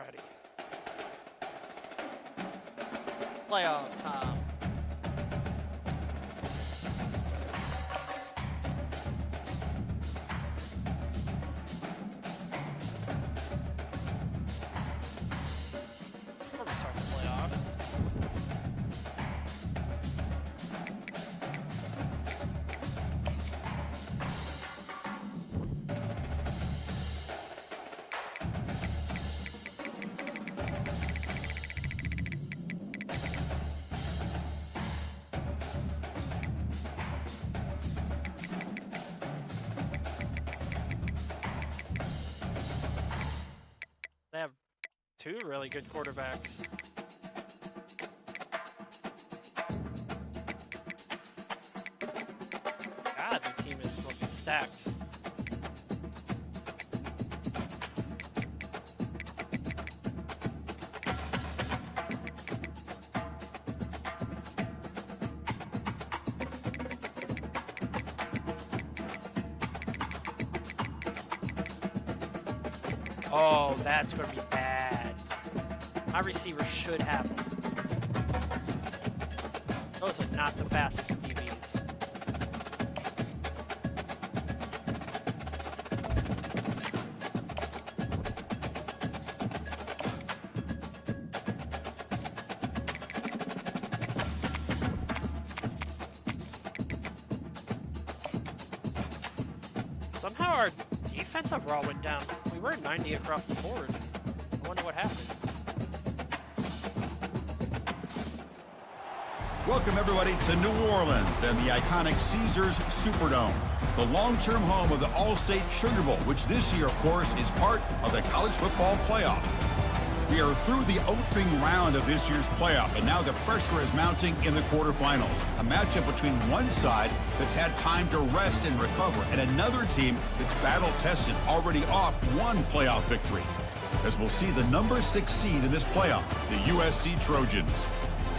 Alrighty. Playoff time. Before we start the playoffs. They have two really good quarterbacks. God, the team is looking stacked. Oh, that's going to be bad. My receivers should have them. Those are not the fastest DBs. Somehow our defensive raw went down. We were 90 across the board. I wonder what happened. Welcome everybody to New Orleans and the iconic Caesars Superdome, the long-term home of the All-State Sugar Bowl, which this year, of course, is part of the college football playoff. We are through the opening round of this year's playoff, and now the pressure is mounting in the quarterfinals. A matchup between one side that's had time to rest and recover, and another team that's battle-tested, already off one playoff victory. As we'll see the number 6 seed in this playoff, the USC Trojans,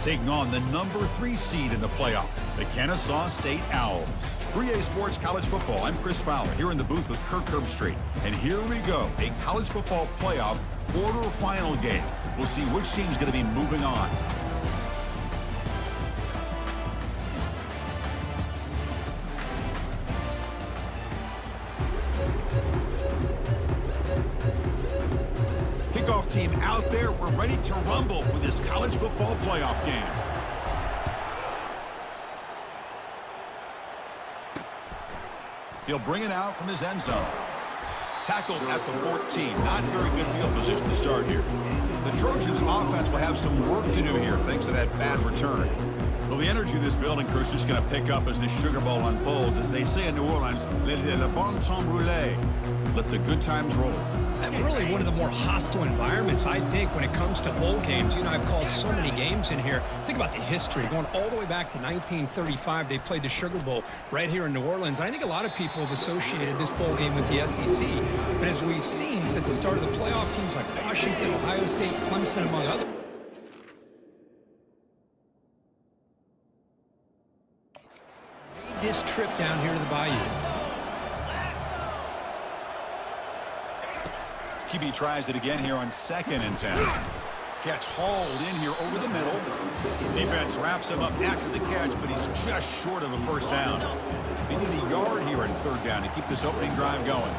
taking on the number 3 seed in the playoff, the Kennesaw State Owls. 3A Sports College Football, I'm Chris Fowler, here in the booth with Kirk Herbstreit. And here we go, a college football playoff quarterfinal game. We'll see which team's going to be moving on. Kickoff team out there. We're ready to rumble for this college football playoff game. He'll bring it out from his end zone. Tackled at the 14. Not very good field position to start here. The Trojans offense will have some work to do here thanks to that bad return. Well, the energy of this building crew is just going to pick up as this Sugar Bowl unfolds. As they say in New Orleans, let le bon temps rouler. Let the good times roll. And really one of the more hostile environments, I think, when it comes to bowl games. You know, I've called so many games in here. Think about the history. Going all the way back to 1935, they played the Sugar Bowl right here in New Orleans. I think a lot of people have associated this bowl game with the SEC. But as we've seen since the start of the playoff, teams like Washington, Ohio State, Clemson, among others. Made this trip down here to the Bayou. QB tries it again here on 2nd and 10. Catch hauled in here over the middle. Defense wraps him up after the catch, but he's just short of a first down. They need a yard here in 3rd down to keep this opening drive going.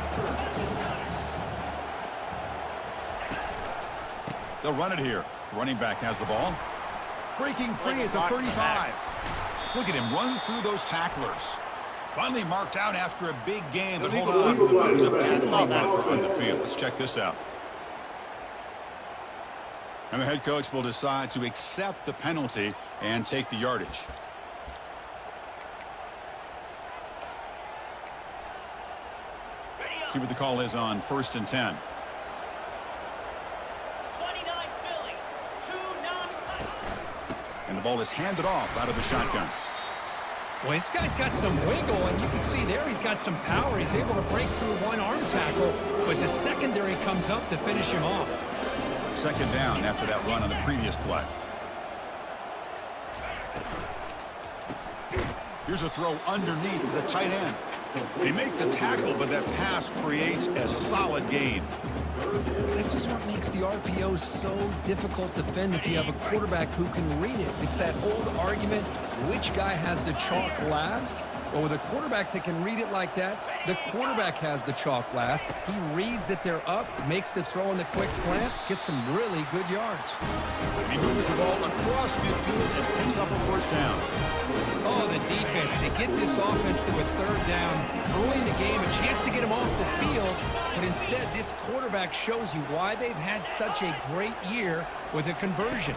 They'll run it here. Running back has the ball. Breaking free at the 35. Look at him run through those tacklers. Finally marked out after a big game, but hold on. There's a penalty marker on the field. Let's check this out. And the head coach will decide to accept the penalty and take the yardage. See what the call is on 1st and 10. And the ball is handed off out of the shotgun. Well, this guy's got some wiggle, and you can see there he's got some power. He's able to break through one arm tackle, but the secondary comes up to finish him off. 2nd down after that run on the previous play. Here's a throw underneath to the tight end. They make the tackle, but that pass creates a solid gain. This is what makes the RPO so difficult to defend if you have a quarterback who can read it. It's that old argument, which guy has the chalk last? Well, with a quarterback that can read it like that, the quarterback has the chalk last. He reads that they're up, makes the throw in the quick slant, gets some really good yards. He moves the ball across midfield and picks up a first down. Oh, the defense. They get this offense to a third down early in the game, a chance to get them off the field, but instead this quarterback shows you why they've had such a great year with a conversion.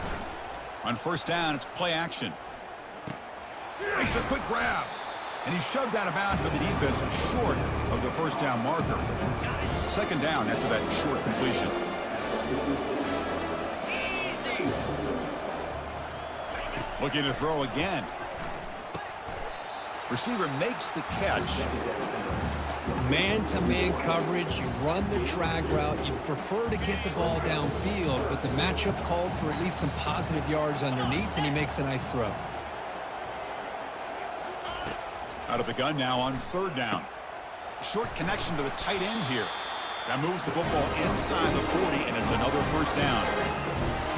On first down, it's play action. Makes a quick grab. And he's shoved out of bounds by the defense short of the first down marker. Second down after that short completion. Looking to throw again. Receiver makes the catch. Man-to-man coverage, you run the drag route, you prefer to get the ball downfield, but the matchup called for at least some positive yards underneath, and he makes a nice throw. Out of the gun now on third down. Short connection to the tight end here. That moves the football inside the 40, and it's another first down.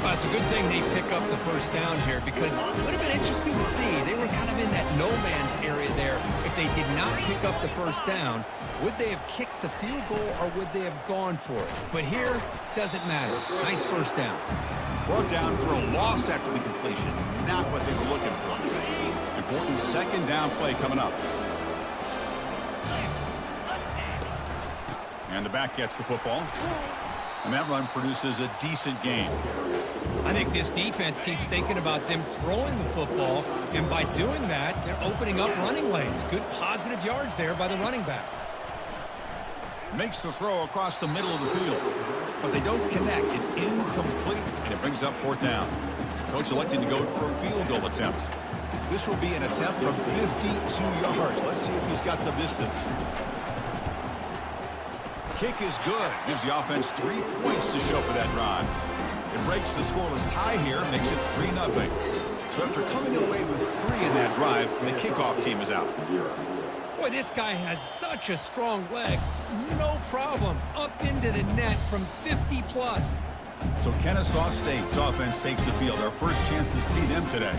Well, it's a good thing they pick up the first down here because it would have been interesting to see. They were kind of in that no man's area there. If they did not pick up the first down, would they have kicked the field goal or would they have gone for it? But here, doesn't matter. Nice first down. Brought down for a loss after the completion. Not what they were looking for. Important second down play coming up. And the back gets the football. And that run produces a decent gain. I think this defense keeps thinking about them throwing the football, and by doing that, they're opening up running lanes. Good positive yards there by the running back. Makes the throw across the middle of the field. But they don't connect. It's incomplete, and it brings up fourth down. Coach electing to go for a field goal attempt. This will be an attempt from 52 yards. Let's see if he's got the distance. Kick is good. Gives the offense 3 points to show for that drive. It breaks the scoreless tie here, makes it 3-0. So after coming away with 3 in that drive, the kickoff team is out. Boy, this guy has such a strong leg. No problem. Up into the net from 50 plus. So Kennesaw State's offense takes the field. Our first chance to see them today.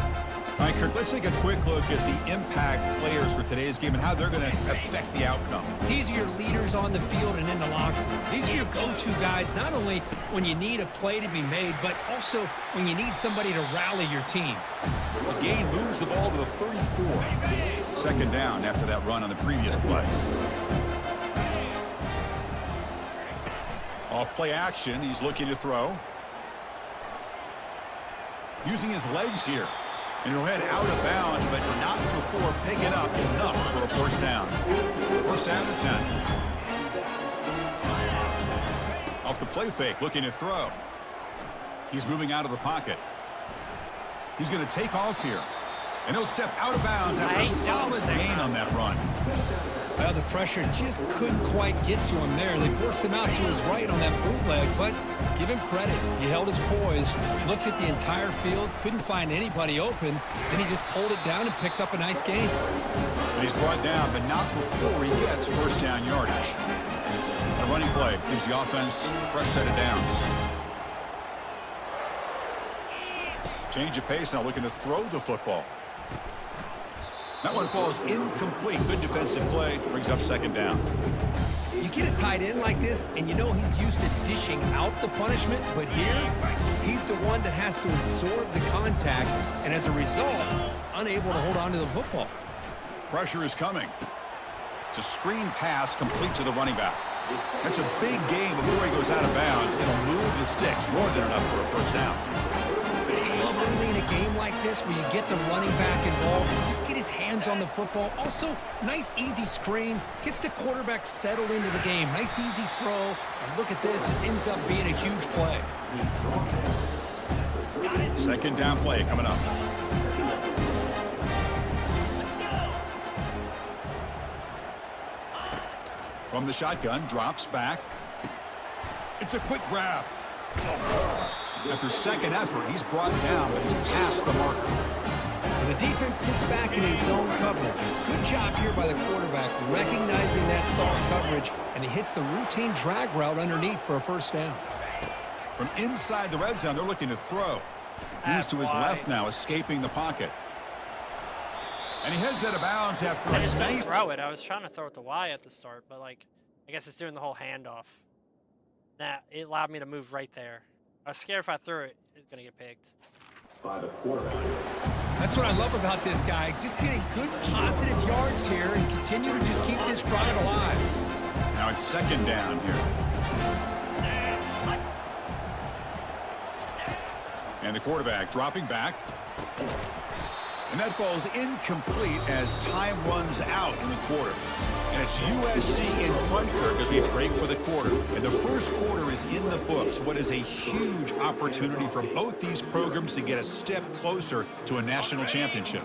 All right, Kirk, let's take a quick look at the impact players for today's game and how they're going to affect the outcome. These are your leaders on the field and in the locker room. These are your go-to guys, not only when you need a play to be made, but also when you need somebody to rally your team. The gain moves the ball to the 34. Second down after that run on the previous play. Off play action, he's looking to throw. Using his legs here. And he'll head out of bounds, but not before picking up enough for a first down. First down to 10. Off the play fake, looking to throw. He's moving out of the pocket. He's going to take off here. And he'll step out of bounds after a solid gain on that run. Well, the pressure just couldn't quite get to him there. They forced him out to his right on that bootleg, but give him credit. He held his poise, looked at the entire field, couldn't find anybody open. Then he just pulled it down and picked up a nice gain. And he's brought down, but not before he gets first down yardage. A running play gives the offense a fresh set of downs. Change of pace now, looking to throw the football. That one falls incomplete. Good defensive play. Brings up second down. You get a tight end like this, and you know he's used to dishing out the punishment, but here, he's the one that has to absorb the contact, and as a result, he's unable to hold on to the football. Pressure is coming. It's a screen pass complete to the running back. That's a big gain before he goes out of bounds. It'll move the sticks more than enough for a first down. Early in a game like this where you get the running back involved, just get his hands on the football. Also, nice easy screen, gets the quarterback settled into the game. Nice easy throw, and look at this, it ends up being a huge play. Second down play coming up. From the shotgun, drops back. It's a quick grab. After second effort, he's brought down, but he's past the marker. The defense sits back in his zone coverage. Good job here by the quarterback, recognizing that soft coverage, and he hits the routine drag route underneath for a first down. From inside the red zone, they're looking to throw. Moves to his left now, escaping the pocket. And he heads out of bounds after I a just nice... didn't throw it. I was trying to throw it to Y at the start, but like, I guess it's doing the whole handoff. Nah, it allowed me to move right there. I was scared if I threw it, it's gonna get picked. That's what I love about this guy. Just getting good positive yards here and continue to just keep this drive alive. Now it's second down here. And the quarterback dropping back. And that falls incomplete as time runs out in the quarter. And it's USC in front, Kirk, as we break for the quarter. And the first quarter is in the books. What is a huge opportunity for both these programs to get a step closer to a national championship.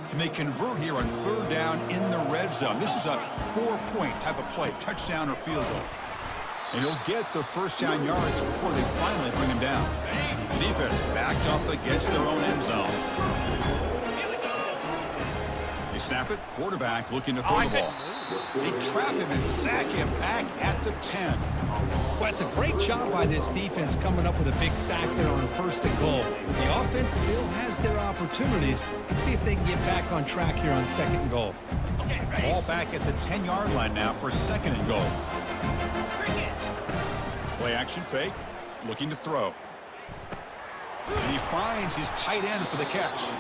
Can they convert here on third down in the red zone? This is a 4-point type of play, touchdown or field goal. And he'll get the first down yards before they finally bring him down. The defense backed up against their own end zone. They snap it, quarterback looking to throw the ball. They trap him and sack him back at the 10. Well, it's a great job by this defense coming up with a big sack there on first and goal. The offense still has their opportunities. Let's see if they can get back on track here on second and goal. Ball back at the 10-yard line now for second and goal. Play action fake, looking to throw. And he finds his tight end for the catch.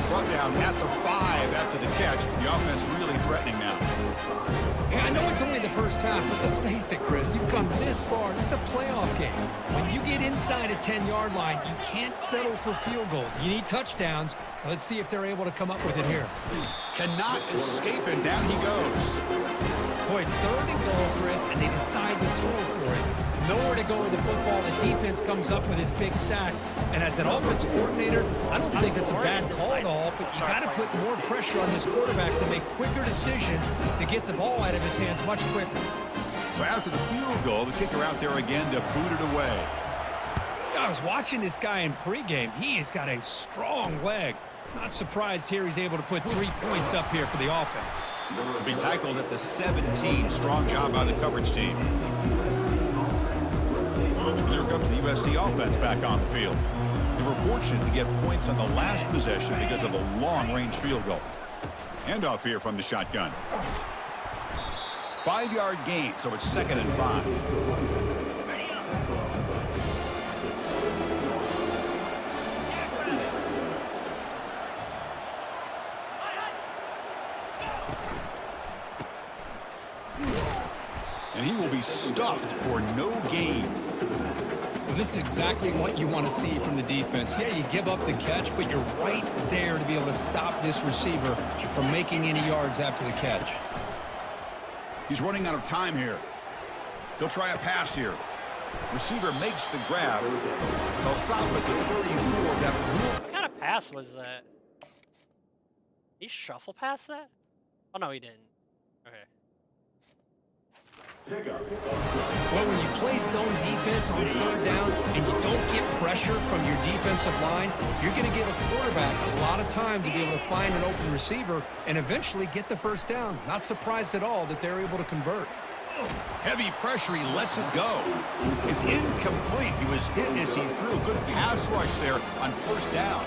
Brought down at the 5 after the catch. The offense really threatening now. Hey, I know it's only the first half, but let's face it, Chris. You've come this far. This is a playoff game. When you get inside a 10-yard line, you can't settle for field goals. You need touchdowns. Let's see if they're able to come up with it here. Cannot escape, and down he goes. Boy, it's third and goal, Chris, and they decide to throw for it. Nowhere to go with the football. The defense comes up with his big sack. And as an offensive coordinator, I don't think it's a bad call at all, but you got to put more pressure on this quarterback to make quicker decisions to get the ball out of his hands much quicker. So after the field goal, the kicker out there again to boot it away. I was watching this guy in pregame. He has got a strong leg. Not surprised here he's able to put 3 points up here for the offense. Be tackled at the 17. Strong job by the coverage team. And here comes the USC offense back on the field. They were fortunate to get points on the last possession because of a long-range field goal. Handoff here from the shotgun. 5-yard gain, so it's second and 5. And he will be stuffed for no gain. Well, this is exactly what you want to see from the defense. Yeah, you give up the catch, but you're right there to be able to stop this receiver from making any yards after the catch. He's running out of time here. He'll try a pass here. Receiver makes the grab. They'll stop at the 34. What kind of pass was that? Did he shuffle past that? Oh, no, he didn't. Okay. Well, when you play zone defense on third down and you don't get pressure from your defensive line, you're going to give a quarterback a lot of time to be able to find an open receiver and eventually get the first down. Not surprised at all that they're able to convert. Heavy pressure, he lets it go. It's incomplete. He was hit as he threw. Good pass rush there on first down.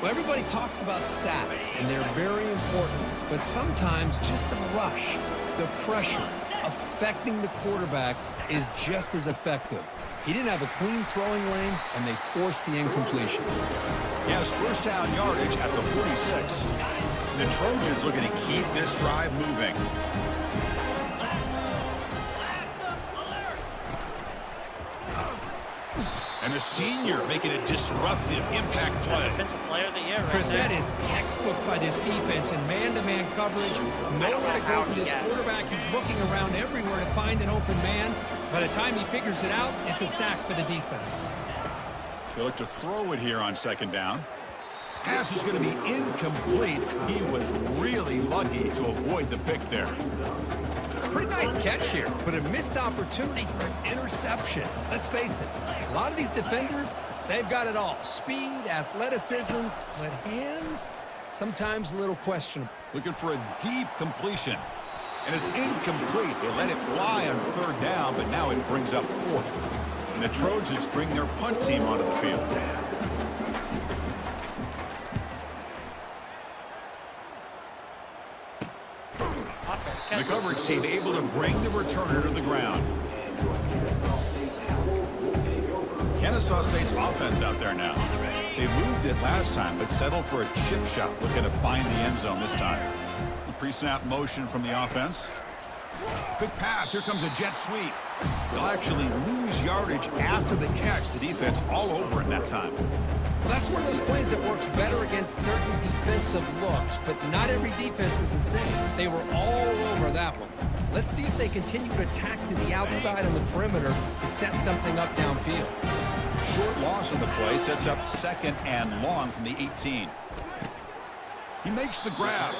Well, everybody talks about sacks, and they're very important. But sometimes just the rush, the pressure, affecting the quarterback is just as effective. He didn't have a clean throwing lane, and they forced the incompletion. Yes, first down yardage at the 46. The Trojans looking to keep this drive moving. And the senior making a disruptive impact play. Defensive player of the year right Chris, there. that is textbook by this defense in man-to-man coverage. Nowhere to go for this quarterback. He's looking around everywhere to find an open man. By the time he figures it out, it's a sack for the defense. They look to throw it here on second down. Pass is going to be incomplete. He was really lucky to avoid the pick there. Pretty nice catch here, but a missed opportunity for an interception. Let's face it, a lot of these defenders, they've got it all. Speed, athleticism, but hands, sometimes a little questionable. Looking for a deep completion. And it's incomplete. They let it fly on third down, but now it brings up fourth. And the Trojans bring their punt team onto the field. And the coverage team able to bring the returner to the ground. Kennesaw State's offense out there now. They moved it last time, but settled for a chip shot, looking to find the end zone this time. A pre-snap motion from the offense. Quick pass. Here comes a jet sweep. They'll actually lose yardage after the catch. The defense all over it that time. Well, that's one of those plays that works better against certain defensive looks, but not every defense is the same. They were all over that one. Let's see if they continue to attack to the outside on the perimeter to set something up downfield. Short loss on the play sets up second and long from the 18. He makes the grab.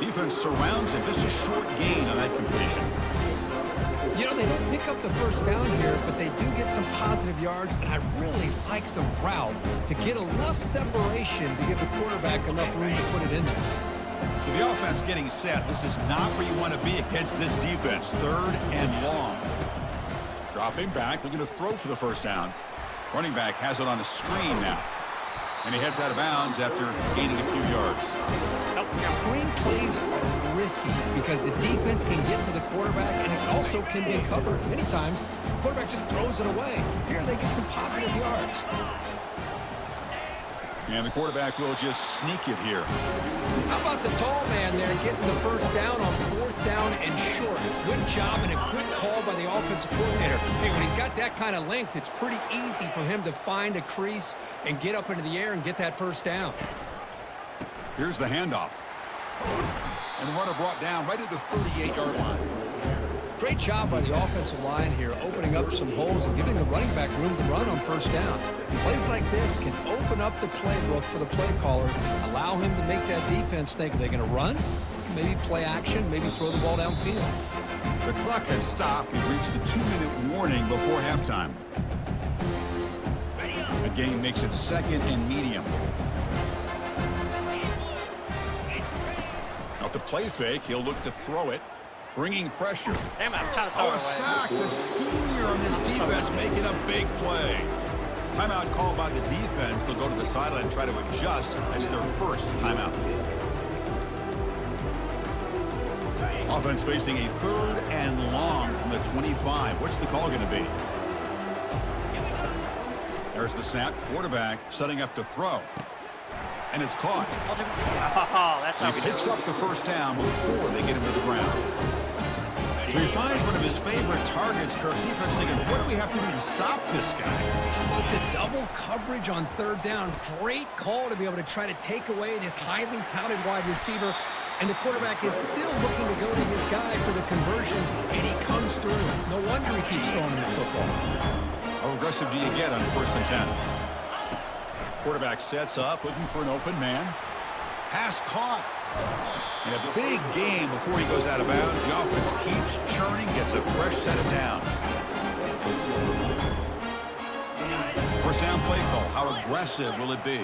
Defense surrounds him. Just a short gain on that completion. You know, they don't pick up the first down here, but they do get some positive yards, and I really like the route to get enough separation to give the quarterback enough room to put it in there. So the offense getting set. This is not where you want to be against this defense. Third and long. Dropping back, looking to throw for the first down. Running back has it on a screen now. And he heads out of bounds after gaining a few yards. Screen plays are risky because the defense can get to the quarterback, and it also can be covered. Many times, the quarterback just throws it away. Here they get some positive yards. And the quarterback will just sneak it here. How about the tall man there getting the first down on fourth down and short? Good job and a good call by the offensive coordinator. Hey, when he's got that kind of length, it's pretty easy for him to find a crease and get up into the air and get that first down. Here's the handoff. And the runner brought down right at the 38-yard line. Great job by the offensive line here, opening up some holes and giving the running back room to run on first down. Plays like this can open up the playbook for the play caller, allow him to make that defense think, are they going to run? Maybe play action, maybe throw the ball downfield. The clock has stopped. We've reached the 2-minute warning before halftime. The game makes it second and medium. Off the play fake, he'll look to throw it. Bringing pressure. Damn it, I'm trying to throw it away. A sack. The senior on this defense making a big play. Timeout called by the defense. They'll go to the sideline and try to adjust. That's their first timeout. Offense facing a third and long from the 25. What's the call going to be? There's the snap. Quarterback setting up to throw. And it's caught. Oh, that's how he picks up the first down before they get him to the ground. So he finds one of his favorite targets. Kirk, defense thinking, what do we have to do to stop this guy? How about the double coverage on third down? Great call to be able to try to take away this highly touted wide receiver. And the quarterback is still looking to go to his guy for the conversion, and he comes through. No wonder he keeps throwing him the football. How aggressive do you get on 1st and 10? Quarterback sets up, looking for an open man. Pass caught. And a big game before he goes out of bounds. The offense keeps churning, gets a fresh set of downs. First down play call. How aggressive will it be?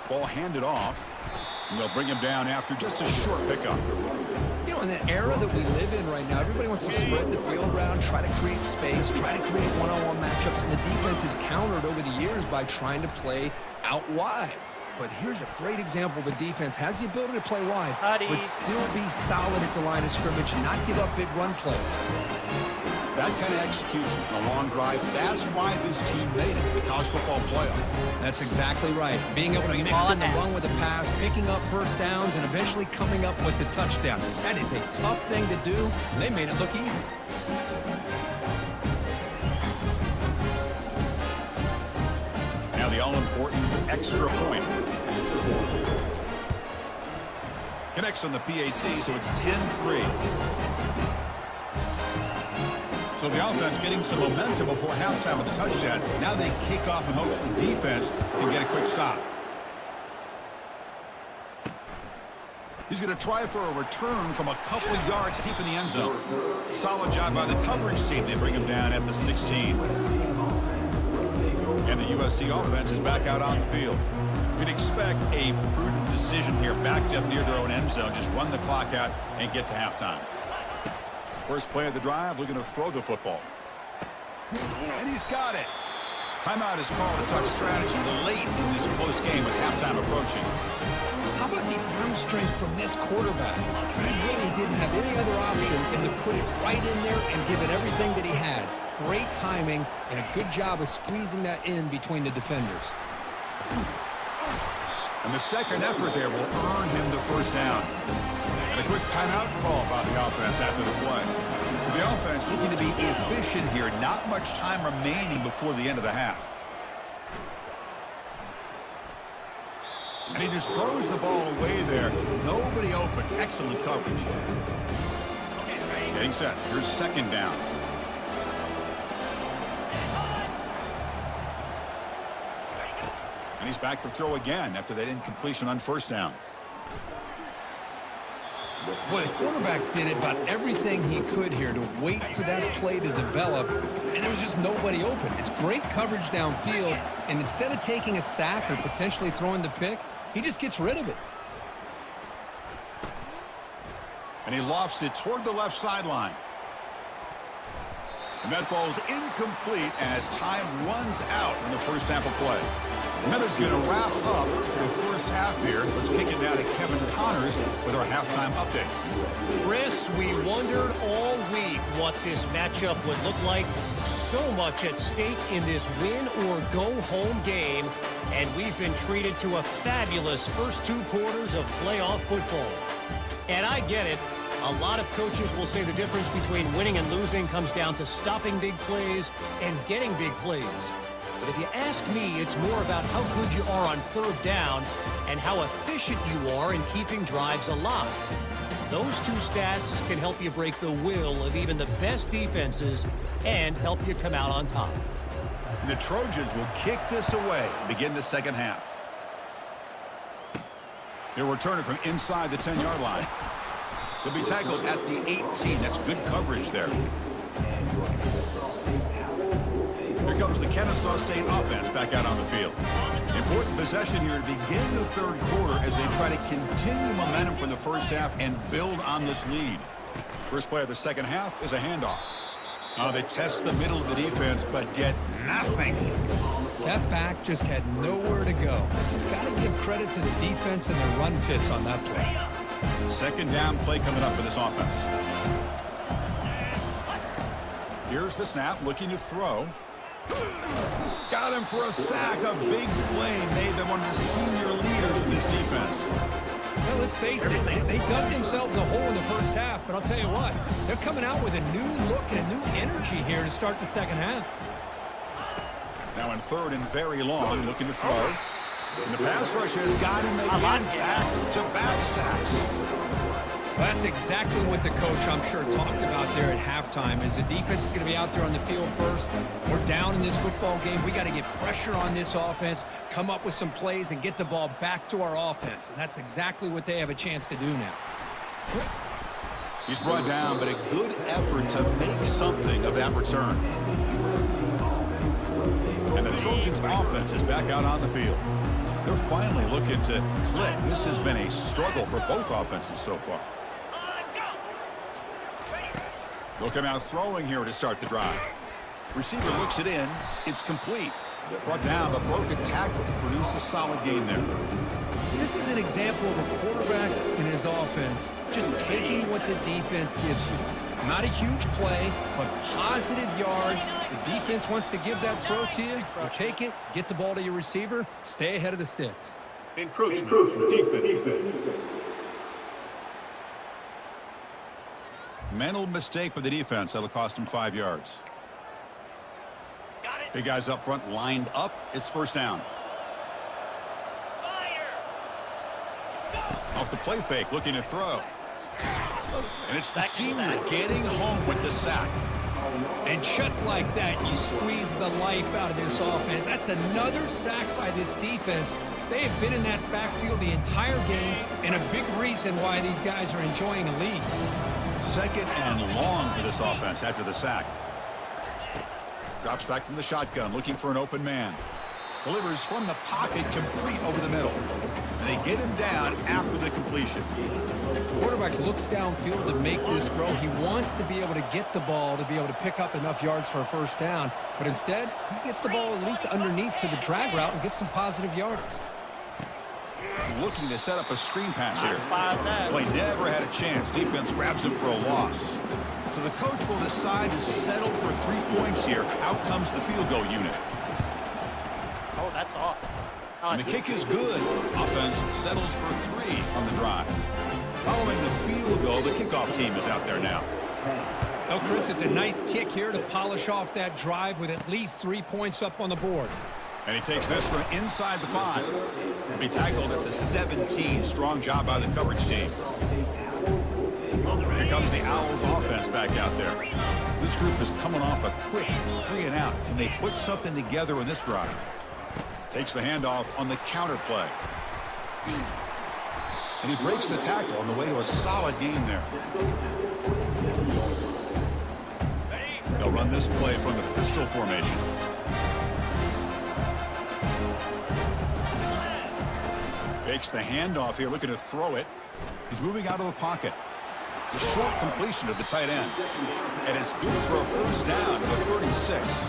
Ball handed off. And they'll bring him down after just a short pickup. You know, in the era that we live in right now, everybody wants to spread the field around, try to create space, try to create one-on-one matchups, and the defense is countered over the years by trying to play out wide. But here's a great example. The defense has the ability to play wide, but still be solid at the line of scrimmage and not give up big run plays. That kind of execution, a long drive, that's why this team made it to the college football playoff. That's exactly right. Being able to mix in the run with the pass, picking up first downs, and eventually coming up with the touchdown. That is a tough thing to do, and they made it look easy. Now the all-important extra point. Connects on the PAT, so it's 10-3. So the offense getting some momentum before halftime with the touchdown. Now they kick off in hopes the defense can get a quick stop. He's going to try for a return from a couple of yards deep in the end zone. Solid job by the coverage team. They bring him down at the 16. And the USC offense is back out on the field. You'd expect a prudent decision here, backed up near their own end zone. Just run the clock out and get to halftime. First play of the drive, looking to throw the football. And he's got it. Timeout is called. A tuck strategy late in this close game with halftime approaching. How about the arm strength from this quarterback? He really didn't have any other option than to put it right in there and give it everything that he had. Great timing and a good job of squeezing that in between the defenders. And the second effort there will earn him the first down. And a quick timeout call by the offense after the play. So the offense looking to be efficient here. Not much time remaining before the end of the half. And he just throws the ball away there. Nobody open. Excellent coverage. Getting set. Here's second down. And he's back to throw again after that incompletion on first down. Boy, the quarterback did about everything he could here to wait for that play to develop, and there was just nobody open. It's great coverage downfield, and instead of taking a sack or potentially throwing the pick, he just gets rid of it. And he lofts it toward the left sideline. And that falls incomplete as time runs out in the first sample play. And that is going to wrap up the first half here. Let's kick it now to Kevin Connors with our halftime update. Chris, we wondered all week what this matchup would look like. So much at stake in this win-or-go-home game. And we've been treated to a fabulous first two quarters of playoff football. And I get it. A lot of coaches will say the difference between winning and losing comes down to stopping big plays and getting big plays. But if you ask me, it's more about how good you are on third down and how efficient you are in keeping drives alive. Those two stats can help you break the will of even the best defenses and help you come out on top. And the Trojans will kick this away to begin the second half. They'll return it from inside the 10-yard line. He'll be tackled at the 18. That's good coverage there. Here comes the Kennesaw State offense back out on the field. Important possession here to begin the third quarter as they try to continue momentum from the first half and build on this lead. First play of the second half is a handoff. They test the middle of the defense but get nothing. That back just had nowhere to go. Got to give credit to the defense and their run fits on that play. Second down play coming up for this offense. Here's the snap, looking to throw. Got him for a sack. A big play made them one of the senior leaders of this defense. Well, let's face it, they dug themselves a hole in the first half, but I'll tell you what, they're coming out with a new look and a new energy here to start the second half. Now in third and very long, looking to throw. And the pass rush has got him again, back-to-back sacks. That's exactly what the coach, I'm sure, talked about there at halftime, is the defense is going to be out there on the field first. We're down in this football game. We got to get pressure on this offense, come up with some plays, and get the ball back to our offense. And that's exactly what they have a chance to do now. He's brought down, but a good effort to make something of that return. And the Trojans' offense is back out on the field. They're finally looking to click. This has been a struggle for both offenses so far. They'll come out throwing here to start the drive. Receiver looks it in. It's complete. Brought down, but broken tackle to produce a solid gain there. This is an example of a quarterback in his offense just taking what the defense gives you. Not a huge play, but positive yards. The defense wants to give that throw to you. You take it, get the ball to your receiver, stay ahead of the sticks. Encroachment. Defense. Mental mistake by the defense. That'll cost him 5 yards. Big guys up front lined up. It's first down. Off the play fake, looking to throw. And it's the senior getting home with the sack. And just like that, you squeeze the life out of this offense. That's another sack by this defense. They have been in that backfield the entire game, and a big reason why these guys are enjoying a lead. 2nd and long for this offense after the sack. Drops back from the shotgun, looking for an open man. Delivers from the pocket, complete over the middle. And they get him down after the completion. The quarterback looks downfield to make this throw. He wants to be able to get the ball to be able to pick up enough yards for a first down. But instead, he gets the ball at least underneath to the drag route and gets some positive yards. Looking to set up a screen pass here. That. Play never had a chance. Defense grabs him for a loss. So the coach will decide to settle for 3 points here. Out comes the field goal unit. Oh, that's off. Oh, And the kick is good. Offense settles for 3 on the drive. Following the field goal, the kickoff team is out there now. Well, Chris, it's a nice kick here to polish off that drive with at least 3 points up on the board. And he takes this from inside the 5. He'll be tackled at the 17. Strong job by the coverage team. Here comes the Owls offense back out there. This group is coming off a quick 3 and out. Can they put something together in this drive? Takes the handoff on the counter play. And he breaks the tackle on the way to a solid gain there. They'll run this play from the pistol formation. Fakes the handoff here, looking to throw it. He's moving out of the pocket. The short completion to the tight end. And it's good for a first down to the 36.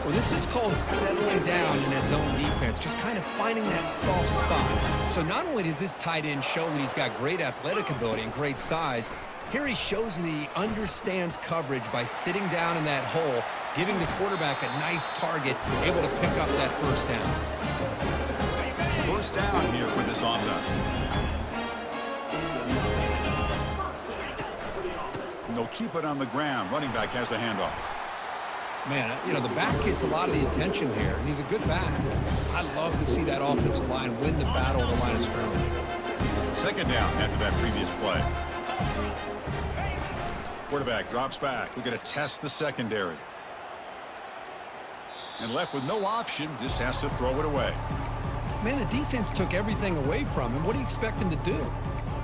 Well, this is called settling down in his own defense, just kind of finding that soft spot. So not only does this tight end show that he's got great athletic ability and great size, here he shows that he understands coverage by sitting down in that hole, giving the quarterback a nice target, able to pick up that first down. First down here for this offense. And they'll keep it on the ground. Running back has the handoff. Man, you know, the back gets a lot of the attention here, and he's a good back. I love to see that offensive line win the battle at the line of scrimmage. Second down after that previous play. Quarterback drops back. We're going to test the secondary. And left with no option, just has to throw it away. Man, the defense took everything away from him. What do you expect him to do?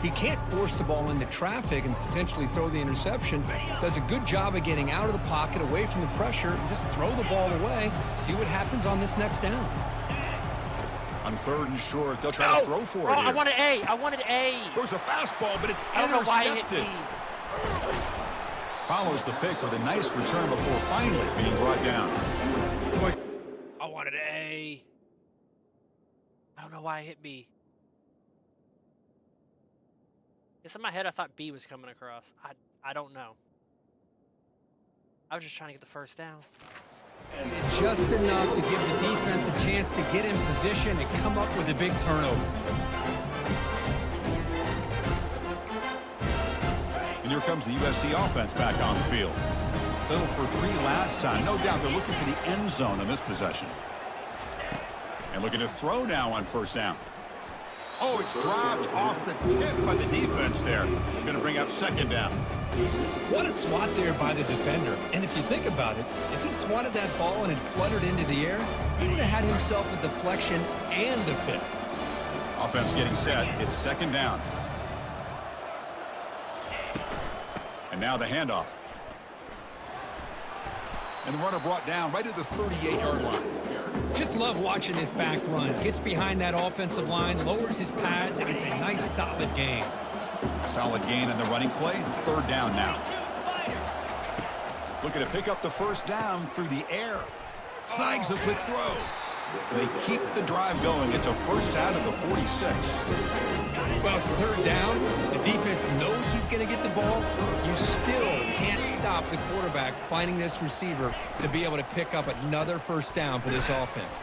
He can't force the ball into traffic and potentially throw the interception. Does a good job of getting out of the pocket, away from the pressure, and just throw the ball away. See what happens on this next down. On 3rd and short, they'll try to throw for it here. I wanted A. I wanted A. Throws a fastball, but it's I don't know why it hit intercepted. B. Follows the pick with a nice return before finally being brought down. I wanted A. I don't know why I hit B. It's in my head I thought B was coming across. I don't know. I was just trying to get the first down. Just enough to give the defense a chance to get in position and come up with a big turnover. And here comes the USC offense back on the field. Settled for 3 last time. No doubt they're looking for the end zone on this possession. And looking to throw now on first down. Oh, it's dropped off the tip by the defense there. He's going to bring up second down. What a swat there by the defender. And if you think about it, if he swatted that ball and it fluttered into the air, he would have had himself a deflection and a pick. Offense getting set. It's second down. And now the handoff. And the runner brought down right at the 38-yard line. Just love watching this back run. Gets behind that offensive line, lowers his pads, and it's a nice, solid gain. Solid gain on the running play. Third down now. Looking to pick up the first down through the air. Snags the quick throw. They keep the drive going. It's a first down at the 46. Well, it's third down. The defense knows he's going to get the ball. You still can't stop the quarterback finding this receiver to be able to pick up another first down for this offense.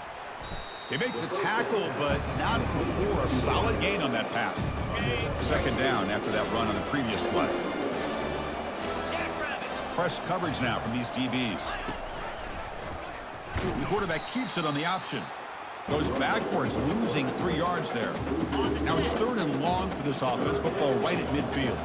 They make the tackle, but not before a solid gain on that pass. Second down after that run on the previous play. Press coverage now from these DBs. The quarterback keeps it on the option. Goes backwards, losing 3 yards there. Now it's 3rd and long for this offense. Football right at midfield.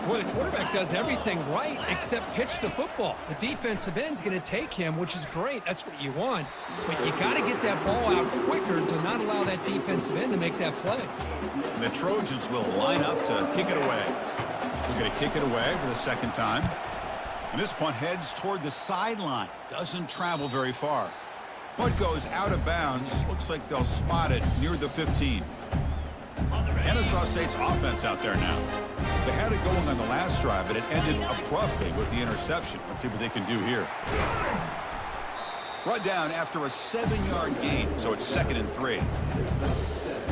Boy, the quarterback does everything right except pitch the football. The defensive end's going to take him, which is great. That's what you want. But you got to get that ball out quicker to not allow that defensive end to make that play. And the Trojans will line up to kick it away. We're going to kick it away for the second time. And this punt heads toward the sideline. Doesn't travel very far. Punt goes out of bounds. Looks like they'll spot it near the 15. Kennesaw State's offense out there now. They had it going on the last drive, but it ended abruptly with the interception. Let's see what they can do here. Brought down after a 7-yard gain, so it's 2nd and 3.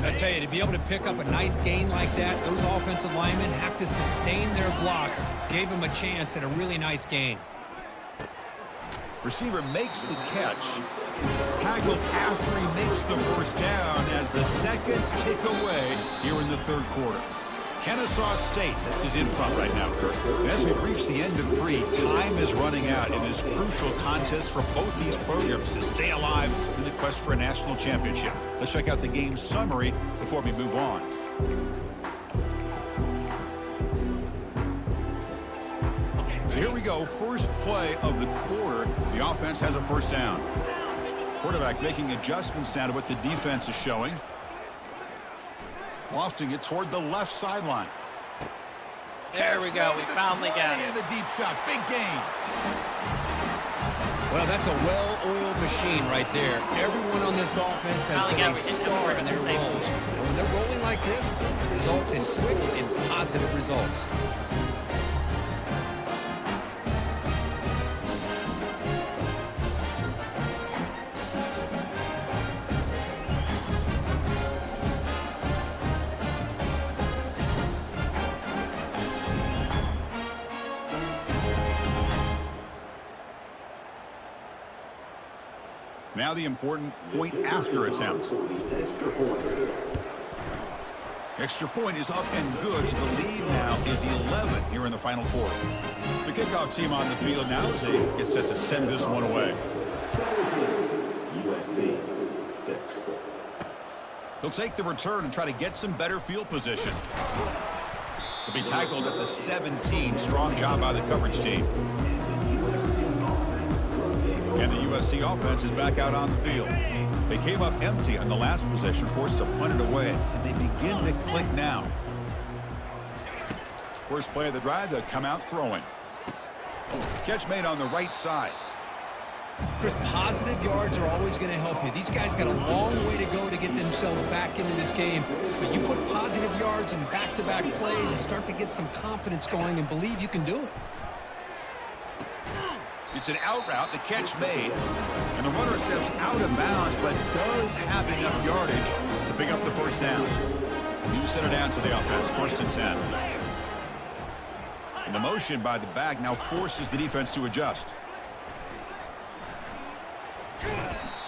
I tell you, to be able to pick up a nice gain like that, those offensive linemen have to sustain their blocks. Gave them a chance at a really nice gain. Receiver makes the catch. Tackled after he makes the first down as the seconds tick away here in the third quarter. Kennesaw State is in front right now, Kirk. And as we've reached the end of 3, time is running out in this crucial contest for both these programs to stay alive in the quest for a national championship. Let's check out the game summary before we move on. So here we go. First play of the quarter. The offense has a first down. Quarterback making adjustments now to what the defense is showing. Lofting it toward the left sideline. There we go. We finally got it. The deep shot. Big gain. Well, that's a well-oiled machine right there. Everyone on this offense has been a star in their roles. And when they're rolling like this, it results in quick and positive results. Now the important point after attempt. Extra point is up and good, so the lead now is 11 here in the final quarter. The kickoff team on the field now as they get set to send this one away. He'll take the return and try to get some better field position. He'll be tackled at the 17. Strong job by the coverage team. And the USC offense is back out on the field. They came up empty on the last possession, forced to punt it away. And they begin to click now. First play of the drive, they'll come out throwing. Catch made on the right side. Chris, positive yards are always going to help you. These guys got a long way to go to get themselves back into this game. But you put positive yards in back-to-back plays and start to get some confidence going and believe you can do it. It's an out route, the catch made, and the runner steps out of bounds, but does have enough yardage to pick up the first down. You set it down to the offense, 1st and 10. And the motion by the back now forces the defense to adjust.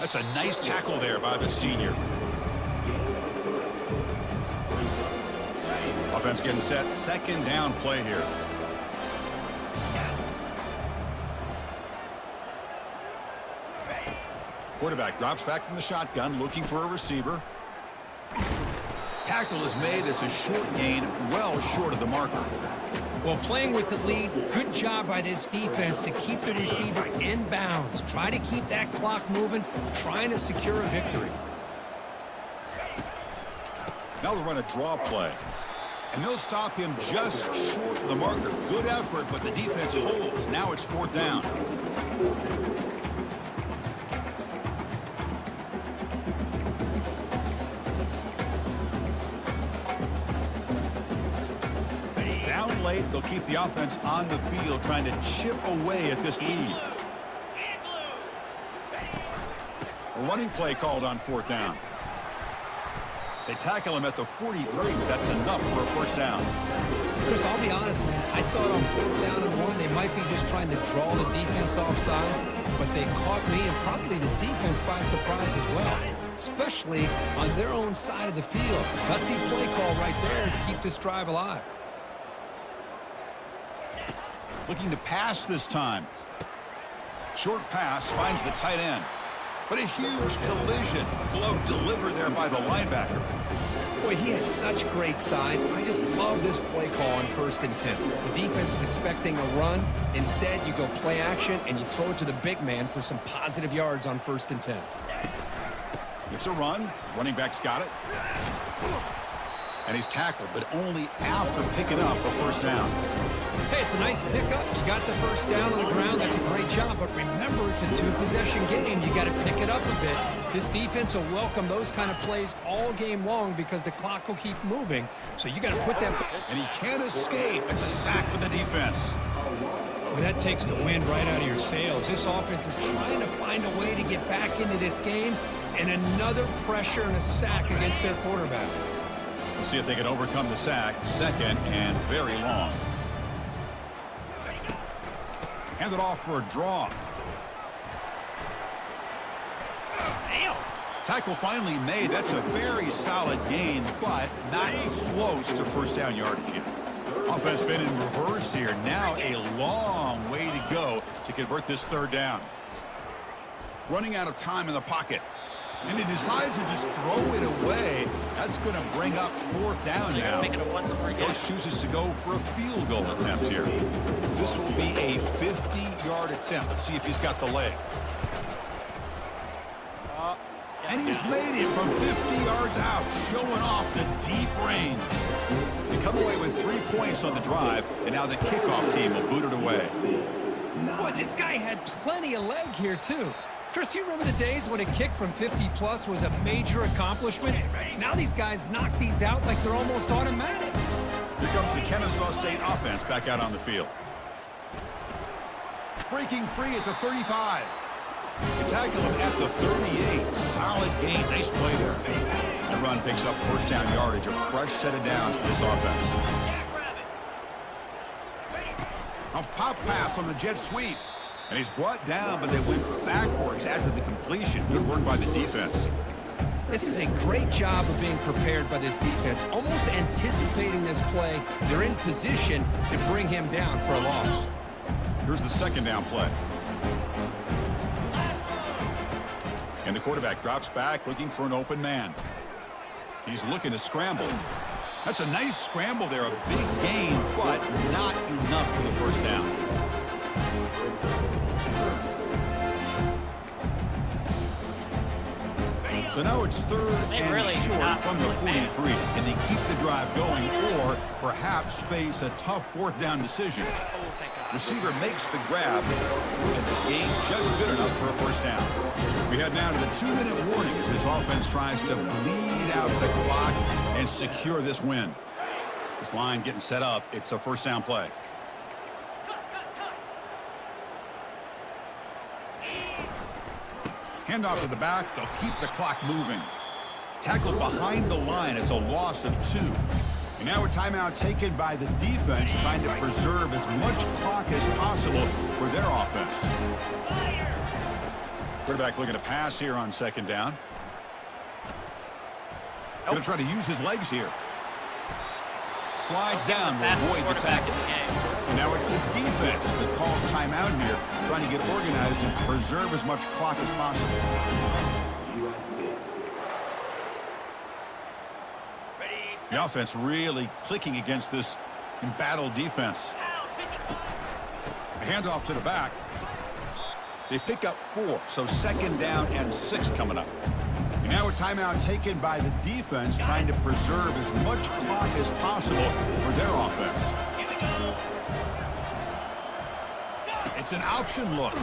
That's a nice tackle there by the senior. Offense getting set, 2nd down play here. Quarterback drops back from the shotgun, looking for a receiver. Tackle is made. It's a short gain, well short of the marker. Well, playing with the lead, good job by this defense to keep the receiver in bounds. Try to keep that clock moving, trying to secure a victory. Now they'll run a draw play. And they'll stop him just short of the marker. Good effort, but the defense holds. Now it's 4th down. Late, they'll keep the offense on the field trying to chip away at this lead. A running play called on 4th down. They tackle him at the 43. That's enough for a first down. Chris, I'll be honest, man. I thought on 4th down and 1, they might be just trying to draw the defense off sides, but they caught me and probably the defense by surprise as well, especially on their own side of the field. Gutsy play call right there to keep this drive alive. Looking to pass this time. Short pass finds the tight end. But a huge collision blow delivered there by the linebacker. Boy, he has such great size. I just love this play call on 1st and 10. The defense is expecting a run. Instead, you go play action, and you throw it to the big man for some positive yards on 1st and 10. It's a run. Running back's got it. And he's tackled, but only after picking up a first down. Hey, it's a nice pickup. You got the first down on the ground. That's a great job. But remember, it's a 2-possession game. You got to pick it up a bit. This defense will welcome those kind of plays all game long because the clock will keep moving. So you got to put that. And he can't escape. It's a sack for the defense. Well, that takes the wind right out of your sails. This offense is trying to find a way to get back into this game. And another pressure and a sack against their quarterback. We'll see if they can overcome the sack. 2nd and very long. Handed off for a draw. Tackle finally made. That's a very solid gain, but not close to first down yardage yet. Offense been in reverse here. Now a long way to go to convert this 3rd down. Running out of time in the pocket. And he decides to just throw it away. That's going to bring up 4th down now. Coach chooses to go for a field goal attempt here. This will be a 50-yard attempt. Let's see if he's got the leg. And he's made it from 50 yards out, showing off the deep range. They come away with 3 points on the drive, and now the kickoff team will boot it away. Boy, this guy had plenty of leg here, too. Chris, you remember the days when a kick from 50-plus was a major accomplishment? Now these guys knock these out like they're almost automatic. Here comes the Kennesaw State offense back out on the field. Breaking free at the 35. They tackle him at the 38. Solid gain. Nice play there. The run picks up first down yardage. A fresh set of downs for this offense. A pop pass on the jet sweep. And he's brought down, but they went backwards after the completion. Good work by the defense. This is a great job of being prepared by this defense. Almost anticipating this play. They're in position to bring him down for a loss. Here's the 2nd down play. And the quarterback drops back looking for an open man. He's looking to scramble. That's a nice scramble there. A big gain, but not enough for the first down. So now it's 3rd and short from the 43. Can they keep the drive going or perhaps face a tough 4th down decision? Receiver makes the grab, and the gain just good enough for a first down. We head now to the 2-minute warning as this offense tries to bleed out the clock and secure this win. This line getting set up. It's a first down play. Handoff to the back. They'll keep the clock moving. Tackled behind the line. It's a loss of 2. And now a timeout taken by the defense, trying to preserve as much clock as possible for their offense. Quarterback looking to pass here on 2nd down. Going to try to use his legs here. Slides down, will avoid the tackle. And now it's the defense that calls timeout here, trying to get organized and preserve as much clock as possible. The offense really clicking against this embattled defense. A handoff to the back. They pick up 4, so 2nd down and 6 coming up. And now a timeout taken by the defense, trying to preserve as much clock as possible for their offense. It's an option look.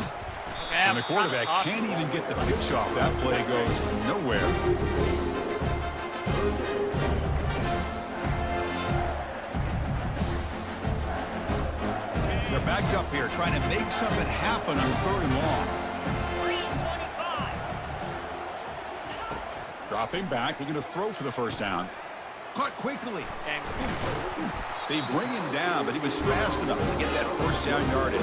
And the quarterback can't even get the pitch off. That play goes nowhere. They're backed up here, trying to make something happen on 3rd and long. Dropping back, looking to throw for the first down. Caught quickly. They bring him down, but he was fast enough to get that first down yardage.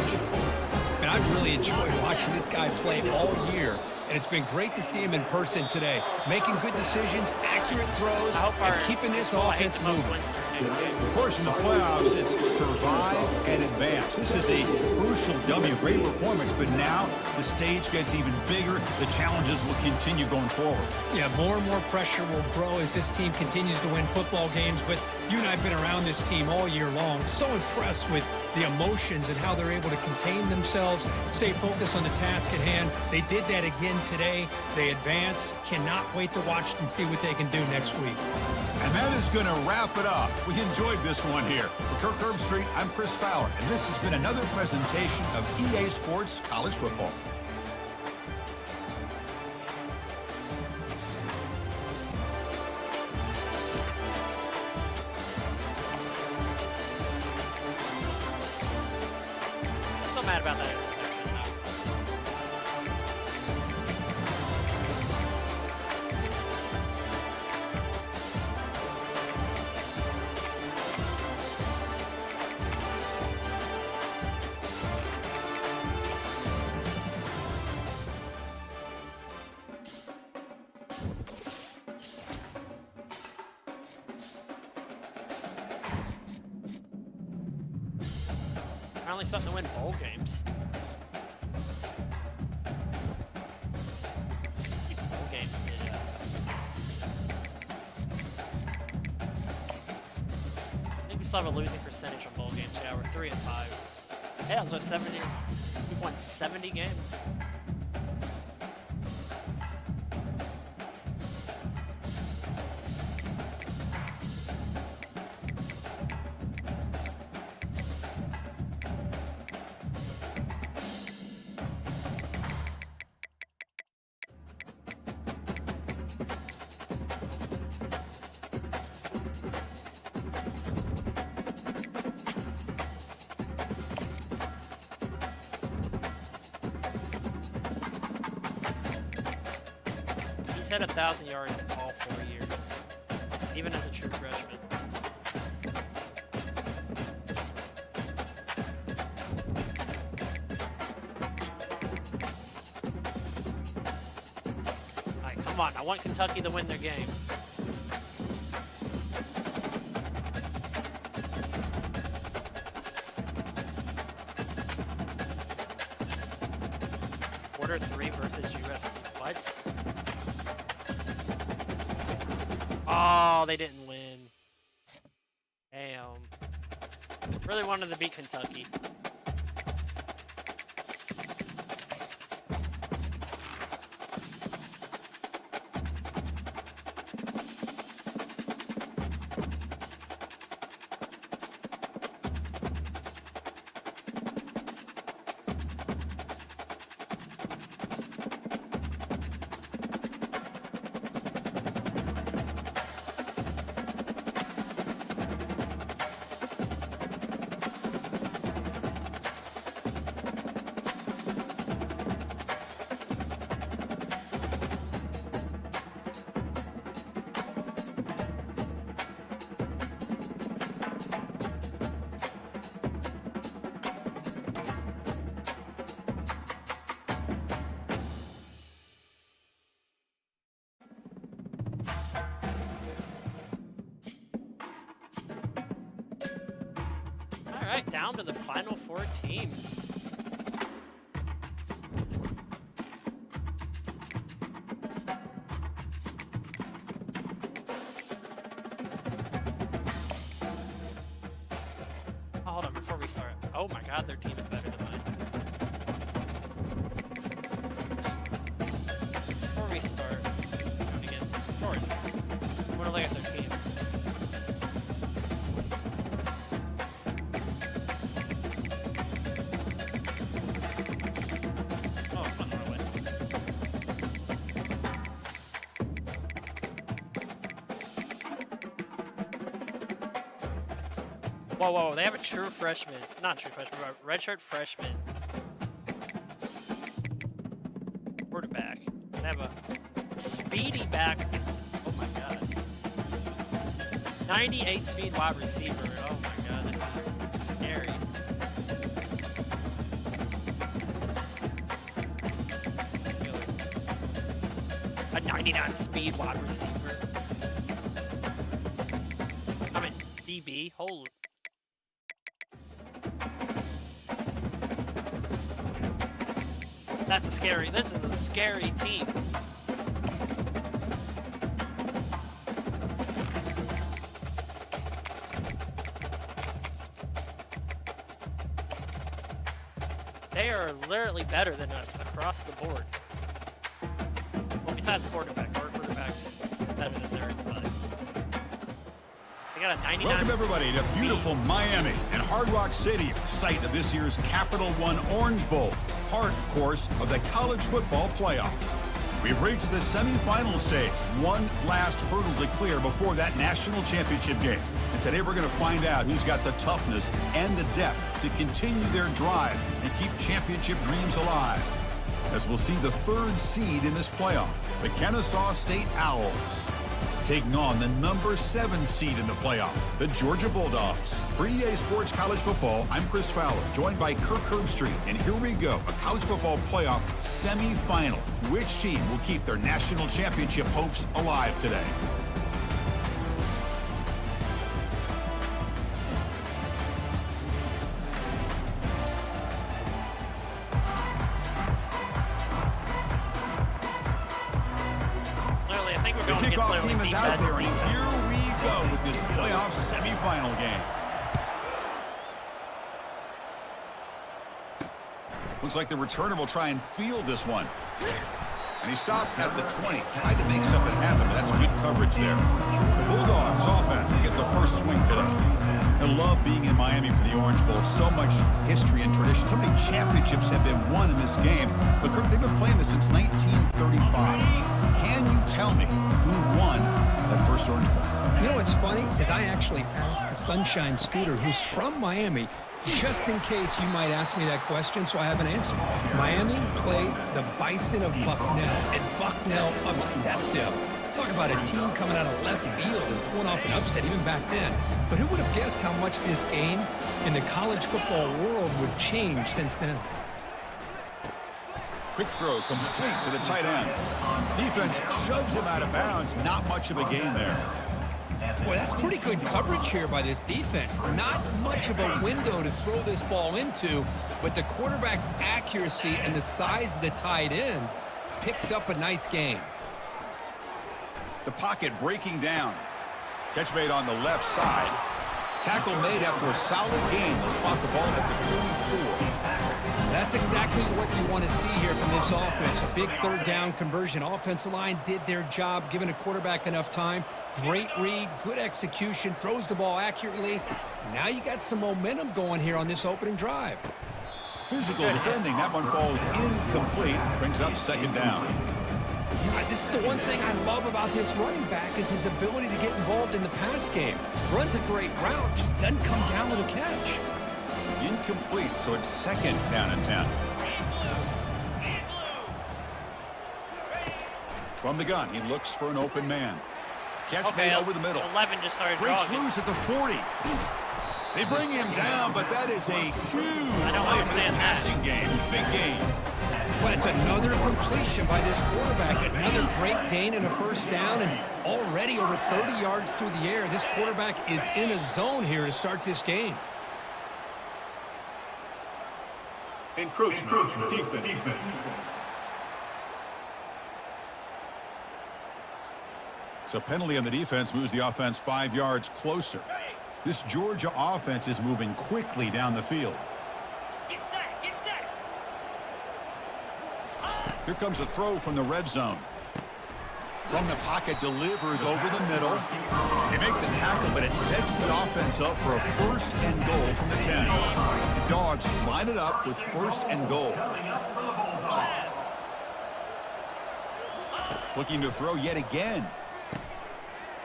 And I've really enjoyed watching this guy play all year, and it's been great to see him in person today, making good decisions, accurate throws, and keeping this offense moving. next game. Of course, in the playoffs, it's survive and advance. This is a crucial W. Great performance, but now the stage gets even bigger. The challenges will continue going forward. Yeah, more and more pressure will grow as this team continues to win football games, but you and I have been around this team all year long. So impressed with the emotions and how they're able to contain themselves, stay focused on the task at hand. They did that again today. They advance. Cannot wait to watch and see what they can do next week. And that is going to wrap it up. We enjoyed this one here. For Kirk Herbstreit, I'm Chris Fowler, and this has been another presentation of EA Sports College Football. So mad about that interception, though. Finally starting to win bowl games. Keep bowl games. Yeah. I think we still have a losing percentage on bowl games. Yeah, we're 3-5. Yeah, so 70. We've won 70 games. He's had 1,000 yards in all 4 years, even as a true freshman. Alright, come on. I want Kentucky to win their game. Quarter 3 versus UFC. What? Oh, they didn't win. Damn. Really wanted to beat Kentucky. Alright, down to the final 4 teams. Oh, hold on, before we start. Oh my god, their team is better than mine. Before we start, going against Georgia. I want to look at their team. Whoa, whoa, they have a true freshman. Not true freshman, but redshirt freshman. Quarterback. They have a speedy back. Oh my god. 98 speed wide receiver. Oh my god, this is scary. A 99 speed wide receiver. I mean, DB. Holy. That's a scary. This is a scary team. They are literally better than us across the board. Well, besides quarterback, our quarterback's better than theirs, but they got a 99. Welcome everybody to beautiful Miami and Hard Rock Stadium, site of this year's Capital One Orange Bowl, part, of course, of the college football playoff. We've reached the semifinal stage, one last hurdle to clear before that national championship game. And today we're going to find out who's got the toughness and the depth to continue their drive and keep championship dreams alive. As we'll see the third seed in this playoff, the Kennesaw State Owls, taking on the number 7 seed in the playoff, the Georgia Bulldogs. For EA Sports College Football, I'm Chris Fowler, joined by Kirk Herbstreit. And here we go, a college football playoff semifinal. Which team will keep their national championship hopes alive today? The kickoff team is out there, and here we go with this playoff semifinal game. Looks like the returner will try and field this one. And he stopped at the 20. Tried to make something happen, but that's good coverage there. The Bulldogs offense will get the first swing today. I love being in Miami for the Orange Bowl. So much history and tradition. So many championships have been won in this game. But Kirk, they've been playing this since 1935. Can you tell me who won that first Orange Bowl? You know what's funny is I actually asked the Sunshine Scooter, who's from Miami, just in case you might ask me that question, so I have an answer. Miami played the Bison of Bucknell, and Bucknell upset them. Talk about a team coming out of left field and pulling off an upset even back then. But who would have guessed how much this game in the college football world would change since then? Quick throw complete to the tight end. Defense shoves him out of bounds. Not much of a gain there. Boy, that's pretty good coverage here by this defense. Not much of a window to throw this ball into, but the quarterback's accuracy and the size of the tight end picks up a nice gain. The pocket breaking down. Catch made on the left side. Tackle made after a solid gain. They'll spot the ball at the 34. That's exactly what you want to see here from this offense. A big third down conversion. Offensive line did their job, giving a quarterback enough time. Great read, good execution, throws the ball accurately. Now you got some momentum going here on this opening drive. Physical defending. That one falls incomplete. Brings up second down. This is the one thing I love about this running back is his ability to get involved in the pass game. Runs a great route, just doesn't come down with a catch. Incomplete, so it's second down and 10. From the gun, he looks for an open man. Catch made over the middle. 11 just started Breaks jogging. loose at the 40. They bring him down, but that is a huge play for this passing game. Big game. But it's another completion by this quarterback. Another great gain and a first down, and already over 30 yards through the air. This quarterback is in a zone here to start this game. Encroachment. Defense. So penalty on the defense moves the offense 5 yards closer. This Georgia offense is moving quickly down the field. Get set. Here comes a throw from the red zone. From the pocket, delivers over the middle. They make the tackle, but it sets the offense up for a first and goal from the 10. The Dogs line it up with first and goal. Looking to throw yet again.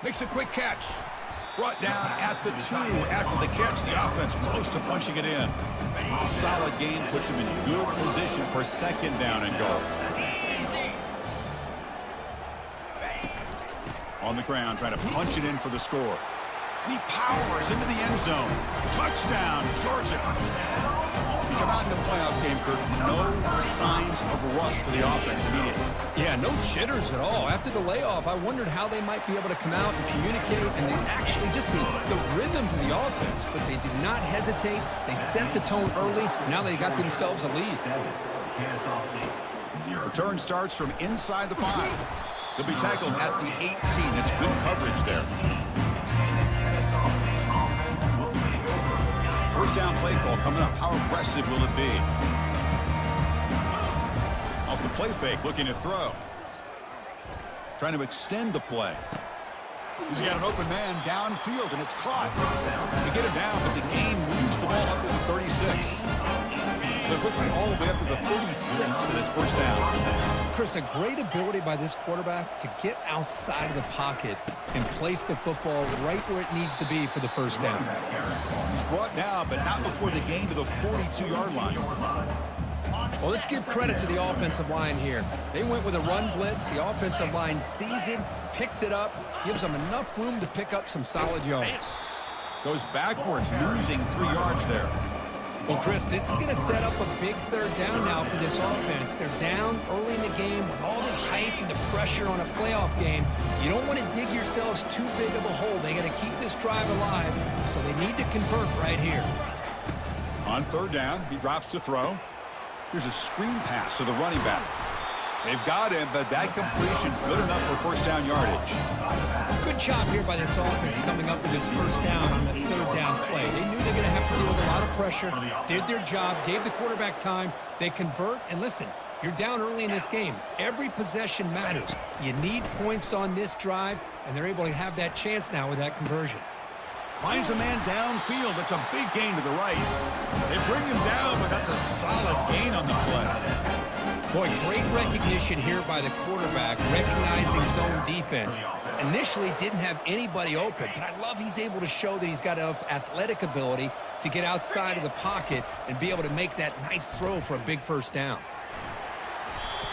Makes a quick catch. Brought down at the 2 after the catch. The offense close to punching it in. Solid gain puts him in good position for second down and goal. On the ground, trying to punch it in for the score. And he powers into the end zone. Touchdown, Georgia. Come out in the playoff game, Kirk. No signs of rust for the offense immediately. Yeah, no jitters at all. After the layoff, I wondered how they might be able to come out and communicate, and they actually just the rhythm to the offense, but they did not hesitate. They set the tone early. Now they got themselves a lead. Return starts from inside the 5. They'll be tackled at the 18. That's good coverage there. First down play call coming up. How aggressive will it be? Off the play fake, looking to throw. Trying to extend the play. He's got an open man downfield, and it's caught. They get him down, but the game moves the ball up to the 36. So quickly all the way up to the 36, and it's first down. Chris, a great ability by this quarterback to get outside of the pocket and place the football right where it needs to be for the first down. He's brought down, but not before the gain to the 42-yard line. Well, let's give credit to the offensive line here. They went with a run blitz. The offensive line sees it, picks it up, gives them enough room to pick up some solid yards. Goes backwards, losing 3 yards there. Well, Chris, this is going to set up a big third down now for this offense. They're down early in the game with all the hype and the pressure on a playoff game. You don't want to dig yourselves too big of a hole. They got to keep this drive alive, so they need to convert right here. On third down, he drops to throw. Here's a screen pass to the running back. They've got him, but that completion good enough for first down yardage. Good job here by this offense coming up with this first down on the third down play. They knew they were going to have to deal with a lot of pressure, did their job, gave the quarterback time. They convert, and listen, you're down early in this game. Every possession matters. You need points on this drive, and they're able to have that chance now with that conversion. Finds a man downfield. That's a big gain to the right. They bring him down, but that's a solid gain on the play. Boy, great recognition here by the quarterback, recognizing zone defense. Initially didn't have anybody open, but I love he's able to show that he's got enough athletic ability to get outside of the pocket and be able to make that nice throw for a big first down.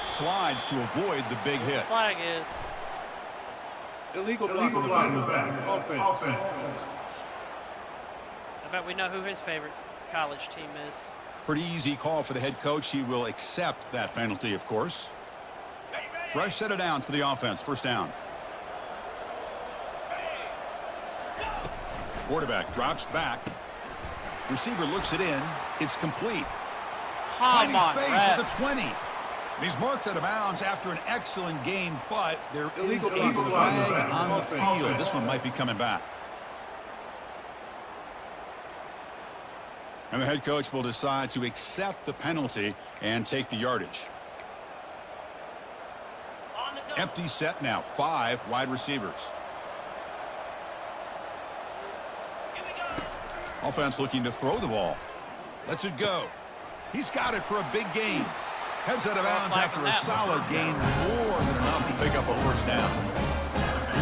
Slides to avoid the big hit. Flag is illegal block in the back. Offense. I bet we know who his favorite college team is. Pretty easy call for the head coach. He will accept that penalty, of course. Fresh set of downs for the offense. First down. Quarterback drops back. Receiver looks it in. It's complete. Finding space at the 20. And he's marked out of bounds after an excellent game, but there is a flag on the field. This one might be coming back. And the head coach will decide to accept the penalty and take the yardage. Empty set now. 5 wide receivers. Offense looking to throw the ball. Lets it go. He's got it for a big gain. Heads out of bounds after a solid gain. More than enough to pick up a first down.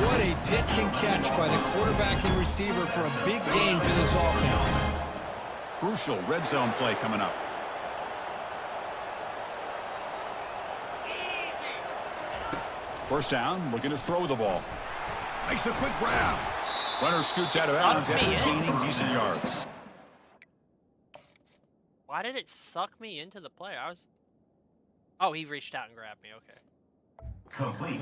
What a pitch and catch by the quarterback and receiver for a big gain for this offense. Crucial red zone play coming up. First down, looking to throw the ball. Makes a quick grab. Runner scoots out of bounds after gaining decent yards. Why did it suck me into the play? Oh, he reached out and grabbed me. Okay. Complete.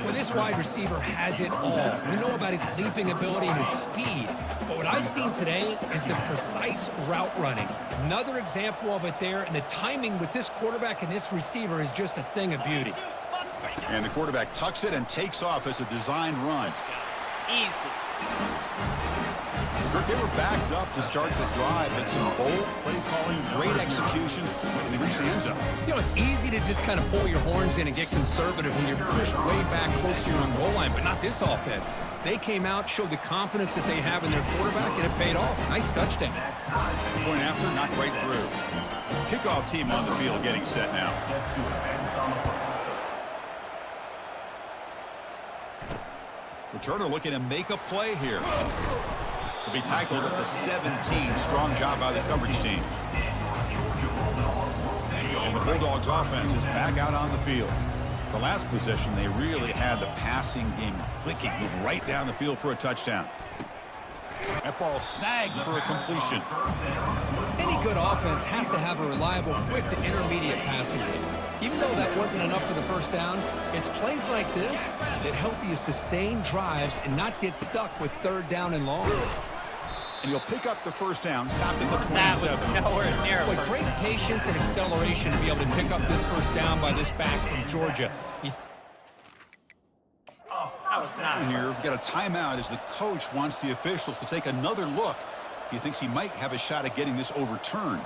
Well, this wide receiver has it all. We know about his leaping ability and his speed, but what I've seen today is the precise route running. Another example of it there, and the timing with this quarterback and this receiver is just a thing of beauty. And the quarterback tucks it and takes off as a designed run. Easy. They were backed up to start the drive. It's some bold play calling, great execution, and they reach the end zone. You know, it's easy to just kind of pull your horns in and get conservative when you're pushed way back close to your own goal line, but not this offense. They came out, showed the confidence that they have in their quarterback, and it paid off. Nice touchdown. Point after, not quite through. Kickoff team on the field getting set now. Returner looking to make a play here. To be tackled at the 17. Strong job by the coverage team. And the Bulldogs offense is back out on the field. The last possession, they really had the passing game clicking. Move right down the field for a touchdown. That ball snagged for a completion. Any good offense has to have a reliable, quick to intermediate passing game. Even though that wasn't enough for the first down, it's plays like this that help you sustain drives and not get stuck with third down and long. And he'll pick up the first down, stopped at the 27. That was nowhere near. With great patience and acceleration to be able to pick up this first down by this back from Georgia. That was not. Here, we've got a timeout as the coach wants the officials to take another look. He thinks he might have a shot at getting this overturned.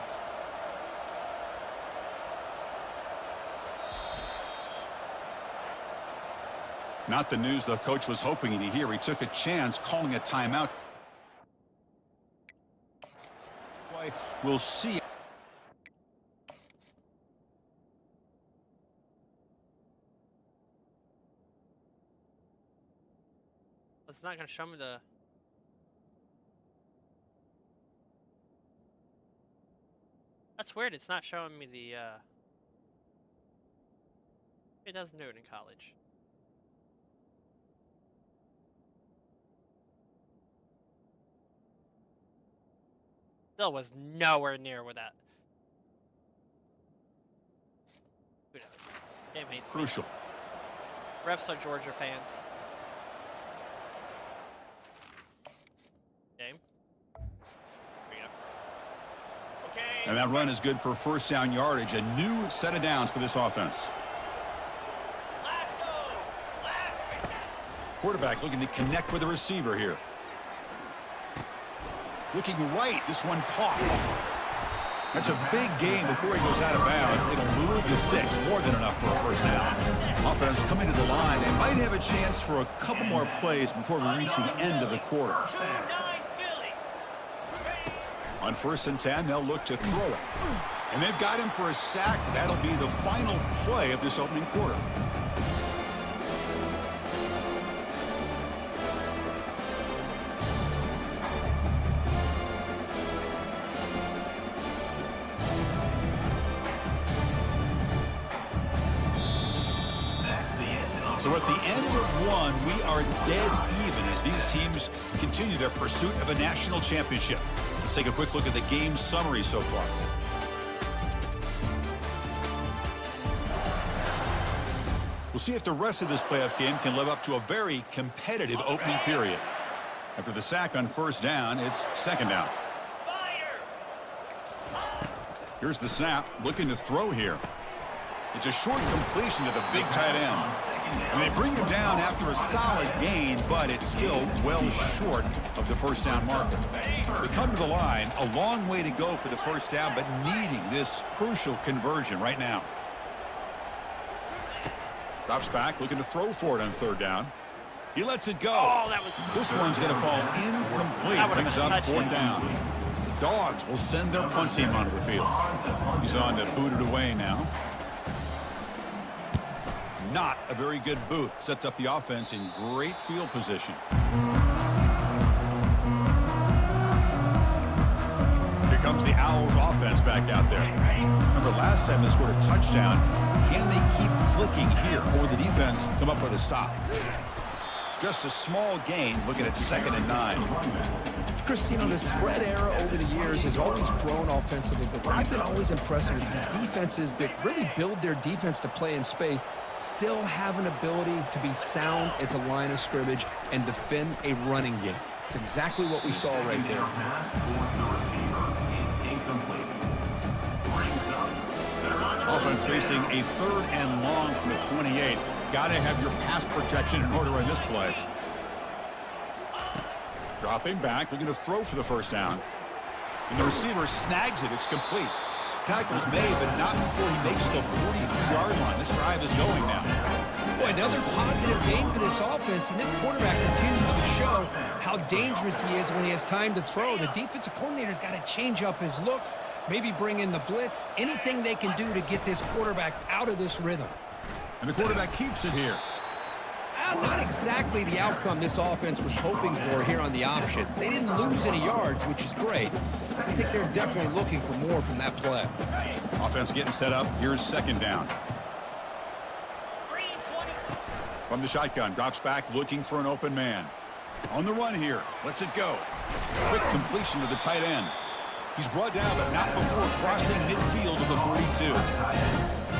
Not the news the coach was hoping to hear. He took a chance calling a timeout. We'll see. It's not going to show me the... That's weird. It's not showing me the... It doesn't do it in college. Still was nowhere near with that. Who knows? Game hates me. Crucial. Refs are Georgia fans. Game. There you go. Okay. And that run is good for first down yardage. A new set of downs for this offense. Quarterback looking to connect with the receiver here. Looking right, this one caught. That's a big gain before he goes out of bounds. It'll move the sticks, more than enough for a first down. Offense coming to the line. They might have a chance for a couple more plays before we reach the end of the quarter. On 1st and 10, they'll look to throw it. And they've got him for a sack. That'll be the final play of this opening quarter. So at the end of one, we are dead even as these teams continue their pursuit of a national championship. Let's take a quick look at the game summary so far. We'll see if the rest of this playoff game can live up to a very competitive opening period. After the sack on first down, it's second down. Here's the snap, looking to throw here. It's a short completion to the big tight end. And they bring him down after a solid gain, but it's still well short of the first down marker. They come to the line, a long way to go for the first down, but needing this crucial conversion right now. Drops back, looking to throw for it on third down. He lets it go. Oh, that was... This one's going to fall incomplete. Brings up fourth down. Dogs will send their punt team onto the field. He's on to boot it away now. Not a very good boot. Sets up the offense in great field position. Here comes the Owls offense back out there. Remember last time they scored a touchdown. Can they keep clicking here, or will the defense come up with a stop? Just a small gain, looking at 2nd and 9. Chris, you know, the spread era over the years has always grown offensively, but I've been always impressed with the defenses that really build their defense to play in space, still have an ability to be sound at the line of scrimmage and defend a running game. It's exactly what we saw right there. Offense facing a 3rd and long from the 28. Got to have your pass protection in order on this play. Dropping back, looking to throw for the first down. And the receiver snags it. It's complete. Tackles made, but not before he makes the 43-yard line. This drive is going now. Boy, another positive game for this offense, and this quarterback continues to show how dangerous he is when he has time to throw. The defensive coordinator's got to change up his looks, maybe bring in the blitz, anything they can do to get this quarterback out of this rhythm. And the quarterback keeps it here. Not exactly the outcome this offense was hoping for here on the option. They didn't lose any yards, which is great. I think they're definitely looking for more from that play. Offense getting set up. Here's 2nd down. From the shotgun, drops back, looking for an open man. On the run here. Lets it go. Quick completion to the tight end. He's brought down, but not before crossing midfield of the 42.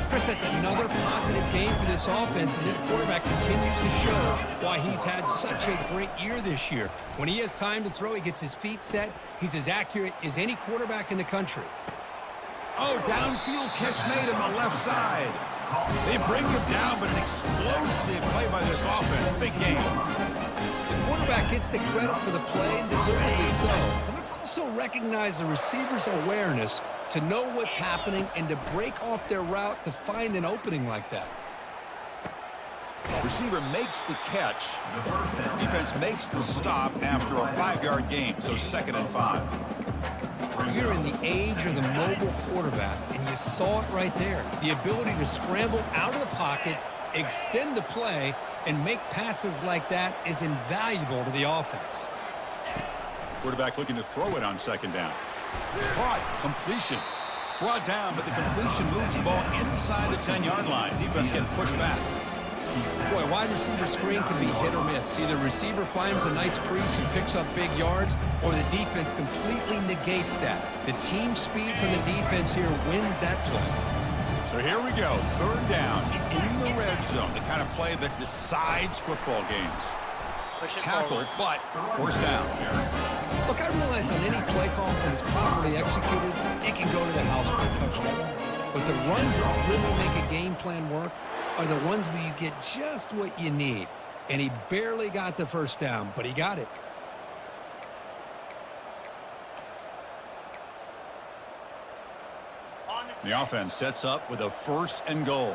Chris, that's another positive game for this offense, and this quarterback continues to show why he's had such a great year this year. When he has time to throw, he gets his feet set. He's as accurate as any quarterback in the country. Oh, downfield catch made on the left side. They bring him down, but an explosive play by this offense. Big game. The quarterback gets the credit for the play, and deservedly so. But let's also recognize the receiver's awareness to know what's happening and to break off their route to find an opening like that. Receiver makes the catch. Defense makes the stop after a 5-yard gain, so 2nd and 5. You're in the age of the mobile quarterback, and you saw it right there. The ability to scramble out of the pocket, extend the play, and make passes like that is invaluable to the offense. Quarterback looking to throw it on 2nd down. Caught. Completion. Brought down, but the completion moves the ball inside the 10-yard line. Defense getting pushed back. Boy, wide receiver screen can be hit or miss. Either receiver finds a nice crease and picks up big yards, or the defense completely negates that. The team speed from the defense here wins that play. So here we go. 3rd down in the red zone. The kind of play that decides football games. Tackle, but 4th down. Look, I realize on any play call, when it's properly executed, it can go to the house for a touchdown. But the runs that really make a game plan work are the ones where you get just what you need. And he barely got the 1st down, but he got it. The offense sets up with a 1st and goal.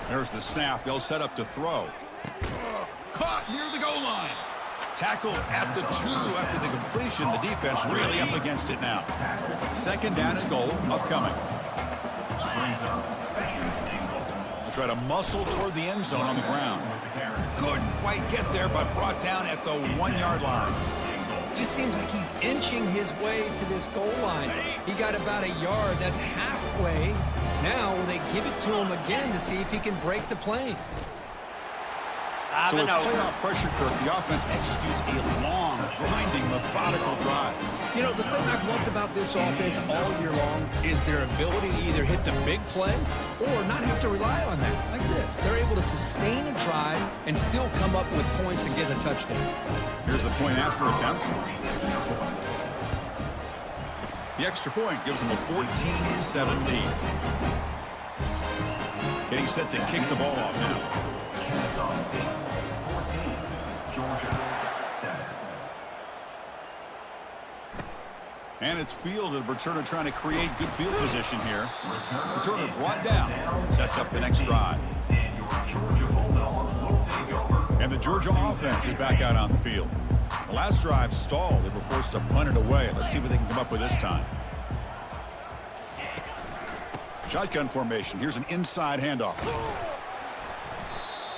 There's the snap. They'll set up to throw. Caught near the goal line. Tackled at the 2 after the completion. The defense really up against it now. 2nd down and goal upcoming. They'll try to muscle toward the end zone on the ground. Couldn't quite get there, but brought down at the 1-yard line. Just seems like he's inching his way to this goal line. He got about a yard. That's halfway. Now will they give it to him again to see if he can break the plane? So with playoff pressure, Kirk, the offense executes a long, grinding, methodical drive. You know, the thing I've loved about this offense all year long is their ability to either hit the big play or not have to rely on that. Like this. They're able to sustain a drive and still come up with points and get a touchdown. Here's the point after attempt. The extra point gives them a 14-7 lead. Getting set to kick the ball off now. Kennesaw State 14, Georgia 7. And it's fielded. Returner trying to create good field position here. Returner brought down. Sets up the next drive. And the Georgia offense is back out on the field. The last drive stalled. They were forced to punt it away. Let's see what they can come up with this time. Shotgun formation. Here's an inside handoff.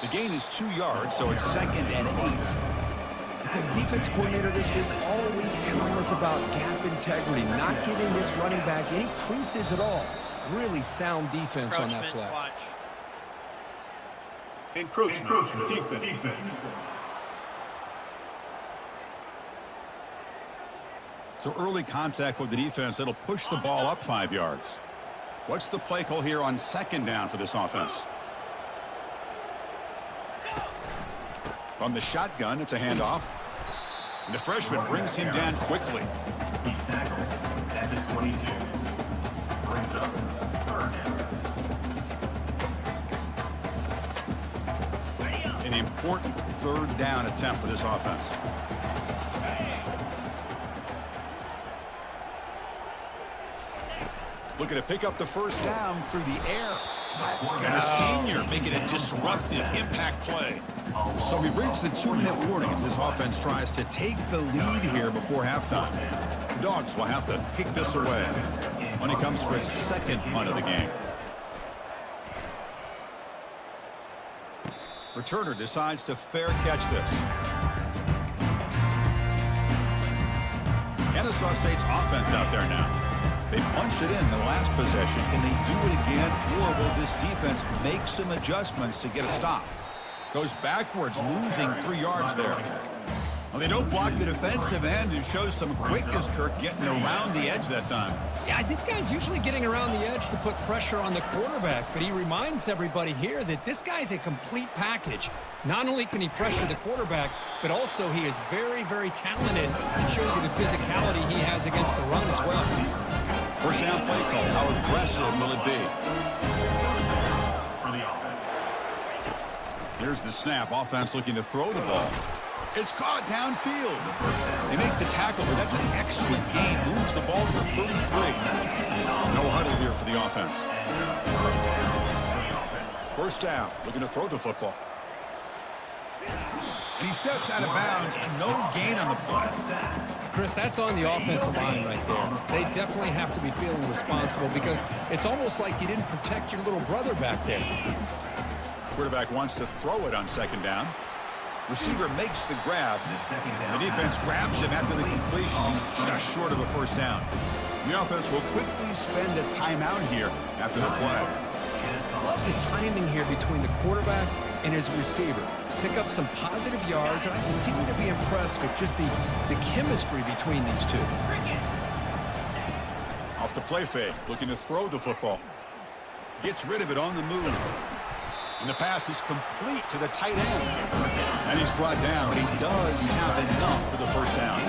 The gain is 2 yards, so it's 2nd and 8. The defense coordinator this week all week telling us about gap integrity, not giving this running back any creases at all. Really sound defense on that play. Watch. Encroachment. Defense. So early contact with the defense, that'll push the ball up 5 yards. What's the play call here on 2nd down for this offense? From the shotgun, it's a handoff. And the freshman brings him down quickly. He's tackled at the 22. Brings up 3rd down. An important 3rd down attempt for this offense. Looking to pick up the 1st down through the air. And the senior making a disruptive impact play. So we reach the 2-minute warning as this offense tries to take the lead here before halftime. The Dogs will have to kick this away when it comes for his 2nd punt of the game. Returner decides to fair catch this. Kennesaw State's offense out there now. They punched it in the last possession. Can they do it again, or will this defense make some adjustments to get a stop? Goes backwards, losing 3 yards there. Well, they don't block the defensive end and shows some quickness, Kirk, getting around the edge that time. Yeah, this guy's usually getting around the edge to put pressure on the quarterback, but he reminds everybody here that this guy's a complete package. Not only can he pressure the quarterback, but also he is very, very talented and shows you the physicality he has against the run as well. First down play call. How aggressive will it be? For the offense. Here's the snap. Offense looking to throw the ball. It's caught downfield. They make the tackle, but that's an excellent gain. Moves the ball to the 33. No huddle here for the offense. First down. Looking to throw the football. And he steps out of bounds. No gain on the play. Chris, that's on the offensive line right there. They definitely have to be feeling responsible because it's almost like you didn't protect your little brother back there. Quarterback wants to throw it on second down. Receiver makes the grab. The defense grabs him after the completion. He's just short of a first down. The offense will quickly spend a timeout here after the play. Love the timing here between the quarterback and his receiver. Pick up some positive yards, and I continue to be impressed with just the chemistry between these two. Off the play fake, looking to throw the football. Gets rid of it on the move. And the pass is complete to the tight end. And he's brought down, but he does have enough for the first down.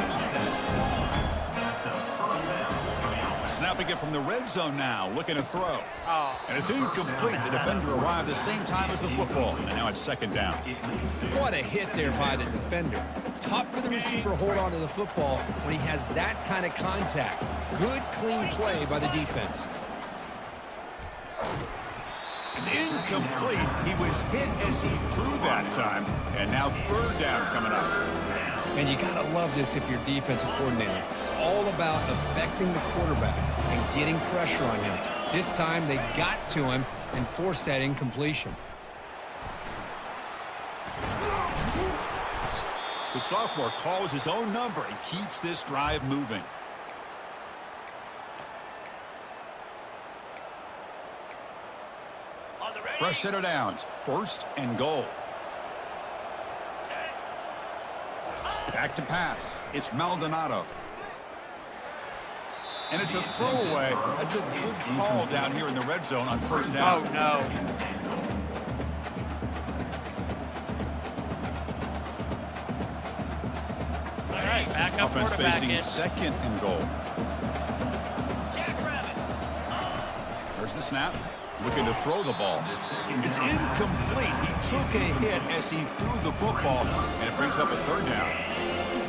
Snapping it from the red zone now, looking to throw. Oh. And it's incomplete. The defender arrived the same time as the football. And now it's second down. What a hit there by the defender. Tough for the receiver to hold on to the football when he has that kind of contact. Good, clean play by the defense. It's incomplete. He was hit as he threw that time. And now third down coming up. And you got to love this if you're defensive coordinator. It's all about affecting the quarterback and getting pressure on him. This time they got to him and forced that incompletion. The sophomore calls his own number and keeps this drive moving. Fresh set of downs. First and goal. Back to pass. It's Maldonado. And it's a throwaway. That's a good call down here in the red zone on first down. Oh, no. All right, back up Offense quarterback facing in. second and goal. There's the snap. Looking to throw the ball. It's incomplete. He took a hit as he threw the football, and it brings up a third down.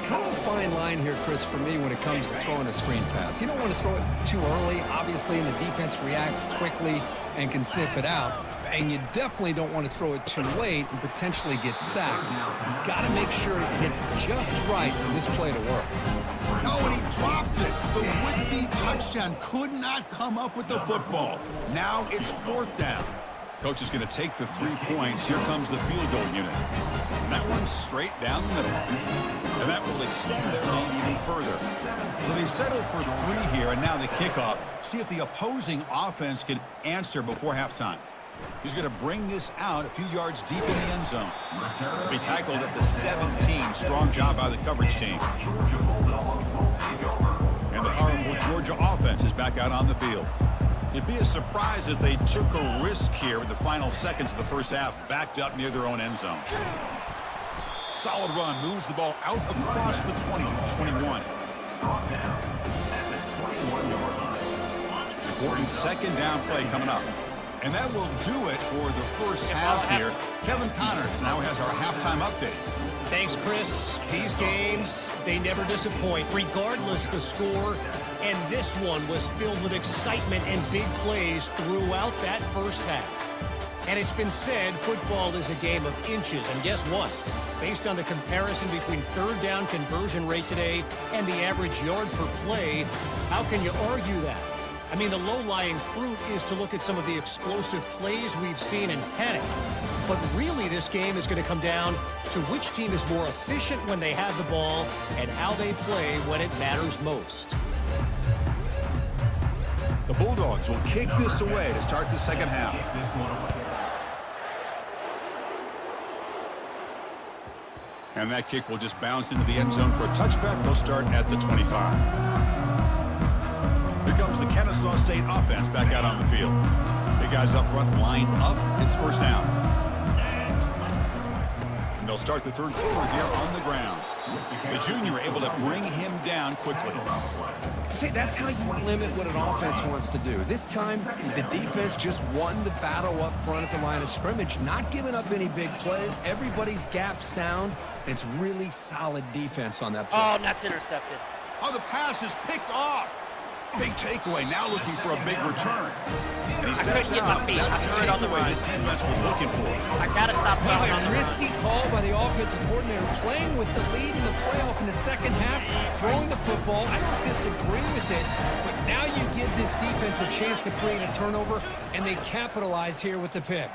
Kind of a fine line here, Chris, for me when it comes to throwing a screen pass. You don't want to throw it too early, obviously, and the defense reacts quickly and can sniff it out. And you definitely don't want to throw it too late and potentially get sacked. You got to make sure it hits just right for this play to work. Oh, and he dropped it. The would-be touchdown could not come up with the football. Now it's fourth down. Coach is going to take the 3 points. Here comes the field goal unit. And that one's straight down the middle. And that will extend their lead even further. So they settled for 3 here, and now the kickoff. See if the opposing offense can answer before halftime. He's going to bring this out a few yards deep in the end zone. He'll be tackled at the 17. Strong job by the coverage team. And the powerful Georgia offense is back out on the field. It'd be a surprise if they took a risk here with the final seconds of the first half, backed up near their own end zone. Solid run, moves the ball out across the 20, 21. Important second down play coming up. And that will do it for the first half here. Kevin Connors now has our halftime update. Thanks, Chris. These games, they never disappoint, regardless the score. And this one was filled with excitement and big plays throughout that first half. And it's been said football is a game of inches. And guess what? Based on the comparison between third down conversion rate today and the average yard per play, how can you argue that? I mean, the low-lying fruit is to look at some of the explosive plays we've seen in panic. But really, this game is going to come down to which team is more efficient when they have the ball and how they play when it matters most. The Bulldogs will kick this away to start the second half. And that kick will just bounce into the end zone for a touchback. They'll start at the 25. Here comes the Kennesaw State offense back out on the field. Big guys up front lined up. It's first down. And they'll start the third quarter here on the ground. The junior able to bring him down quickly. See, that's how you limit what an offense wants to do. This time, the defense just won the battle up front at the line of scrimmage, not giving up any big plays. Everybody's gap sound. It's really solid defense on that play. Oh, that's intercepted. Oh, the pass is picked off. Big takeaway, now looking for a big return. And he steps couldn't get my out. feet. That's the I threw it on the takeaway run. his defense was looking for. I gotta stop Well, throwing on a the run. risky call by the offensive coordinator, playing with the lead in the playoff in the second half, throwing the football. I don't disagree with it, but now you give this defense a chance to create a turnover, and they capitalize here with the pick.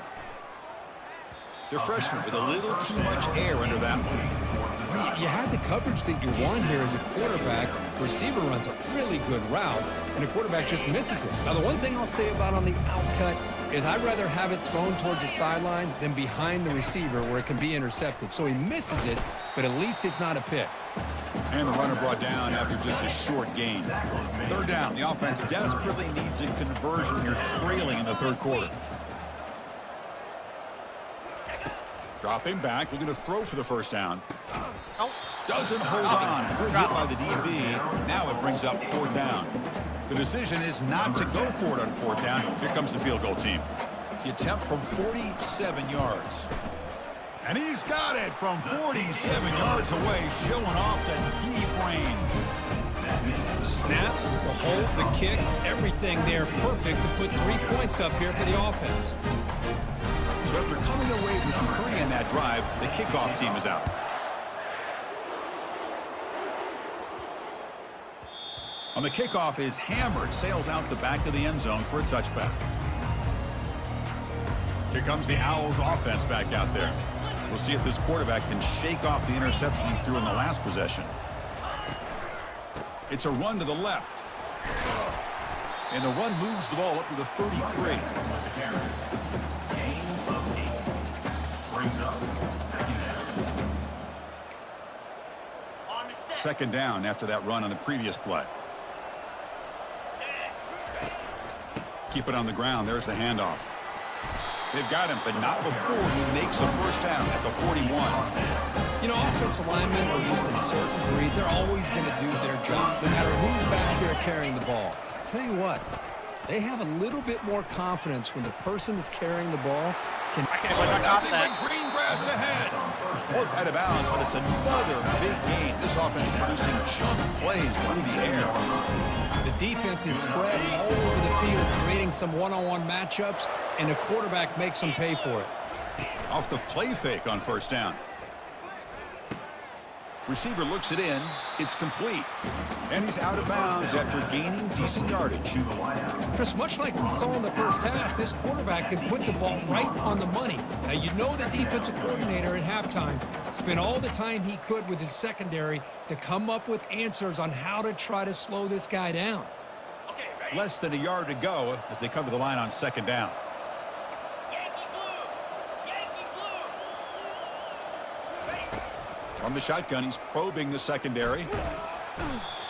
The freshman with a little too much air under that one. You had the coverage that you want here as a quarterback. Receiver runs a really good route, and the quarterback just misses it. Now, the one thing I'll say about on the outcut is I'd rather have it thrown towards the sideline than behind the receiver where it can be intercepted. So he misses it, but at least it's not a pick. And the runner brought down after just a short gain. Third down. The offense desperately needs a conversion here, trailing in the third quarter. Dropping back, looking to throw for the first down. Nope. Doesn't hold on. Good hit by the DB. Now it brings up fourth down. The decision is not to go for it on fourth down. Here comes the field goal team. The attempt from 47 yards. And he's got it from 47 yards away, showing off the deep range. Snap, the hold, the kick, everything there perfect to put 3 points up here for the offense. So after coming away with 3 in that drive, the kickoff team is out. On the kickoff is hammered, sails out the back of the end zone for a touchback. Here comes the Owls offense back out there. We'll see if this quarterback can shake off the interception he threw in the last possession. It's a run to the left. And the run moves the ball up to the 33. Second down after that run on the previous play. Keep it on the ground. There's the handoff. They've got him, but not before he makes a first down at the 41. You know, offensive linemen, or at least a certain breed, they're always going to do their job, no matter who's back there carrying the ball. I tell you what, they have a little bit more confidence when the person that's carrying the ball can... Nothing but green grass ahead. Worked out of bounds, but it's another big gain. This offense producing chunk plays through the air. The defense is spread all over the field, creating some one-on-one matchups, and the quarterback makes them pay for it. Off the play fake on first down. Receiver looks it in. It's complete. And he's out of bounds after gaining decent yardage. Chris, much like we saw in the first half, this quarterback can put the ball right on the money. Now, you know the defensive coordinator at halftime spent all the time he could with his secondary to come up with answers on how to try to slow this guy down. Less than a yard to go as they come to the line on second down. From the shotgun, he's probing the secondary.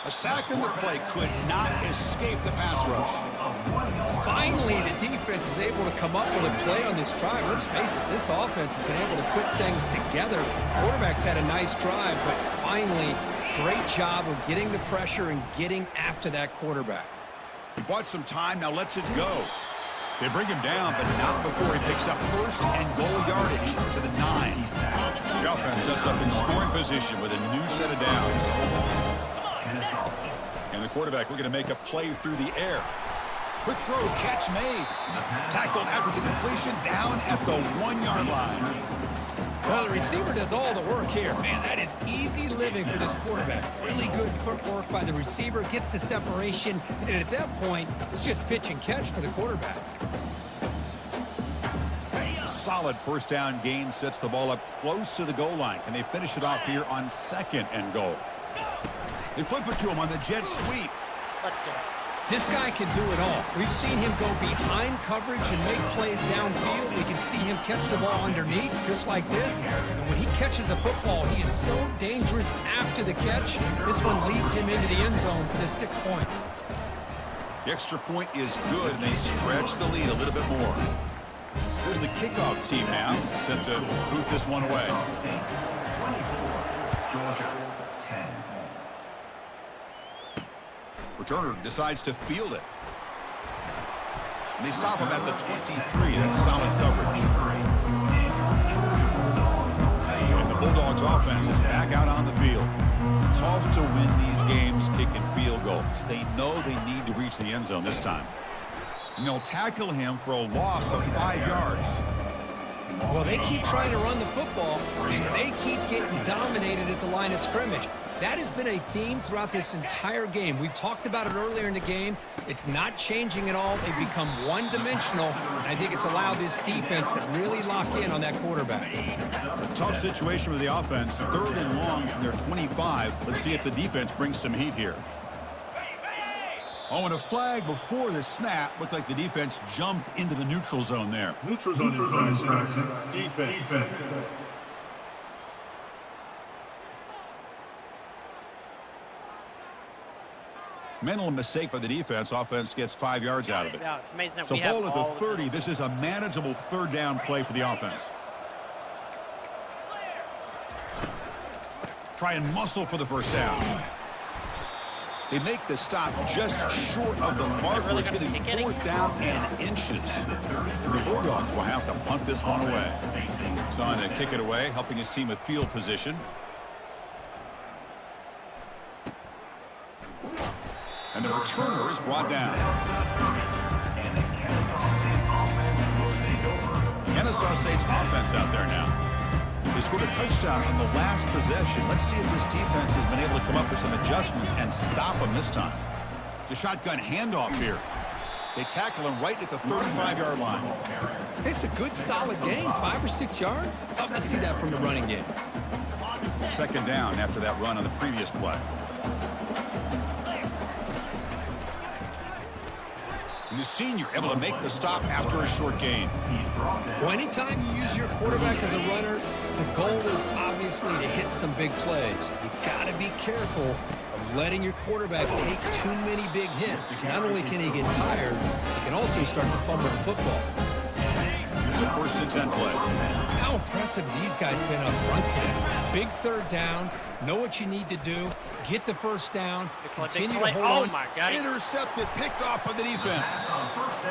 A sack in the play could not escape the pass rush. Finally, the defense is able to come up with a play on this drive. Let's face it, this offense has been able to put things together. Quarterback's had a nice drive, but finally, great job of getting the pressure and getting after that quarterback. He bought some time, now lets it go. They bring him down, but not before he picks up first and goal yardage to the 9. The offense sets up in scoring position with a new set of downs. And the quarterback looking to make a play through the air. Quick throw, catch made. Tackled after the completion, down at the 1-yard line. Well, the receiver does all the work here. Man, that is easy living for this quarterback. Really good footwork by the receiver, gets the separation, and at that point, it's just pitch and catch for the quarterback. Solid first down gain sets the ball up close to the goal line. Can they finish it off here on second and goal? They flip it to him on the jet sweep. Let's go. This guy can do it all. We've seen him go behind coverage and make plays downfield. We can see him catch the ball underneath, just like this. And when he catches a football, he is so dangerous after the catch. This one leads him into the end zone for the 6 points. The extra point is good, and they stretch the lead a little bit more. Here's the kickoff team now, set to boot this one away. Georgia, 10. Returner decides to field it. And they stop him at the 23. That's solid coverage. And the Bulldogs offense is back out on the field. Tough to win these games kicking field goals. They know they need to reach the end zone this time. And they'll tackle him for a loss of 5 yards. Well, they keep trying to run the football, and they keep getting dominated at the line of scrimmage. That has been a theme throughout this entire game. We've talked about it earlier in the game. It's not changing at all. They've become one-dimensional, and I think it's allowed this defense to really lock in on that quarterback. A tough situation with the offense. 3rd and long from their 25. Let's see if the defense brings some heat here. Oh, and a flag before the snap. Looked like the defense jumped into the neutral zone there. Neutral zone infraction. Defense. Mental mistake by the defense. Offense gets 5 yards out of it. Yeah, it's amazing that So we have ball at the all 30. This is a manageable 3rd down play for the offense. Try and muscle for the 1st down. They make the stop just short of the mark. We're getting 4th down and inches. And the Bulldogs will have to punt this one away. He's on to kick it away, helping his team with field position. And the returner is brought down. Kennesaw State's offense out there now. They scored a touchdown on the last possession. Let's see if this defense has been able to come up with some adjustments and stop them this time. It's a shotgun handoff here. They tackle him right at the 35-yard line. It's a good, solid game. 5 or 6 yards. Love to see that from the running game. 2nd down after that run on the previous play. And the senior able to make the stop after a short gain. Well, anytime you use your quarterback as a runner, the goal is obviously to hit some big plays. You got to be careful of letting your quarterback take too many big hits. Not only can he get tired, he can also start to fumble the football. Here's a 1st and 10 play. How impressive these guys been up front today. Big 3rd down. Know what you need to do. Get the 1st down. Continue to hold on. Oh, my God. Intercepted, picked off by the defense.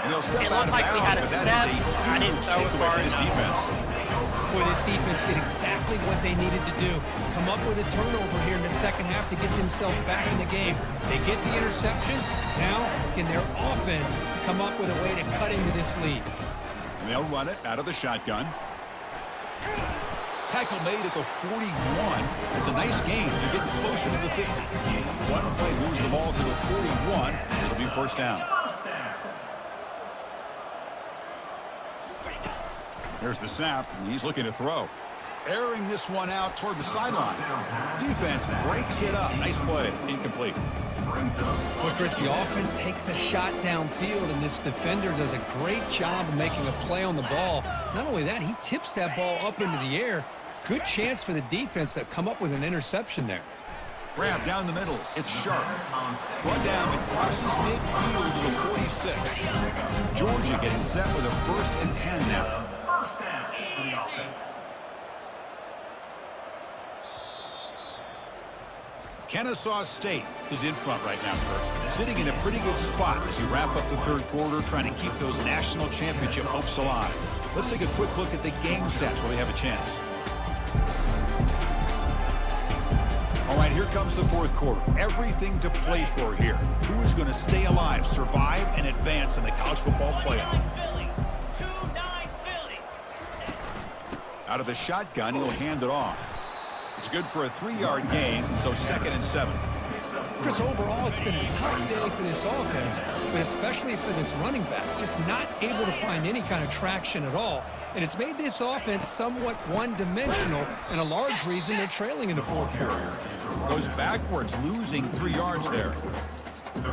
And he'll step It out looked of like we bounds, had a but step. that I is a didn't huge throw it takeaway far for this enough. defense. Boy, this defense did exactly what they needed to do. Come up with a turnover here in the 2nd half to get themselves back in the game. They get the interception. Now, can their offense come up with a way to cut into this lead? And they'll run it out of the shotgun. Tackle made at the 41. It's a nice game. They're getting closer to the 50. One play moves the ball to the 41. It'll be 1st down. There's the snap, and he's looking to throw. Airing this one out toward the sideline. Defense breaks it up. Nice play. Incomplete. Well, Chris, the offense takes a shot downfield, and this defender does a great job of making a play on the ball. Not only that, he tips that ball up into the air. Good chance for the defense to come up with an interception there. Grab down the middle. It's sharp. Run down and crosses midfield to the 46. Georgia getting set with a 1st and 10 now. First down for the offense. Kennesaw State is in front right now, Kurt. Sitting in a pretty good spot as you wrap up the 3rd quarter, trying to keep those national championship hopes alive. Let's take a quick look at the game stats while we have a chance. All right, here comes the 4th quarter. Everything to play for here. Who is going to stay alive, survive, and advance in the college football playoff? Out of the shotgun, he'll hand it off. It's good for a 3-yard gain, so 2nd and 7. Chris, overall, it's been a tough day for this offense, but especially for this running back. Just not able to find any kind of traction at all. And it's made this offense somewhat one-dimensional, and a large reason they're trailing in the 4th quarter. Goes backwards, losing 3 yards there.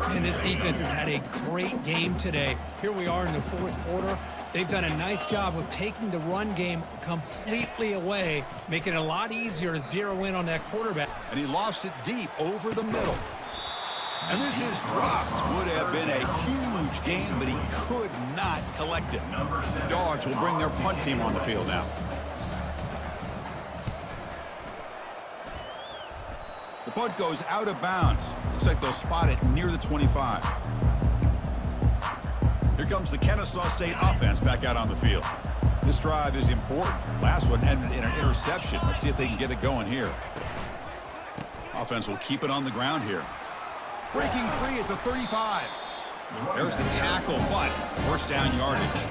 And this defense has had a great game today. Here we are in the fourth quarter. They've done a nice job of taking the run game completely away, making it a lot easier to zero in on that quarterback. And he lofts it deep over the middle. And this is dropped. Would have been a huge game, but he could not collect it. The Dogs will bring their punt team on the field now. The punt goes out of bounds. Looks like they'll spot it near the 25. Here comes the Kennesaw State offense back out on the field. This drive is important. Last one ended in an interception. Let's see if they can get it going here. Offense will keep it on the ground here. Breaking free at the 35. There's the tackle, but first down yardage.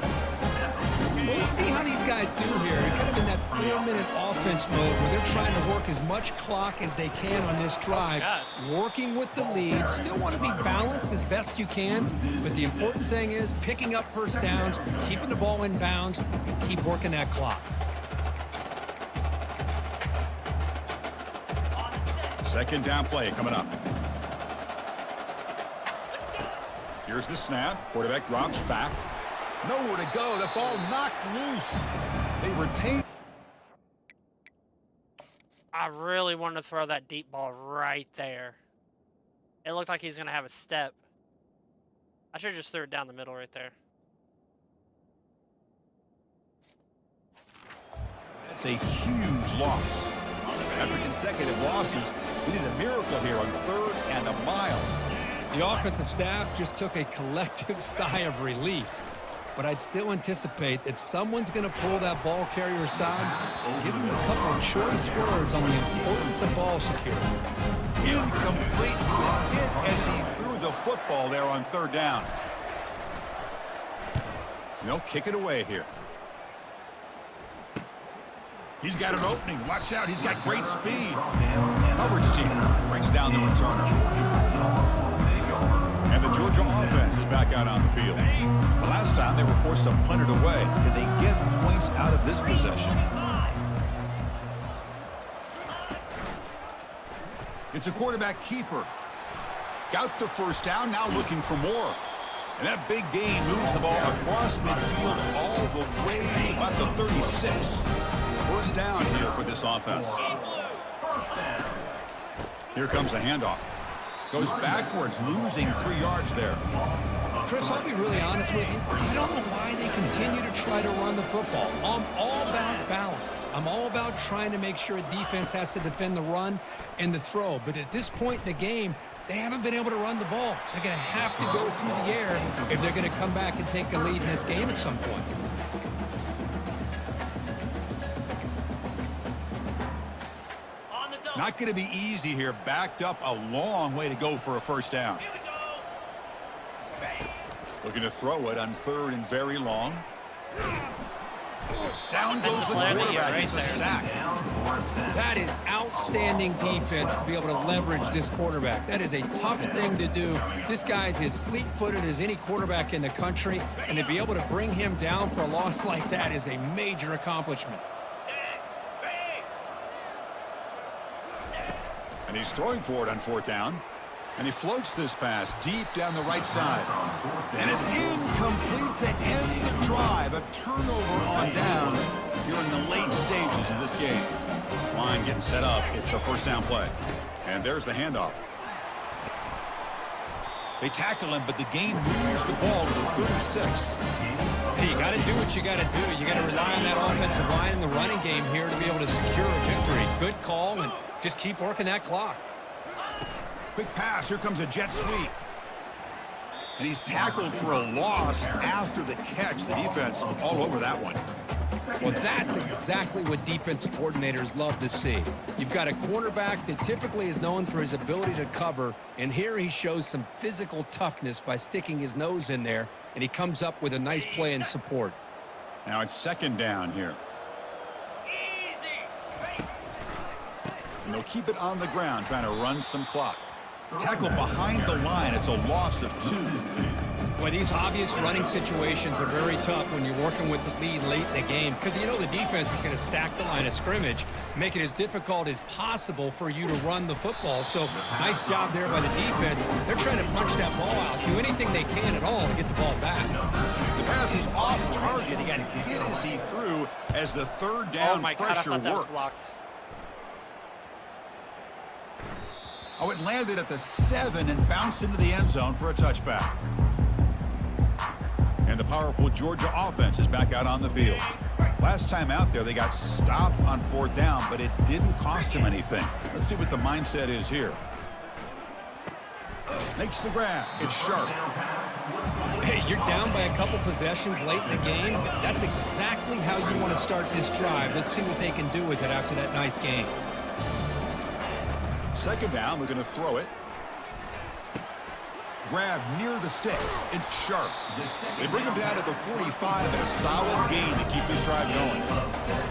Well, let's see how these guys do here. They're kind of in that 4-minute offense mode where they're trying to work as much clock as they can on this drive, working with the lead. Still want to be balanced as best you can, but the important thing is picking up first downs, keeping the ball in bounds, and keep working that clock. Second down play coming up. Here's the snap. Quarterback drops back. Nowhere to go. The ball knocked loose. They retain. I really wanted to throw that deep ball right there. It looked like he's going to have a step. I should have just threw it down the middle right there. That's a huge loss. After consecutive losses, we need a miracle here on 3rd and a mile. The offensive staff just took a collective sigh of relief. But I'd still anticipate that someone's going to pull that ball carrier aside, give him a couple of choice words on the importance of ball security. Incomplete. He was hit as he threw the football there on 3rd down. And they'll kick it away here. He's got an opening. Watch out. He's got great speed. Coverage team brings down the returner. And the Georgia offense is back out on the field. The last time they were forced to punt it away. Can they get points out of this possession? It's a quarterback keeper. Got the first down, now looking for more. And that big gain moves the ball across midfield all the way to about the 36. First down here for this offense. Here comes a handoff. Goes backwards, losing 3 yards there. Chris, I'll be really honest with you. I don't know why they continue to try to run the football. I'm all about balance. I'm all about trying to make sure a defense has to defend the run and the throw. But at this point in the game, they haven't been able to run the ball. They're going to have to go through the air if they're going to come back and take the lead in this game at some point. Not going to be easy here. Backed up a long way to go for a first down. Looking to throw it on 3rd and very long. Down goes the quarterback. It's a sack. That is outstanding defense to be able to leverage this quarterback. That is a tough thing to do. This guy's as fleet-footed as any quarterback in the country, and to be able to bring him down for a loss like that is a major accomplishment. And he's throwing for it on 4th down. And he floats this pass deep down the right side. And it's incomplete to end the drive. A turnover on downs here in the late stages of this game. This line getting set up. It's a first down play. And there's the handoff. They tackle him, but the gain moves the ball to the 36. Hey, you got to do what you got to do. You got to rely on that offensive line in the running game here to be able to secure a victory. Good call, and just keep working that clock. Quick pass. Here comes a jet sweep. And he's tackled for a loss after the catch. The defense all over that one. Well, that's exactly what defensive coordinators love to see. You've got a quarterback that typically is known for his ability to cover, and here he shows some physical toughness by sticking his nose in there, and he comes up with a nice play in support. Now it's 2nd down here. And they'll keep it on the ground, trying to run some clock. Tackle behind the line. It's a loss of 2. Well, these obvious running situations are very tough when you're working with the lead late in the game because you know the defense is going to stack the line of scrimmage, make it as difficult as possible for you to run the football. So nice job there by the defense. They're trying to punch that ball out, do anything they can at all to get the ball back. The pass is off target. He got hit as he threw as the third down pressure worked. Oh, it landed at the 7 and bounced into the end zone for a touchback. And the powerful Georgia offense is back out on the field. Last time out there, they got stopped on 4th down, but it didn't cost them anything. Let's see what the mindset is here. Makes the grab. It's sharp. Hey, you're down by a couple possessions late in the game. That's exactly how you want to start this drive. Let's see what they can do with it after that nice game. 2nd down, we're going to throw it. Grab near the sticks. It's sharp. They bring him down at the 45 and a solid gain to keep this drive going.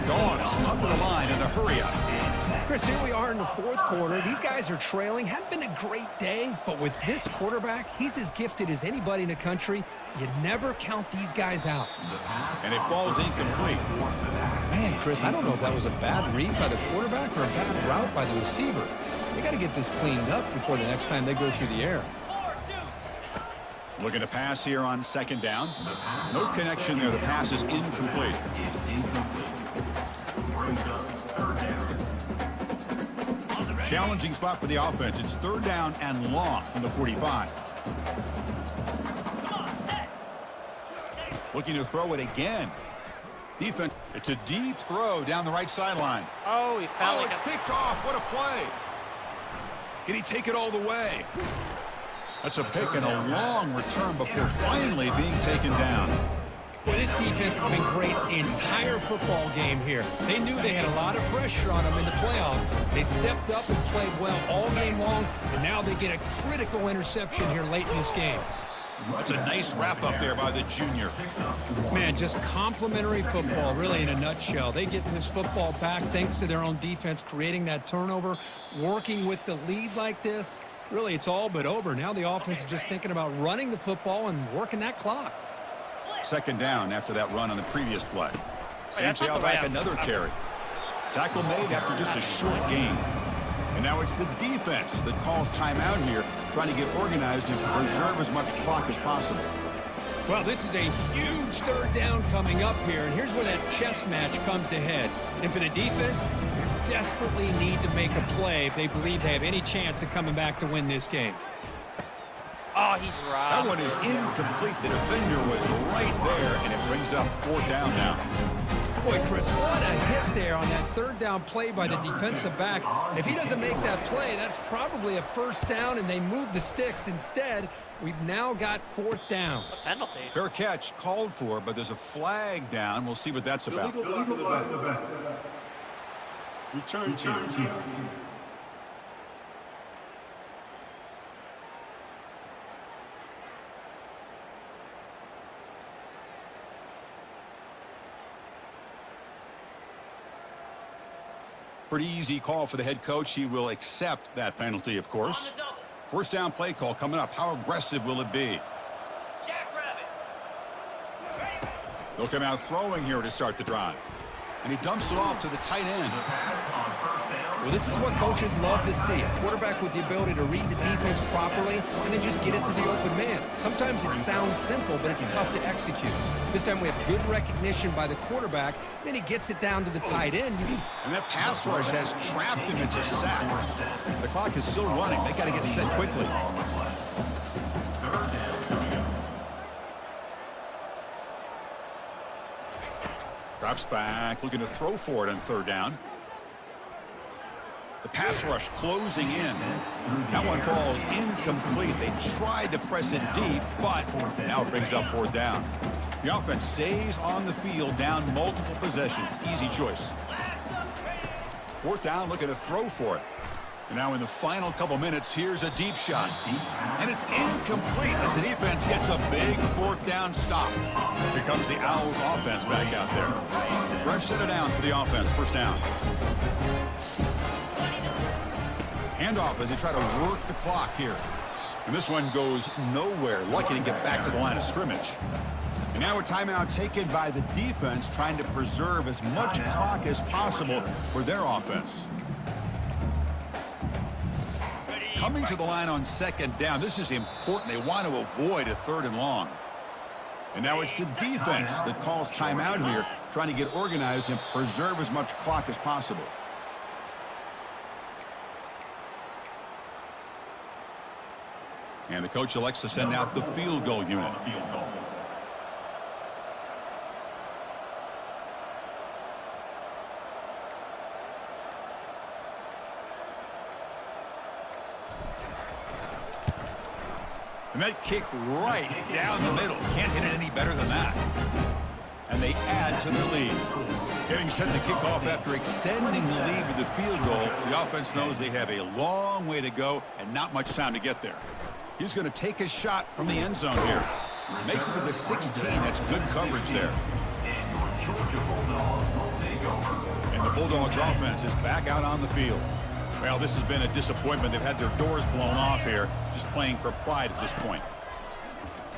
Dogs come to the line in the hurry up. Chris, here we are in the 4th quarter. These guys are trailing. Hadn't been a great day, but with this quarterback, he's as gifted as anybody in the country. You never count these guys out. And it falls incomplete. Man, Chris, I don't know if that was a bad read by the quarterback or a bad route by the receiver. They got to get this cleaned up before the next time they go through the air. Looking to pass here on 2nd down. No connection there. The pass is incomplete. Challenging spot for the offense. It's 3rd down and long from the 45. Looking to throw it again. Defense. It's a deep throw down the right sideline. Oh, he found it's picked off. What a play. Can he take it all the way? That's a pick and a long return before finally being taken down. Well, this defense has been great the entire football game here. They knew they had a lot of pressure on them in the playoffs. They stepped up and played well all game long, and now they get a critical interception here late in this game. That's a nice wrap-up there by the junior. Man, just complimentary football, really, in a nutshell. They get this football back thanks to their own defense, creating that turnover, working with the lead like this. Really, it's all but over. Now the offense is just thinking about running the football and working that clock. 2nd down after that run on the previous play. Same that's not the tailback, way another carry. Tackle made after just a short gain. And now it's the defense that calls timeout here, trying to get organized and preserve as much clock as possible. Well, this is a huge 3rd down coming up here, and here's where that chess match comes to head. And for the defense, they desperately need to make a play if they believe they have any chance of coming back to win this game. Oh, he dropped. That one is incomplete. The defender was right there, and it brings up 4th down now. Boy, Chris, what a hit there on that 3rd down play by the defensive back. If he doesn't make that play, that's probably a 1st down, and they move the sticks. Instead, we've now got 4th down. A penalty. Fair catch called for, but there's a flag down. We'll see what that's about. Illegal block in the back. Return team. Pretty easy call for the head coach. He will accept that penalty, of course. 1st down play call coming up. How aggressive will it be? They'll come out throwing here to start the drive. And he dumps it off to the tight end. Well, this is what coaches love to see. A quarterback with the ability to read the defense properly and then just get it to the open man. Sometimes it sounds simple, but it's tough to execute. This time we have good recognition by the quarterback. Then he gets it down to the tight end. And that pass rush has trapped him into sack. The clock is still running. They got to get set quickly. Drops back, looking to throw for it on 3rd down. The pass rush closing in. That one falls incomplete. They tried to press it deep, but now it brings up 4th down. The offense stays on the field, down multiple possessions. Easy choice. 4th down, looking to throw for it. And now in the final couple minutes, here's a deep shot. And it's incomplete as the defense gets a big 4th down stop. Here comes the Owls offense back out there. Fresh set of downs for the offense. 1st down. Handoff as they try to work the clock here. And this one goes nowhere. Lucky to get back to the line of scrimmage. And now a timeout taken by the defense, trying to preserve as much clock as possible for their offense. Coming to the line on second down, this is important. They want to avoid a 3rd and long. And now it's the defense that calls timeout here, trying to get organized and preserve as much clock as possible. And the coach elects to send out the field goal unit. And that kick right down the middle. Can't hit it any better than that. And they add to their lead. Getting set to kick off after extending the lead with the field goal. The offense knows they have a long way to go and not much time to get there. He's going to take a shot from the end zone here. Makes it to the 16. That's good coverage there. And the Bulldogs offense is back out on the field. Well, this has been a disappointment. They've had their doors blown off here, just playing for pride at this point.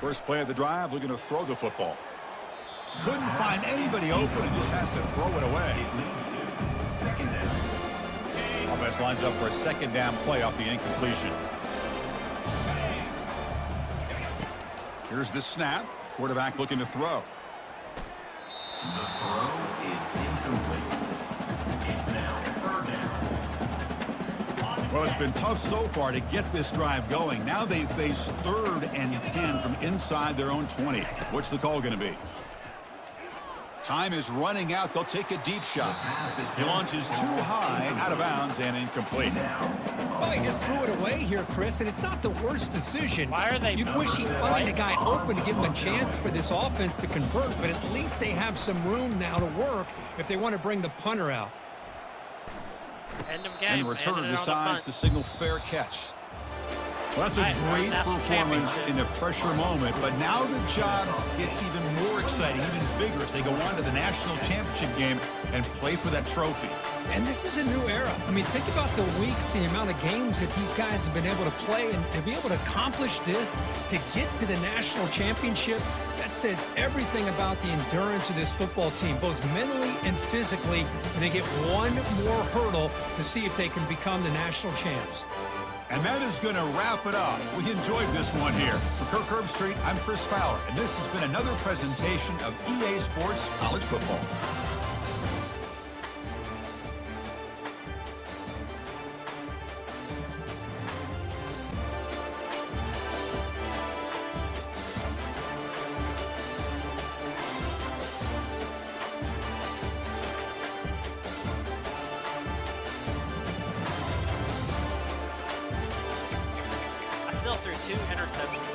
First play of the drive, looking to throw the football. Couldn't find anybody open and just has to throw it away. Offense lines up for a 2nd down play off the incompletion. Here's the snap. Quarterback looking to throw. The throw is incomplete. It's now 3rd down. Well, it's been tough so far to get this drive going. Now they face 3rd and 10 from inside their own 20. What's the call going to be? Time is running out. They'll take a deep shot. He launches too high, out of bounds, and incomplete. Well, he just threw it away here, Chris, and it's not the worst decision. Why are they? You'd wish he'd find a guy open to give him a chance for this offense to convert, but at least they have some room now to work if they want to bring the punter out. End of game. And the returner decides to signal fair catch. Well, that's a great performance in the pressure moment, but now the job gets even more exciting, even bigger as they go on to the national championship game and play for that trophy. And this is a new era. I mean, think about the weeks, the amount of games that these guys have been able to play, and to be able to accomplish this, to get to the national championship, that says everything about the endurance of this football team, both mentally and physically, and they get one more hurdle to see if they can become the national champs. And that is going to wrap it up. We enjoyed this one here. For Kirk Herbstreit, I'm Chris Fowler, and this has been another presentation of EA Sports College Football. Threw 2 interceptions.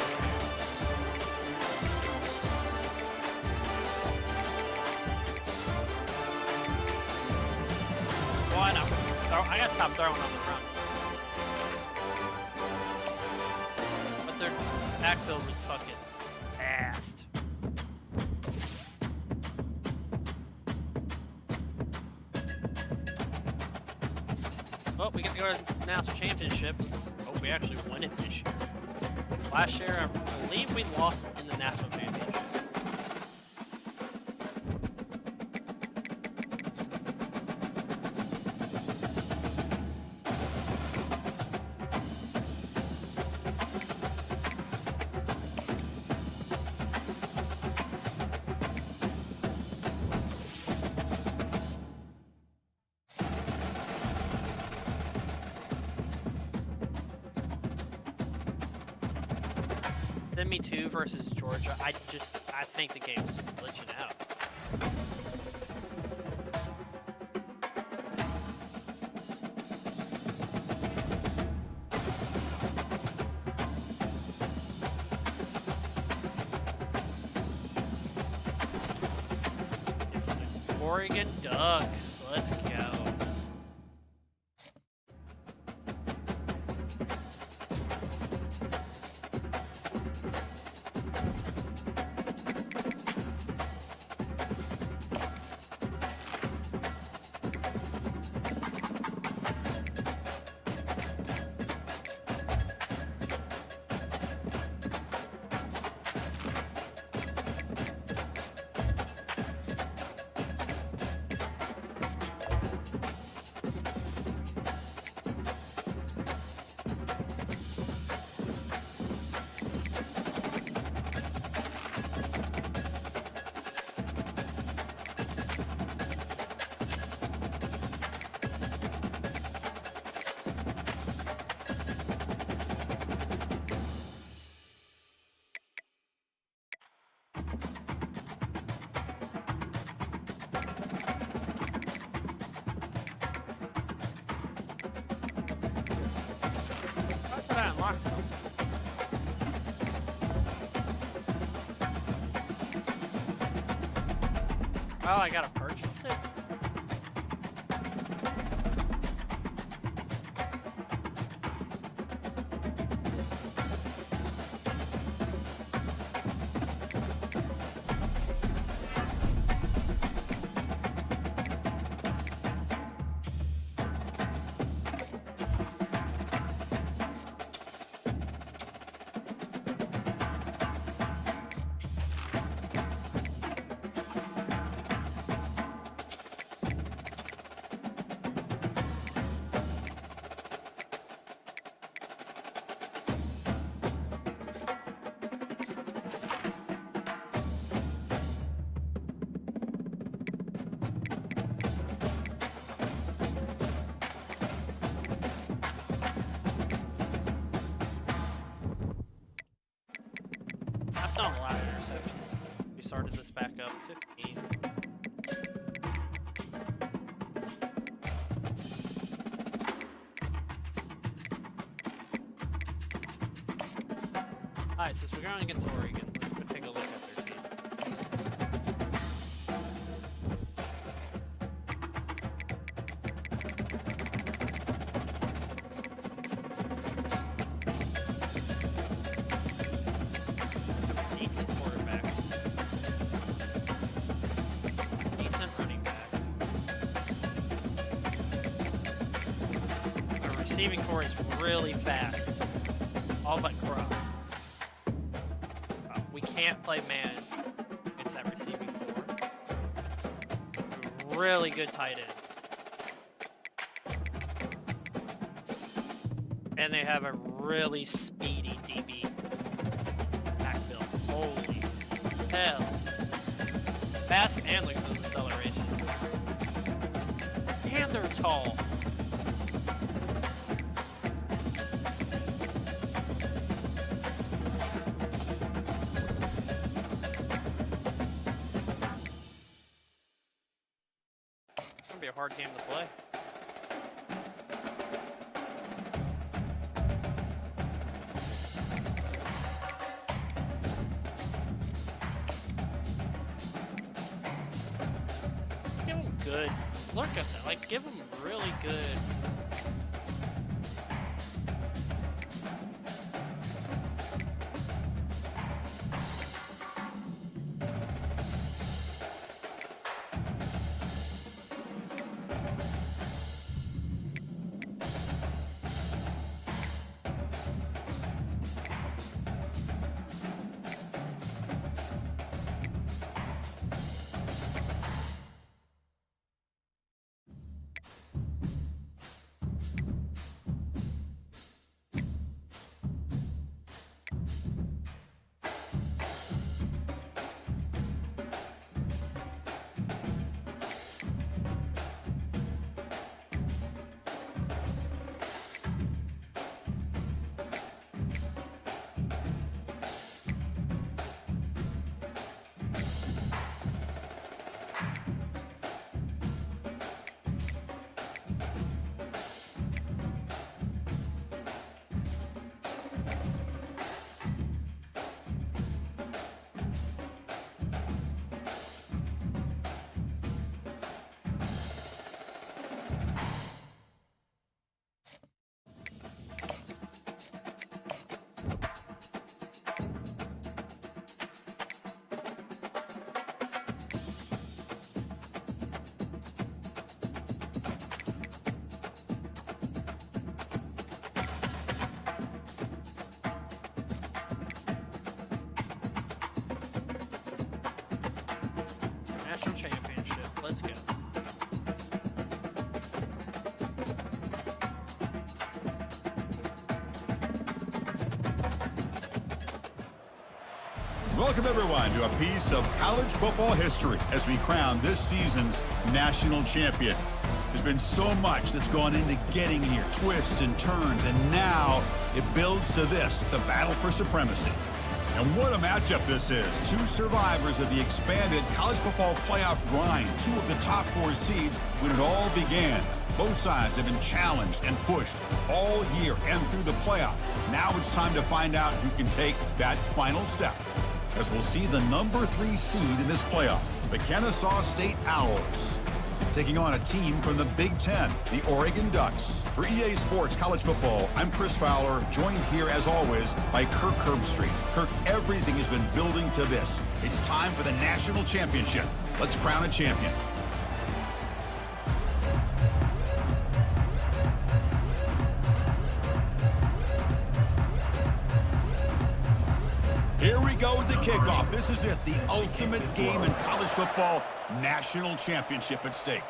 Well, I know. I gotta stop throwing on the run. But their backfield was fucking fast. Well, we get to go to the national championship. Let's hope we actually win it this year. Last year, I believe we lost in the national championship. Me too versus Georgia. I think the game's just glitching out. It's the Oregon Ducks. Let's go. rocks them. Oh, I gotta purchase it? I've done a lot of interceptions. We started this back up 15. Alright, since we're going against Oregon, let's go take a look at their team. Decent quarterback. Decent running back. Our receiving core is really fast. All but cross. We can't play man against that receiving core. Really good tight end. And they have a really speedy DB backfield. Holy hell. Fast and look at those accelerations. And they're tall. It's gonna be a hard game to play. Give them good. Look at that. Like, give them really good. National championship. Let's go. Welcome, everyone, to a piece of college football history as we crown this season's national champion. There's been so much that's gone into getting here, twists and turns, and now it builds to this, the battle for supremacy. And what a matchup this is. Two survivors of the expanded college football playoff grind. Two of the top 4 seeds when it all began. Both sides have been challenged and pushed all year and through the playoff. Now it's time to find out who can take that final step, as we'll see the number 3 seed in this playoff, the Kennesaw State Owls, taking on a team from the Big Ten, the Oregon Ducks. For EA Sports College Football, I'm Chris Fowler, joined here as always by Kirk Herbstreit. Kirk, everything has been building to this. It's time for the national championship. Let's crown a champion. Here we go with the kickoff. This is it, the ultimate game in college football, national championship at stake.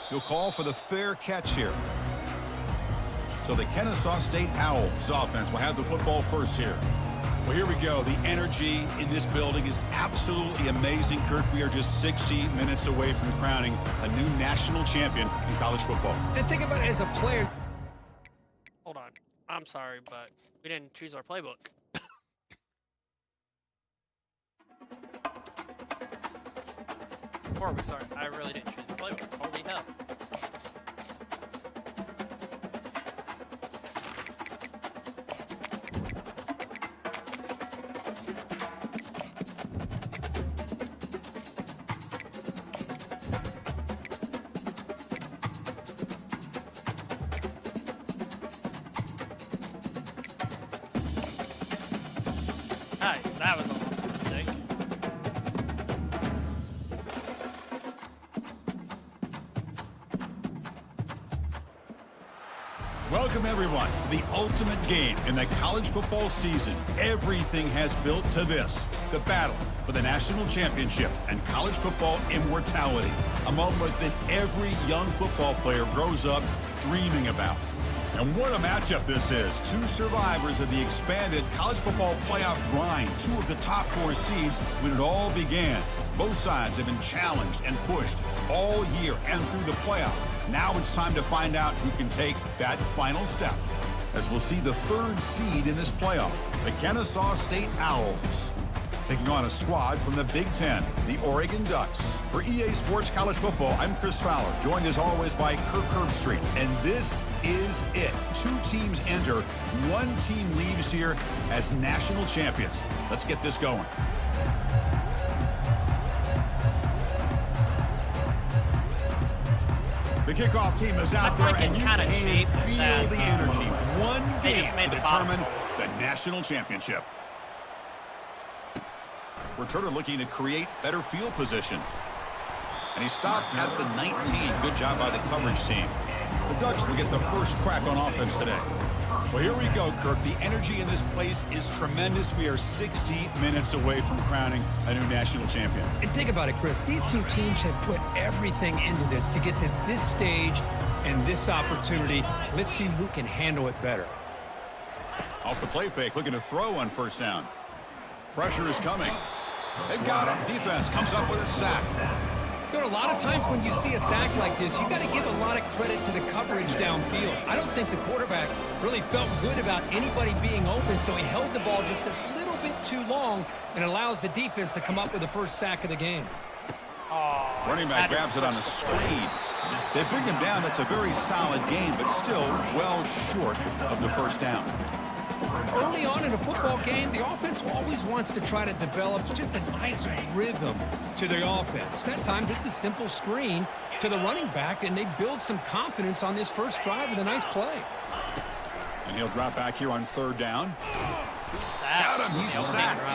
He'll call for the fair catch here. So the Kennesaw State Owls offense will have the football first here. Well, here we go. The energy in this building is absolutely amazing, Kirk. We are just 60 minutes away from crowning a new national champion in college football. And think about it as a player. Hold on. I'm sorry, but we didn't choose our playbook. Before we start, I really didn't choose the playbook. Holy hell. Hi, that was almost a mistake. Welcome, everyone. The ultimate game in the college football season. Everything has built to this. The battle for the national championship and college football immortality. A moment that every young football player grows up dreaming about. And what a matchup this is. Two survivors of the expanded college football playoff grind. Two of the top 4 seeds when it all began. Both sides have been challenged and pushed all year and through the playoff. Now it's time to find out who can take that final step, as we'll see the 3rd seed in this playoff, the Kennesaw State Owls, taking on a squad from the Big Ten, the Oregon Ducks. For EA Sports College Football, I'm Chris Fowler, joined as always by Kirk Herbstreit. And this is it. 2 teams enter, 1 team leaves here as national champions. Let's get this going. The kickoff team is out there, and you can feel the energy. One game to determine the national championship. Returner looking to create better field position. And he stopped at the 19. Good job by the coverage team. The Ducks will get the first crack on offense today. Well, here we go, Kirk. The energy in this place is tremendous. We are 60 minutes away from crowning a new national champion. And think about it, Chris. These 2 teams have put everything into this to get to this stage and this opportunity. Let's see who can handle it better. Off the play fake, looking to throw on first down. Pressure is coming. They've got him. Defense comes up with a sack. You know, a lot of times when you see a sack like this, you got to give a lot of credit to the coverage downfield. I don't think the quarterback really felt good about anybody being open, so he held the ball just a little bit too long and allows the defense to come up with the first sack of the game. Running back grabs it on a screen. They bring him down. That's a very solid game, but still well short of the first down. Early on in a football game, the offense always wants to try to develop just a nice rhythm to the offense. That time, just a simple screen to the running back, and they build some confidence on this first drive with a nice play. And he'll drop back here on 3rd down. Got him. He's sacked.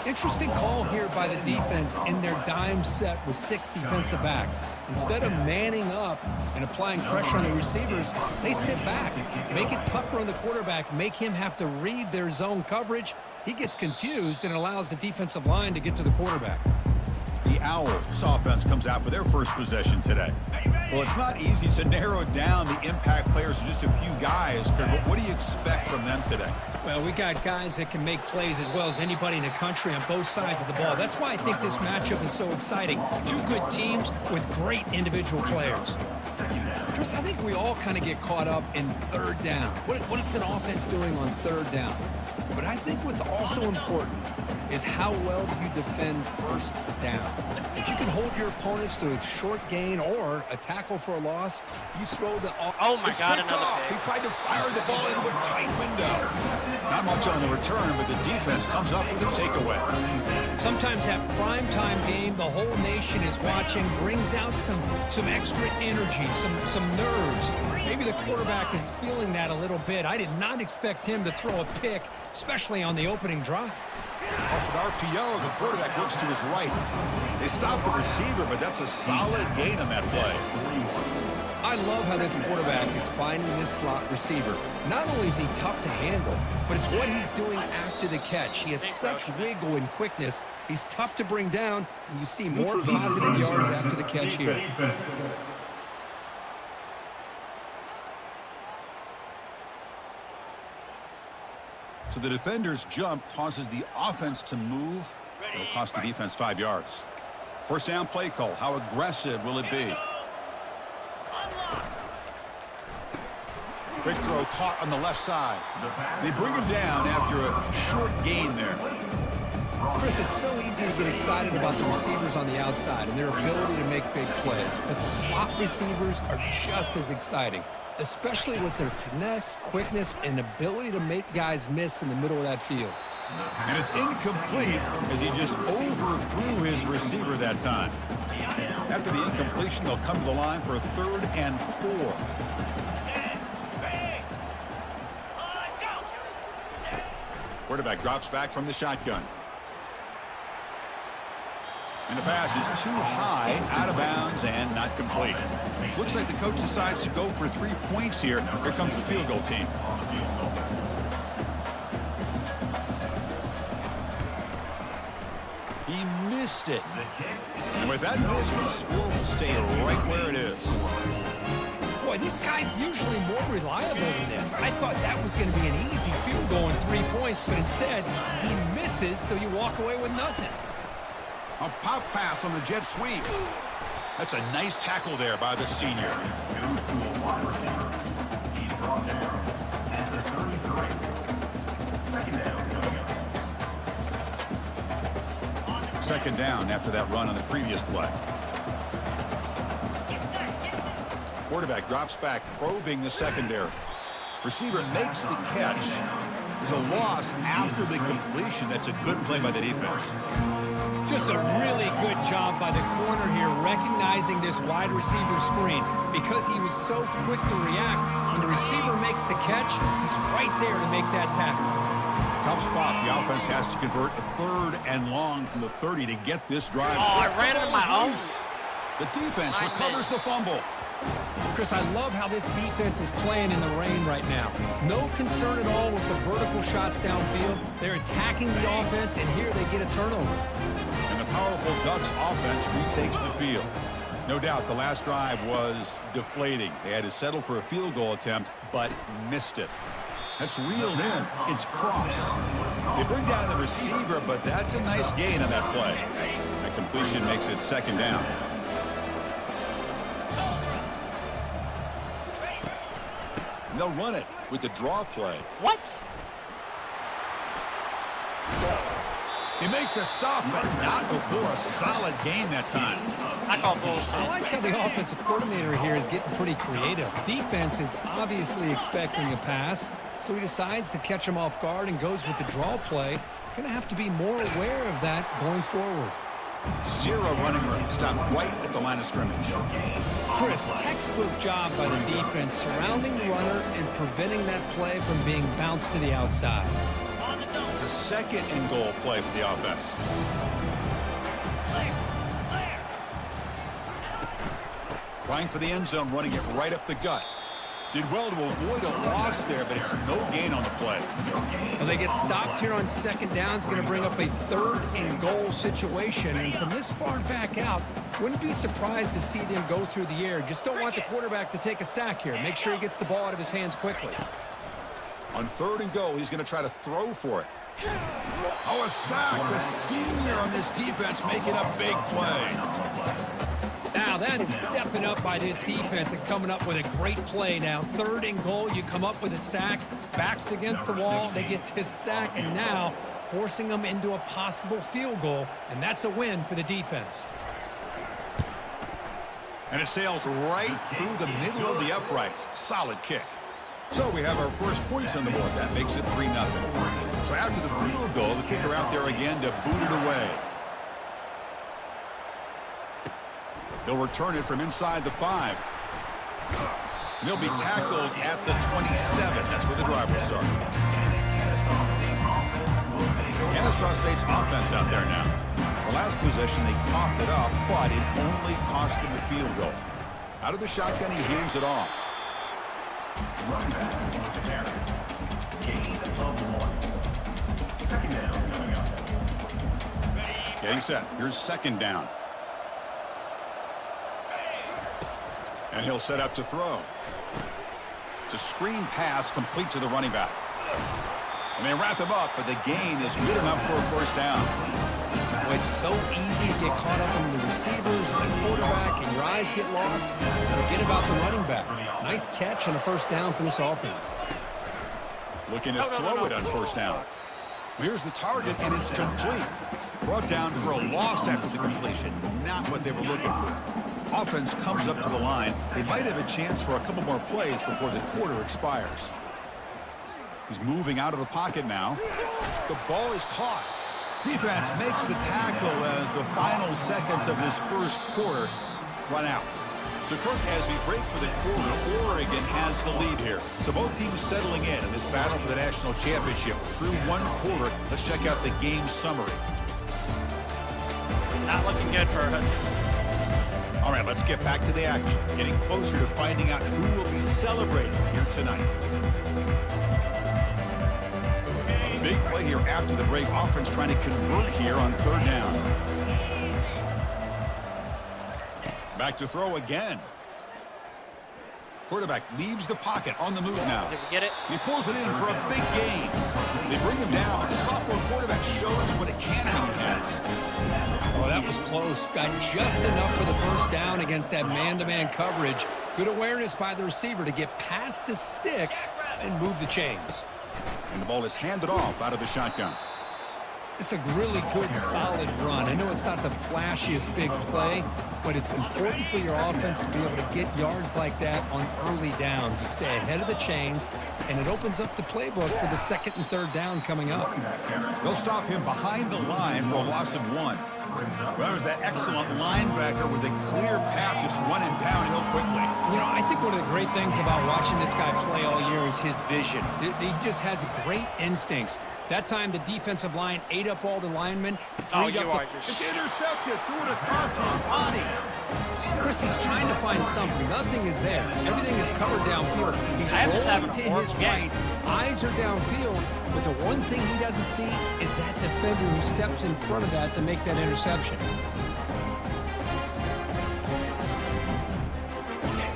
Interesting call here by the defense in their dime set with 6 defensive backs. Instead of manning up and applying pressure on the receivers, they sit back, make it tougher on the quarterback, make him have to read their zone coverage. He gets confused and allows the defensive line to get to the quarterback. The Owls offense comes out for their first possession today. Well, it's not easy to narrow down the impact players to just a few guys. What do you expect from them today? Well, we got guys that can make plays as well as anybody in the country on both sides of the ball. That's why I think this matchup is so exciting. 2 good teams with great individual players. Chris, I think we all kind of get caught up in 3rd down. What is an offense doing on 3rd down? But I think what's also important is how well do you defend first down. If you can hold your opponents to a short gain or a tackle for a loss, you throw the... Oh my It's God, picked another off. pick. He tried to fire the ball into a tight window. Not much on the return, but the defense comes up with a takeaway. Sometimes that primetime game, the whole nation is watching, brings out some extra energy, some nerves. Maybe the quarterback is feeling that a little bit. I did not expect him to throw a pick, especially on the opening drive. Off an RPO, the quarterback looks to his right. They stop the receiver, but that's a solid gain on that play. I love how this quarterback is finding this slot receiver. Not only is he tough to handle, but it's what he's doing after the catch. He has such wiggle and quickness. He's tough to bring down, and you see more positive yards after the catch here. So the defender's jump causes the offense to move. It'll cost the defense 5 yards. First down play call. How aggressive will it be? Quick throw caught on the left side. They bring him down after a short gain there. Chris, it's so easy to get excited about the receivers on the outside and their ability to make big plays, but the slot receivers are just as exciting, especially with their finesse, quickness, and ability to make guys miss in the middle of that field. And it's incomplete as he just overthrew his receiver that time. After the incompletion, they'll come to the line for a 3rd and 4. Quarterback drops back from the shotgun. And the pass is too high, out of bounds, and not complete. Looks like the coach decides to go for 3 points here. Here comes the field goal team. He missed it. And with that miss, the score will stay right where it is. Boy, these guys usually more reliable than this. I thought that was going to be an easy field goal and 3 points, but instead, he misses, so you walk away with nothing. A pop pass on the jet sweep. That's a nice tackle there by the senior. Goes to a wide receiver. He's brought down at the 33. Second down coming up. Second down after that run on the previous play. Quarterback drops back, probing the secondary. Receiver makes the catch. There's a loss after the completion. That's a good play by the defense. Just a really good job by the corner here, recognizing this wide receiver screen. Because he was so quick to react, when the receiver makes the catch, he's right there to make that tackle. Tough spot. The offense has to convert a 3rd and long from the 30 to get this drive. Oh, I ran into my own. The defense recovers the fumble. Chris, I love how this defense is playing in the rain right now. No concern at all with the vertical shots downfield. They're attacking the offense, and here they get a turnover. And the powerful Ducks offense retakes the field. No doubt the last drive was deflating. They had to settle for a field goal attempt, but missed it. That's reeled in. It's cross. They bring down the receiver, but that's a nice gain on that play. That completion makes it second down. And they'll run it with the draw play. What? They make the stop, but not before a solid gain that time. I call bullshit. I like how the offensive coordinator here is getting pretty creative. Defense is obviously expecting a pass, so he decides to catch him off guard and goes with the draw play. Going to have to be more aware of that going forward. 0 running room. Stopped right at the line of scrimmage. Chris, textbook job by the defense surrounding the runner and preventing that play from being bounced to the outside. It's a 2nd and goal play for the offense. Trying for the end zone, running it right up the gut. Did well to avoid a loss there, but it's no gain on the play. Well, they get stopped here on second down. It's going to bring up a 3rd and goal situation. And from this far back out, wouldn't be surprised to see them go through the air. Just don't want the quarterback to take a sack here. Make sure he gets the ball out of his hands quickly. On 3rd and goal, he's going to try to throw for it. Oh, a sack. The senior on this defense making a big play. Now, that is stepping up by this defense and coming up with a great play now. 3rd and goal, you come up with a sack, backs against the wall, they get this sack, and now forcing them into a possible field goal, and that's a win for the defense. And it sails right through the middle of the uprights. Solid kick. So we have our first points on the board. That makes it 3-0. So after the field goal, the kicker out there again to boot it away. They'll return it from inside the 5. And he'll be tackled at the 27. That's where the drive will start. Kennesaw State's offense out there now. The last possession, they coughed it up, but it only cost them the field goal. Out of the shotgun, he hands it off. Running back to carry. Gain of 1. 2nd down coming up. Getting set. Here's 2nd down. And he'll set up to throw. It's a screen pass complete to the running back. And they wrap him up, but the gain is good enough for a 1st down. Well, it's so easy to get caught up in the receivers and the quarterback, and your eyes get lost. Forget about the running back. Nice catch and a 1st down for this offense. Looking to throw it on 1st down. Here's the target, and it's complete. Brought down for a loss after the completion. Not what they were looking for. Offense comes up to the line. They might have a chance for a couple more plays before the quarter expires. He's moving out of the pocket now. The ball is caught. Defense makes the tackle as the final seconds of this 1st quarter run out. So, Kirk, as we break for the quarter, Oregon has the lead here. So both teams settling in this battle for the national championship. Through 1 quarter, let's check out the game summary. Not looking good for us. All right, let's get back to the action. Getting closer to finding out who will be celebrating here tonight. A big play here after the break. Offense trying to convert here on 3rd down. Back to throw again. Quarterback leaves the pocket on the move now. Did we get it? He pulls it in for a big gain. They bring him down. The sophomore quarterback shows what a cannon he has. Oh, that was close. Got just enough for the 1st down against that man-to-man coverage. Good awareness by the receiver to get past the sticks and move the chains. And the ball is handed off out of the shotgun. It's a really good, solid run. I know it's not the flashiest big play, but it's important for your offense to be able to get yards like that on early downs. You stay ahead of the chains, and it opens up the playbook for the 2nd and 3rd down coming up. They'll stop him behind the line for a loss of 1. Well, that was that excellent linebacker with a clear path just running downhill quickly. You know, I think one of the great things about watching this guy play all year is his vision. He just has great instincts. That time, the defensive line ate up all the linemen. It's intercepted. Threw it across his body. Chris, he's trying to find something. Nothing is there. Everything is covered downfield. He's rolling to his right. Eyes are downfield. But the one thing he doesn't see is that defender who steps in front of that to make that interception.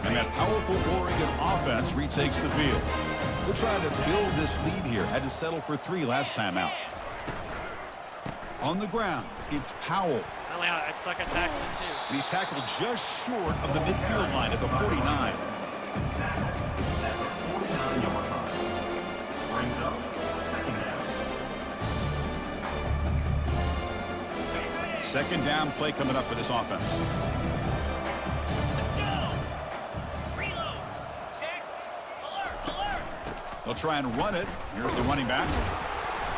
And that powerful Oregon offense retakes the field. We'll try to build this lead here. Had to settle for 3 last time out. On the ground, it's Powell. I suck at tackling, too. And he's tackled just short of the midfield line at the 49. Second down play coming up for this offense. They'll try and run it. Here's the running back.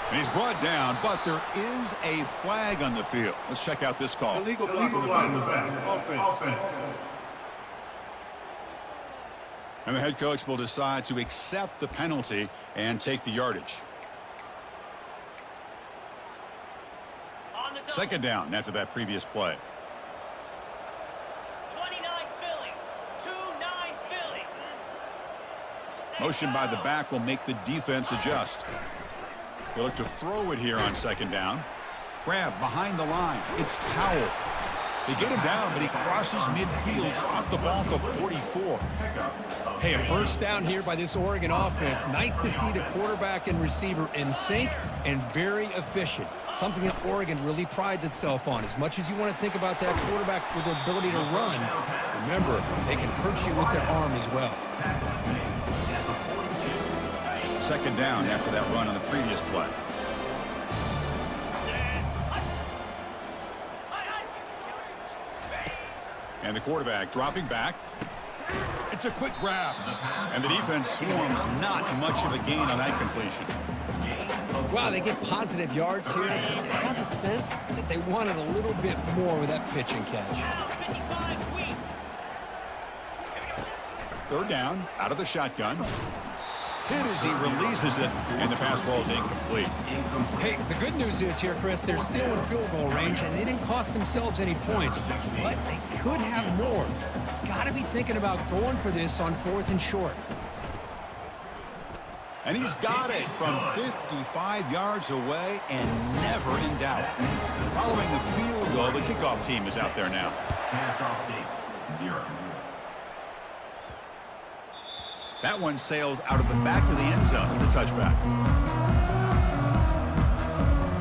And he's brought down, but there is a flag on the field. Let's check out this call. Illegal flag in the back. Offense. And the head coach will decide to accept the penalty and take the yardage. Second down after that previous play. 29 Philly. 2-9 Philly. Motion by the back will make the defense adjust. They look to throw it here on second down. Grab behind the line. It's Powell. They get him down, but he crosses midfield, off the ball to 44. Hey, a first down here by this Oregon offense. Nice to see the quarterback and receiver in sync and very efficient. Something that Oregon really prides itself on. As much as you want to think about that quarterback with the ability to run, remember, they can hurt you with their arm as well. Second down after that run on the previous play. And the quarterback dropping back. It's a quick grab. And the defense swarms not much of a gain on that completion. Wow, they get positive yards here. I have a sense that they wanted a little bit more with that pitch and catch. Third down, out of the shotgun. Hit as he releases it, and the pass ball is incomplete. Hey, the good news is here, Chris, they're still in field goal range, and they didn't cost themselves any points, but they could have more. Got to be thinking about going for this on 4th and short. And he's got it from 55 yards away and never in doubt. Following the field goal, the kickoff team is out there now. Kennesaw State, 0. That one sails out of the back of the end zone with the touchback.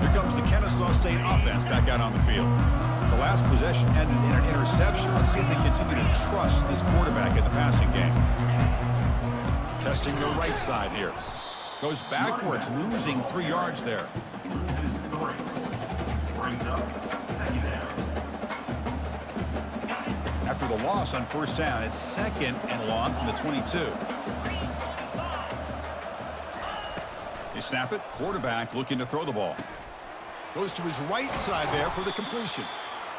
Here comes the Kennesaw State offense back out on the field. The last possession ended in an interception. Let's see if they continue to trust this quarterback in the passing game. Testing the right side here. Goes backwards, losing 3 yards there. Brings up second down. After the loss on first down, it's second and long from the 22. They snap it. Quarterback looking to throw the ball. Goes to his right side there for the completion.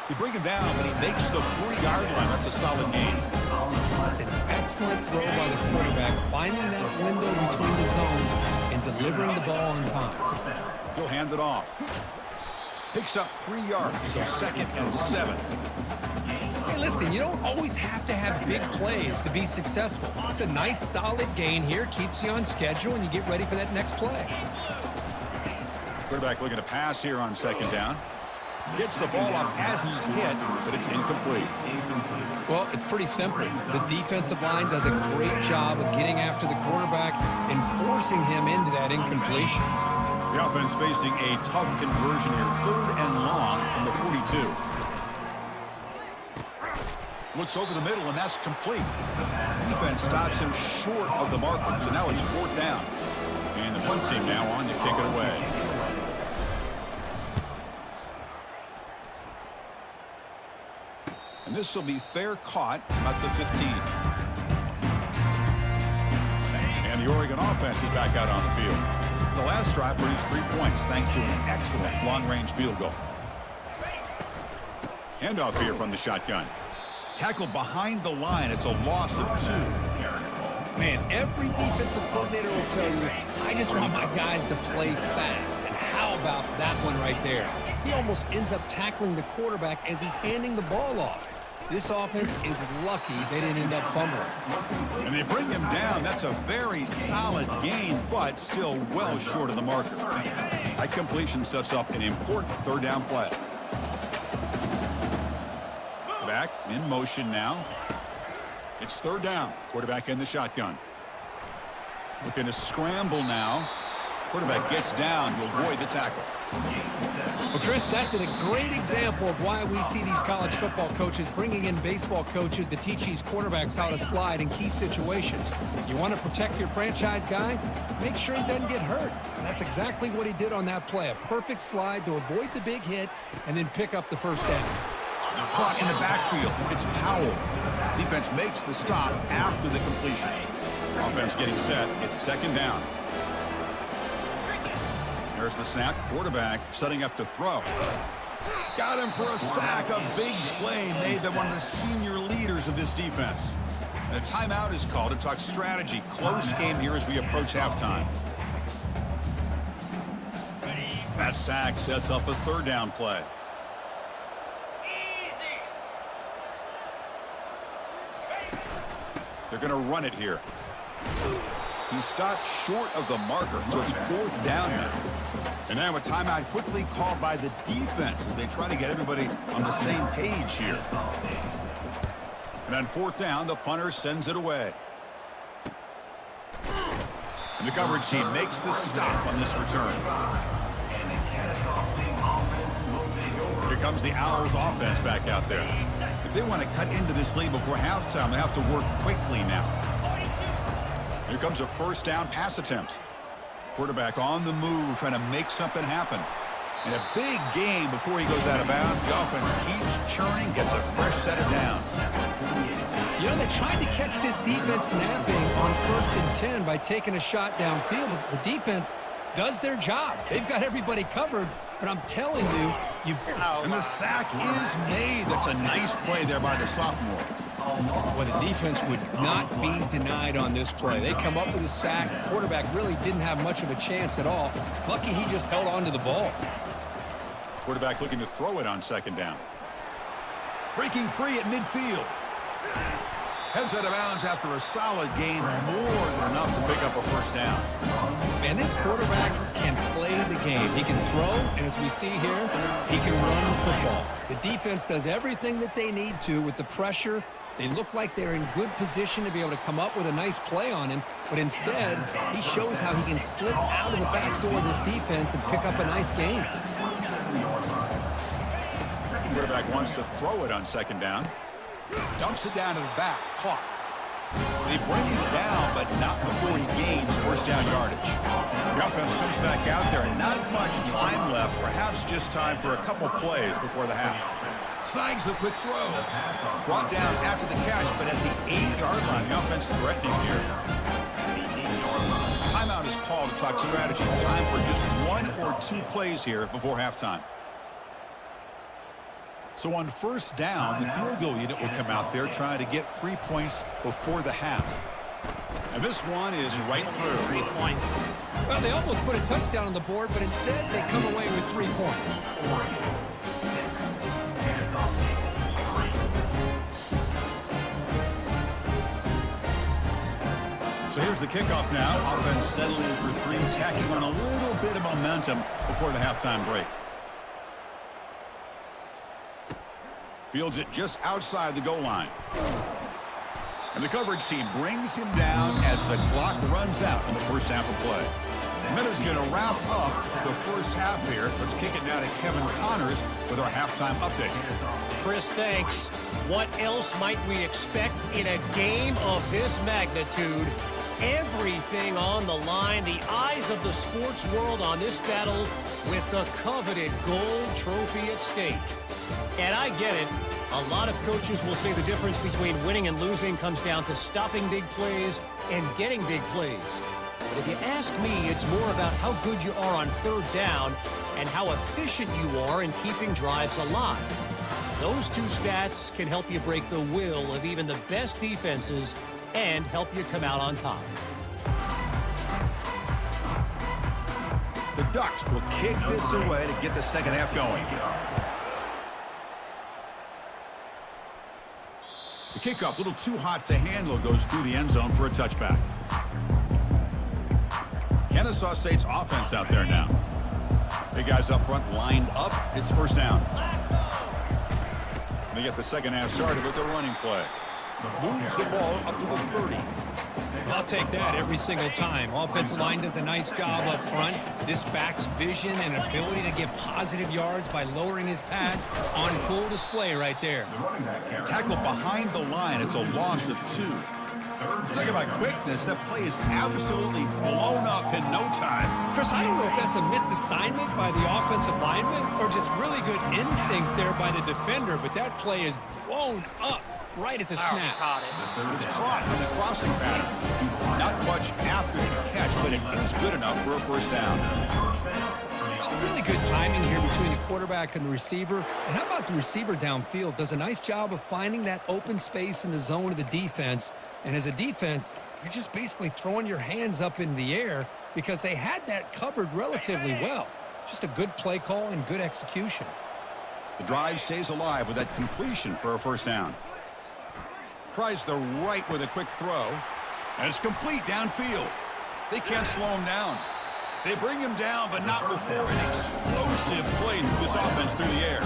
They bring him down, but he makes the 3-yard line. That's a solid gain. That's an excellent throw by the quarterback, finding that window between the zones and delivering the ball on time. He'll hand it off. Picks up 3 yards, so second and 7. Hey, listen, you don't always have to have big plays to be successful. It's a nice, solid gain here, keeps you on schedule, and you get ready for that next play. Quarterback looking to pass here on second down. Gets the ball off as he's hit, but it's incomplete. Well, it's pretty simple. The defensive line does a great job of getting after the quarterback and forcing him into that incompletion. The offense facing a tough conversion here. 3rd and long from the 42. Looks over the middle, and that's complete. Defense stops him short of the marker, so now it's 4th down. And the punt team now on to kick it away. And this will be fair caught at the 15. And the Oregon offense is back out on the field. The last drive produced 3 points thanks to an excellent long-range field goal. Handoff here from the shotgun. Tackled behind the line. It's a loss of 2. Man, every defensive coordinator will tell you, I just want my guys to play fast. And how about that one right there? He almost ends up tackling the quarterback as he's handing the ball off. This offense is lucky they didn't end up fumbling. And they bring him down. That's a very solid gain, but still well short of the marker. That completion sets up an important 3rd down play. Back in motion now. It's 3rd down. Quarterback in the shotgun. Looking to scramble now. Quarterback gets down to avoid the tackle. Well, Chris, that's a great example of why we see these college football coaches bringing in baseball coaches to teach these quarterbacks how to slide in key situations. You want to protect your franchise guy? Make sure he doesn't get hurt. And that's exactly what he did on that play. A perfect slide to avoid the big hit and then pick up the first down. Caught in the backfield. It's Powell. Defense makes the stop after the completion. Offense getting set. It's 2nd down. There's the snap. Quarterback setting up to throw. Got him for a sack. A big play made by one of the senior leaders of this defense. And a timeout is called to talk strategy. Close game here as we approach halftime. That sack sets up a 3rd down play. They're going to run it here. He stopped short of the marker, so it's 4th down now. And now a timeout quickly called by the defense as they try to get everybody on the same page here. And on 4th down, the punter sends it away. And the coverage team makes the stop on this return. Here comes the Owls offense back out there. If they want to cut into this lead before halftime, they have to work quickly now. Here comes a 1st down pass attempt. Quarterback on the move, trying to make something happen. And a big game before he goes out of bounds. The offense keeps churning, gets a fresh set of downs. You know, they tried to catch this defense napping on 1st and 10 by taking a shot downfield. The defense does their job. They've got everybody covered, but I'm telling you, And the sack is made. That's a nice play there by the sophomore. Well, the defense would not be denied on this play. They come up with a sack. Quarterback really didn't have much of a chance at all. Lucky he just held on to the ball. Quarterback looking to throw it on 2nd down. Breaking free at midfield. Heads out of bounds after a solid gain, more than enough to pick up a 1st down. Man, this quarterback can play the game. He can throw, and as we see here, he can run the football. The defense does everything that they need to with the pressure. They look like they're in good position to be able to come up with a nice play on him, but instead, he shows how he can slip out of the back door of this defense and pick up a nice gain. Quarterback wants to throw it on 2nd down. Dumps it down to the back. Caught. They bring it down, but not before he gains 1st down yardage. The offense comes back out there. Not much time left. Perhaps just time for a couple plays before the half. Snags the quick throw. Brought down after the catch, but at the 8-yard line. The offense threatening here. Timeout is called to talk strategy. Time for just 1 or 2 plays here before halftime. So on 1st down, the field goal unit will come out there trying to get 3 points before the half. And this one is right through. 3 points. Well, they almost put a touchdown on the board, but instead they come away with 3 points. So here's the kickoff now. Offense settling for 3, tacking on a little bit of momentum before the halftime break. Fields it just outside the goal line. And the coverage team brings him down as the clock runs out on the 1st half of play. And that is going to wrap up the 1st half here. Let's kick it now to Kevin Connors with our halftime update. Chris, thanks. What else might we expect in a game of this magnitude? Everything on the line, the eyes of the sports world on this battle with the coveted gold trophy at stake. And I get it. A lot of coaches will say the difference between winning and losing comes down to stopping big plays and getting big plays. But if you ask me, it's more about how good you are on 3rd down and how efficient you are in keeping drives alive. Those 2 stats can help you break the will of even the best defenses and help you come out on top. The Ducks will kick this away to get the 2nd half going. The kickoff, a little too hot to handle, goes through the end zone for a touchback. Kennesaw State's offense out there now. Big guys up front lined up. It's 1st down. They get the 2nd half started with a running play. Moves the ball up to the 30. I'll take that every single time. Offensive line does a nice job up front. This back's vision and ability to get positive yards by lowering his pads on full display right there. Tackle behind the line. It's a loss of 2. Talk about quickness. That play is absolutely blown up in no time. Chris, I don't know if that's a misassignment by the offensive lineman or just really good instincts there by the defender, but that play is blown up right at the snap. Caught it. It's caught in the crossing pattern. Not much after the catch, but it is good enough for a 1st down. Some really good timing here between the quarterback and the receiver. And how about the receiver downfield? Does a nice job of finding that open space in the zone of the defense. And as a defense, you're just basically throwing your hands up in the air because they had that covered relatively well. Just a good play call and good execution. The drive stays alive with that completion for a 1st down. Tries the right with a quick throw. And it's complete downfield. They can't slow him down. They bring him down, but not before an explosive play through this offense through the air.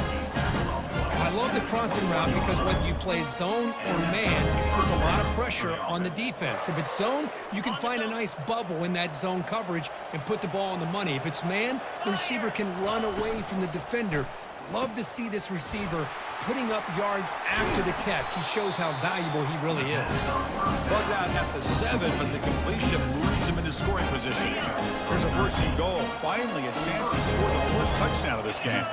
I love the crossing route because whether you play zone or man, it puts a lot of pressure on the defense. If it's zone, you can find a nice bubble in that zone coverage and put the ball on the money. If it's man, the receiver can run away from the defender. Love to see this receiver putting up yards after the catch. He shows how valuable he really is. Ball down at the 7, but the completion moves him into scoring position. There's a first and goal. Finally a chance to score the first touchdown of this game.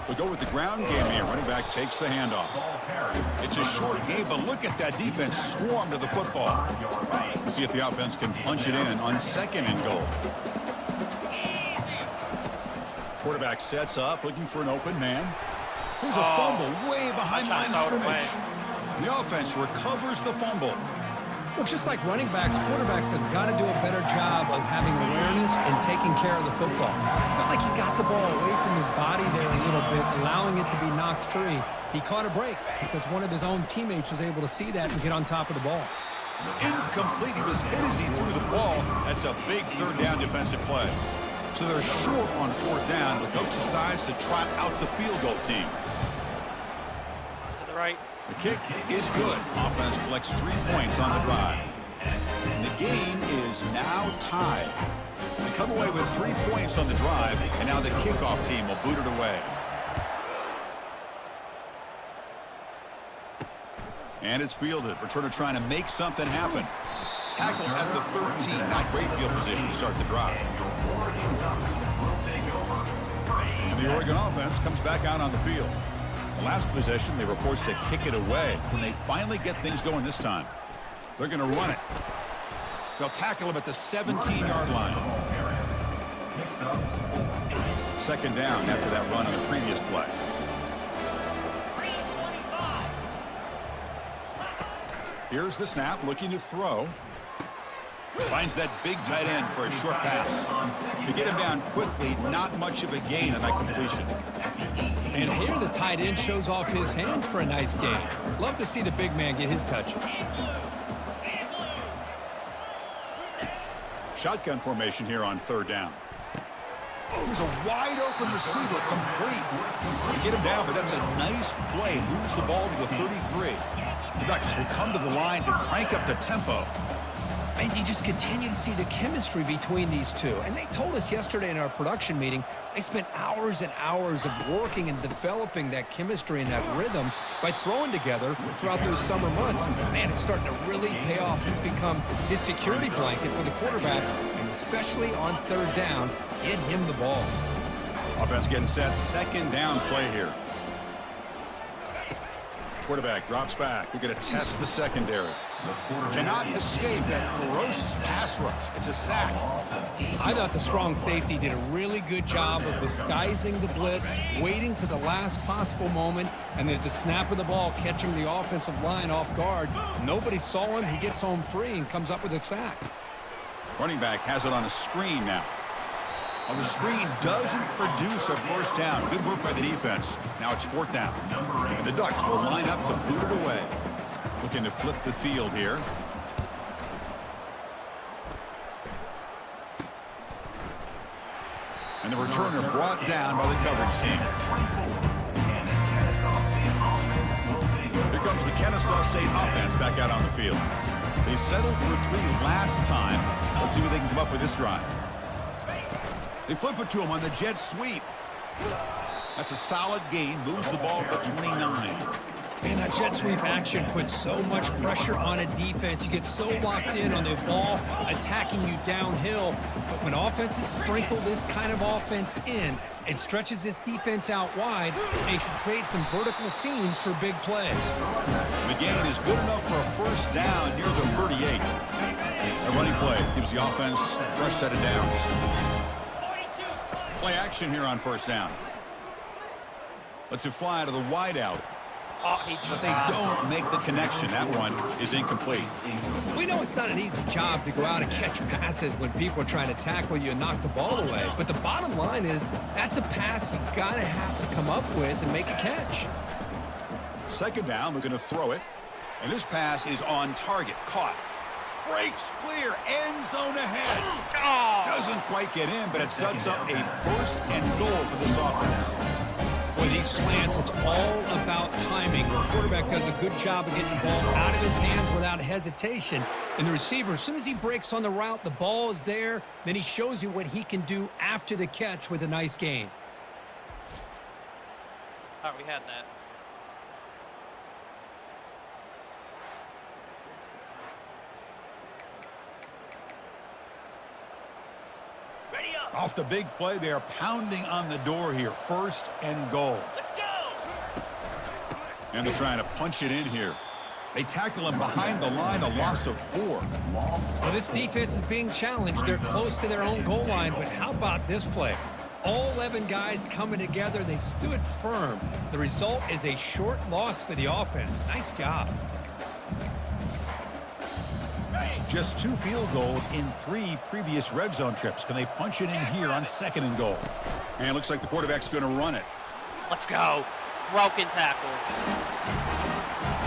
We'll go with the ground game here. Running back takes the handoff. It's a short game, but look at that defense swarm to the football. Let's see if the offense can punch it in on second and goal. Quarterback sets up, looking for an open man. There's a fumble way behind the line of scrimmage. The offense recovers the fumble. Well, just like running backs, quarterbacks have got to do a better job of having awareness and taking care of the football. I felt like he got the ball away from his body there a little bit, allowing it to be knocked free. He caught a break because one of his own teammates was able to see that and get on top of the ball. Incomplete. He was hit as he threw the ball. That's a big third down defensive play. So they're short on fourth down. The coach decides to trot out the field goal team. To the right. The kick is good. Offense collects 3 points on the drive. And the game is now tied. They come away with 3 points on the drive, and now the kickoff team will boot it away. And it's fielded. Returner trying to make something happen. Tackle at the 13. Not great field position to start the drive. And the Oregon offense comes back out on the field. The last possession, they were forced to kick it away. Can they finally get things going this time? They're going to run it. They'll tackle him at the 17-yard line. Second down after that run on the previous play. Here's the snap, looking to throw. Finds that big tight end for a short pass. To get him down quickly, not much of a gain on that completion. And here the tight end shows off his hands for a nice gain. Love to see the big man get his touches. Shotgun formation here on third down. Here's a wide open receiver, complete. They get him down, but that's a nice play. Moves the ball to the 33. The Ducks will come to the line to crank up the tempo. And you just continue to see the chemistry between these two. And they told us yesterday in our production meeting, they spent hours and hours of working and developing that chemistry and that rhythm by throwing together throughout those summer months. And man, it's starting to really pay off. He's become his security blanket for the quarterback, and especially on third down, get him the ball. Offense getting set. Second down play here. Quarterback drops back. We're going to test the secondary. Cannot escape that ferocious pass rush. It's a sack. I thought the strong safety did a really good job of disguising the blitz, waiting to the last possible moment, and then at the snap of the ball, catching the offensive line off guard. Nobody saw him. He gets home free and comes up with a sack. Running back has it on a screen now. On the screen doesn't produce a first down. Good work by the defense. Now it's fourth down. And the Ducks will line up to boot it away. Looking to flip the field here. And the returner brought down by the coverage team. Here comes the Kennesaw State offense back out on the field. They settled for 3 last time. Let's see what they can come up with this drive. They flip it to him on the jet sweep. That's a solid gain. Moves the ball to the 29. Man, that jet sweep action puts so much pressure on a defense. You get so locked in on the ball attacking you downhill. But when offenses sprinkle this kind of offense in, it stretches this defense out wide and can create some vertical seams for big plays. The gain is good enough for a first down near the 38. A running play gives the offense a fresh set of downs. Play action here on first down. Let's it fly to the wide out. But they don't make the connection. That one is incomplete. We know it's not an easy job to go out and catch passes when people are trying to tackle you and knock the ball away. But the bottom line is that's a pass you gotta have to come up with and make a catch. Second down, we're going to throw it. And this pass is on target, caught. breaks clear, end zone ahead. Doesn't quite get in, but it sets up a 1st and goal for this offense. With these slants, it's all about timing. The quarterback does a good job of getting the ball out of his hands without hesitation. And the receiver, as soon as he breaks on the route, the ball is there. Then he shows you what he can do after the catch with a nice gain. Oh, we had that. Ready up. Off the big play, they are pounding on the door here. 1st and goal. Let's go. And they're trying to punch it in here. They tackle him behind the line, a loss of 4. Well, this defense is being challenged. They're close to their own goal line, but how about this play? All 11 guys coming together. They stood firm. The result is a short loss for the offense. Nice job. Just 2 field goals in 3 previous red zone trips. Can they punch it in here on 2nd and goal? And it looks like the quarterback's going to run it. Let's go. Broken tackles.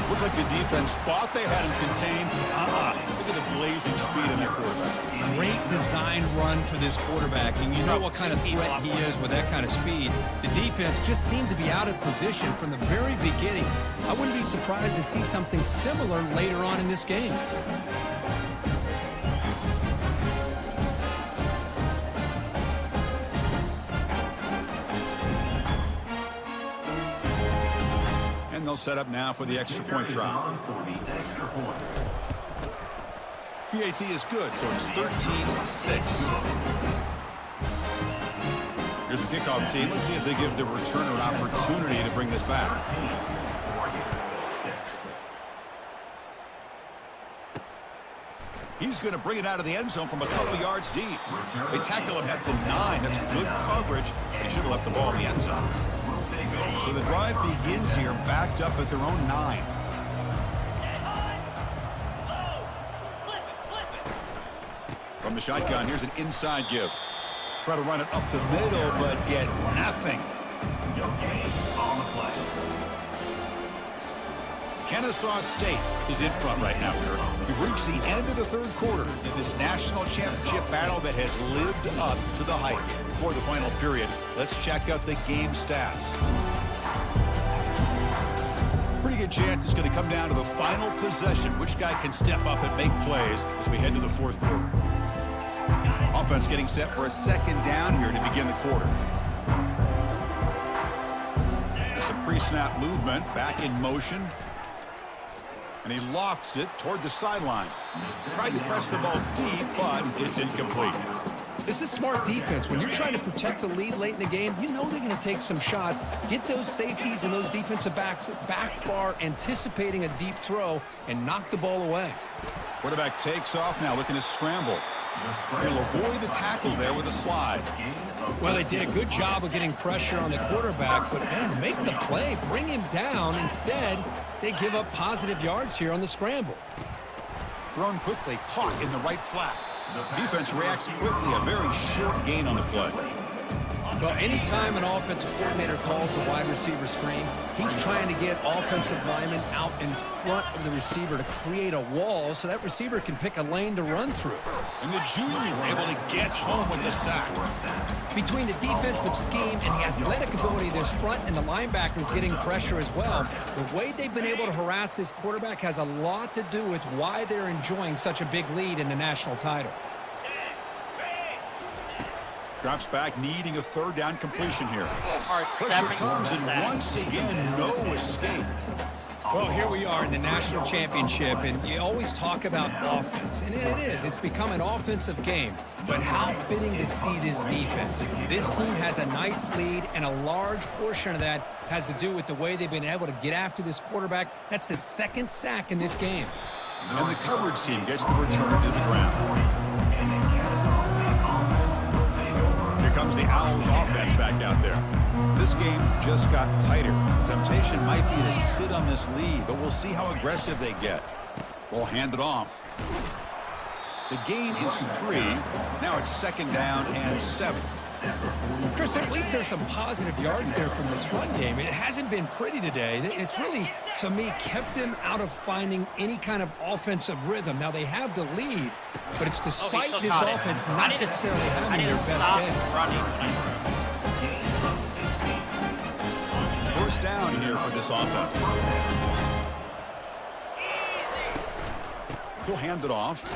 Looked like the defense thought they had him contained. Look at the blazing speed in that quarterback. Great design run for this quarterback, and you know what kind of threat he is with that kind of speed. The defense just seemed to be out of position from the very beginning. I wouldn't be surprised to see something similar later on in this game. And they'll set up now for the extra point try. PAT is good, so it's 13-6. Here's the kickoff team. Let's see if they give the returner an opportunity to bring this back. He's going to bring it out of the end zone from a couple yards deep. They tackle him at the 9. That's good coverage. They should have left the ball in the end zone. So the drive begins here backed up at their own 9. From the shotgun, here's an inside give. Try to run it up the middle, but get nothing. Kennesaw State is in front right now. We've reached the end of the 3rd quarter in this national championship battle that has lived up to the hype. Before the final period, let's check out the game stats. Pretty good chance it's going to come down to the final possession. Which guy can step up and make plays as we head to the 4th quarter. Offense getting set for a 2nd down here to begin the quarter. There's some pre-snap movement, back in motion. And he lofts it toward the sideline. Tried to press the ball deep, but it's incomplete. This is smart defense. When you're trying to protect the lead late in the game, you know they're going to take some shots, get those safeties and those defensive backs back far, anticipating a deep throw, and knock the ball away. Quarterback takes off now, looking to scramble. He'll avoid the tackle there with a slide. Well, they did a good job of getting pressure on the quarterback, but man, make the play, bring him down. Instead, they give up positive yards here on the scramble. Thrown quickly, caught in the right flat. Defense reacts quickly, a very short gain on the play. Well, anytime an offensive coordinator calls a wide receiver screen, he's trying to get offensive linemen out in front of the receiver to create a wall so that receiver can pick a lane to run through. And the junior able to get home with the sack. Between the defensive scheme and the athletic ability of this front and the linebackers getting pressure as well, the way they've been able to harass this quarterback has a lot to do with why they're enjoying such a big lead in the national title. Drops back, needing a 3rd down completion here. Our Pressure 7th comes, and sack. once again, no escape. Well, here we are in the national championship, and you always talk about offense, and it is. It's become an offensive game. But how fitting to see this defense. This team has a nice lead, and a large portion of that has to do with the way they've been able to get after this quarterback. That's the 2nd sack in this game. And the coverage team gets the return to the ground. Here comes the Owls offense back out there. This game just got tighter. The temptation might be to sit on this lead, but we'll see how aggressive they get. We'll hand it off. The gain is 3. Now it's 2nd down and 7. Chris, at least there's some positive yards there from this run game. It hasn't been pretty today. It's really, to me, kept them out of finding any kind of offensive rhythm. Now, they have the lead, but it's despite this offense not necessarily having their best day. First down here for this offense. He'll hand it off.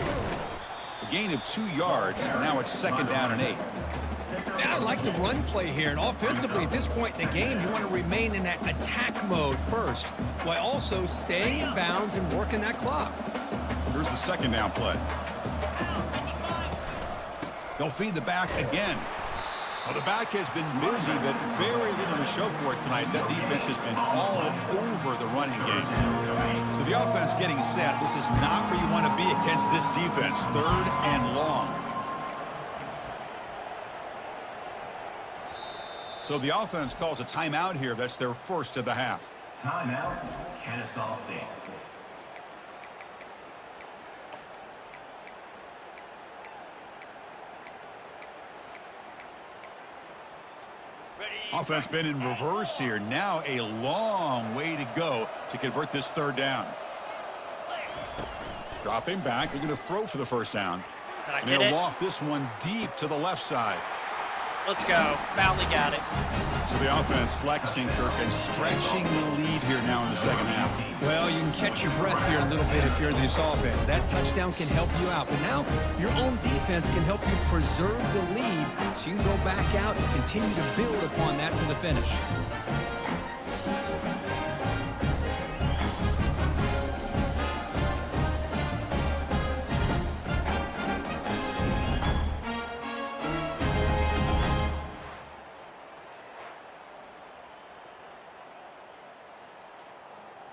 A gain of 2 yards. Now it's 2nd down and 8. Yeah, I like the run play here. And offensively, at this point in the game, you want to remain in that attack mode first, while also staying in bounds and working that clock. Here's the 2nd down play. They'll feed the back again. Well, the back has been busy, but very little to show for it tonight. That defense has been all over the running game. So the offense getting set. This is not where you want to be against this defense. 3rd and long. So the offense calls a timeout here. That's their first of the half. Timeout, Kennesaw State. Offense been in reverse here. Now a long way to go to convert this 3rd down. Dropping back. They're going to throw for the first down. And they'll loft this one deep to the left side. Let's go. Finally got it. So the offense flexing, Kirk, and stretching the lead here now in the 2nd half. Well, you can catch your breath here a little bit if you're this offense. That touchdown can help you out. But now your own defense can help you preserve the lead so you can go back out and continue to build upon that to the finish.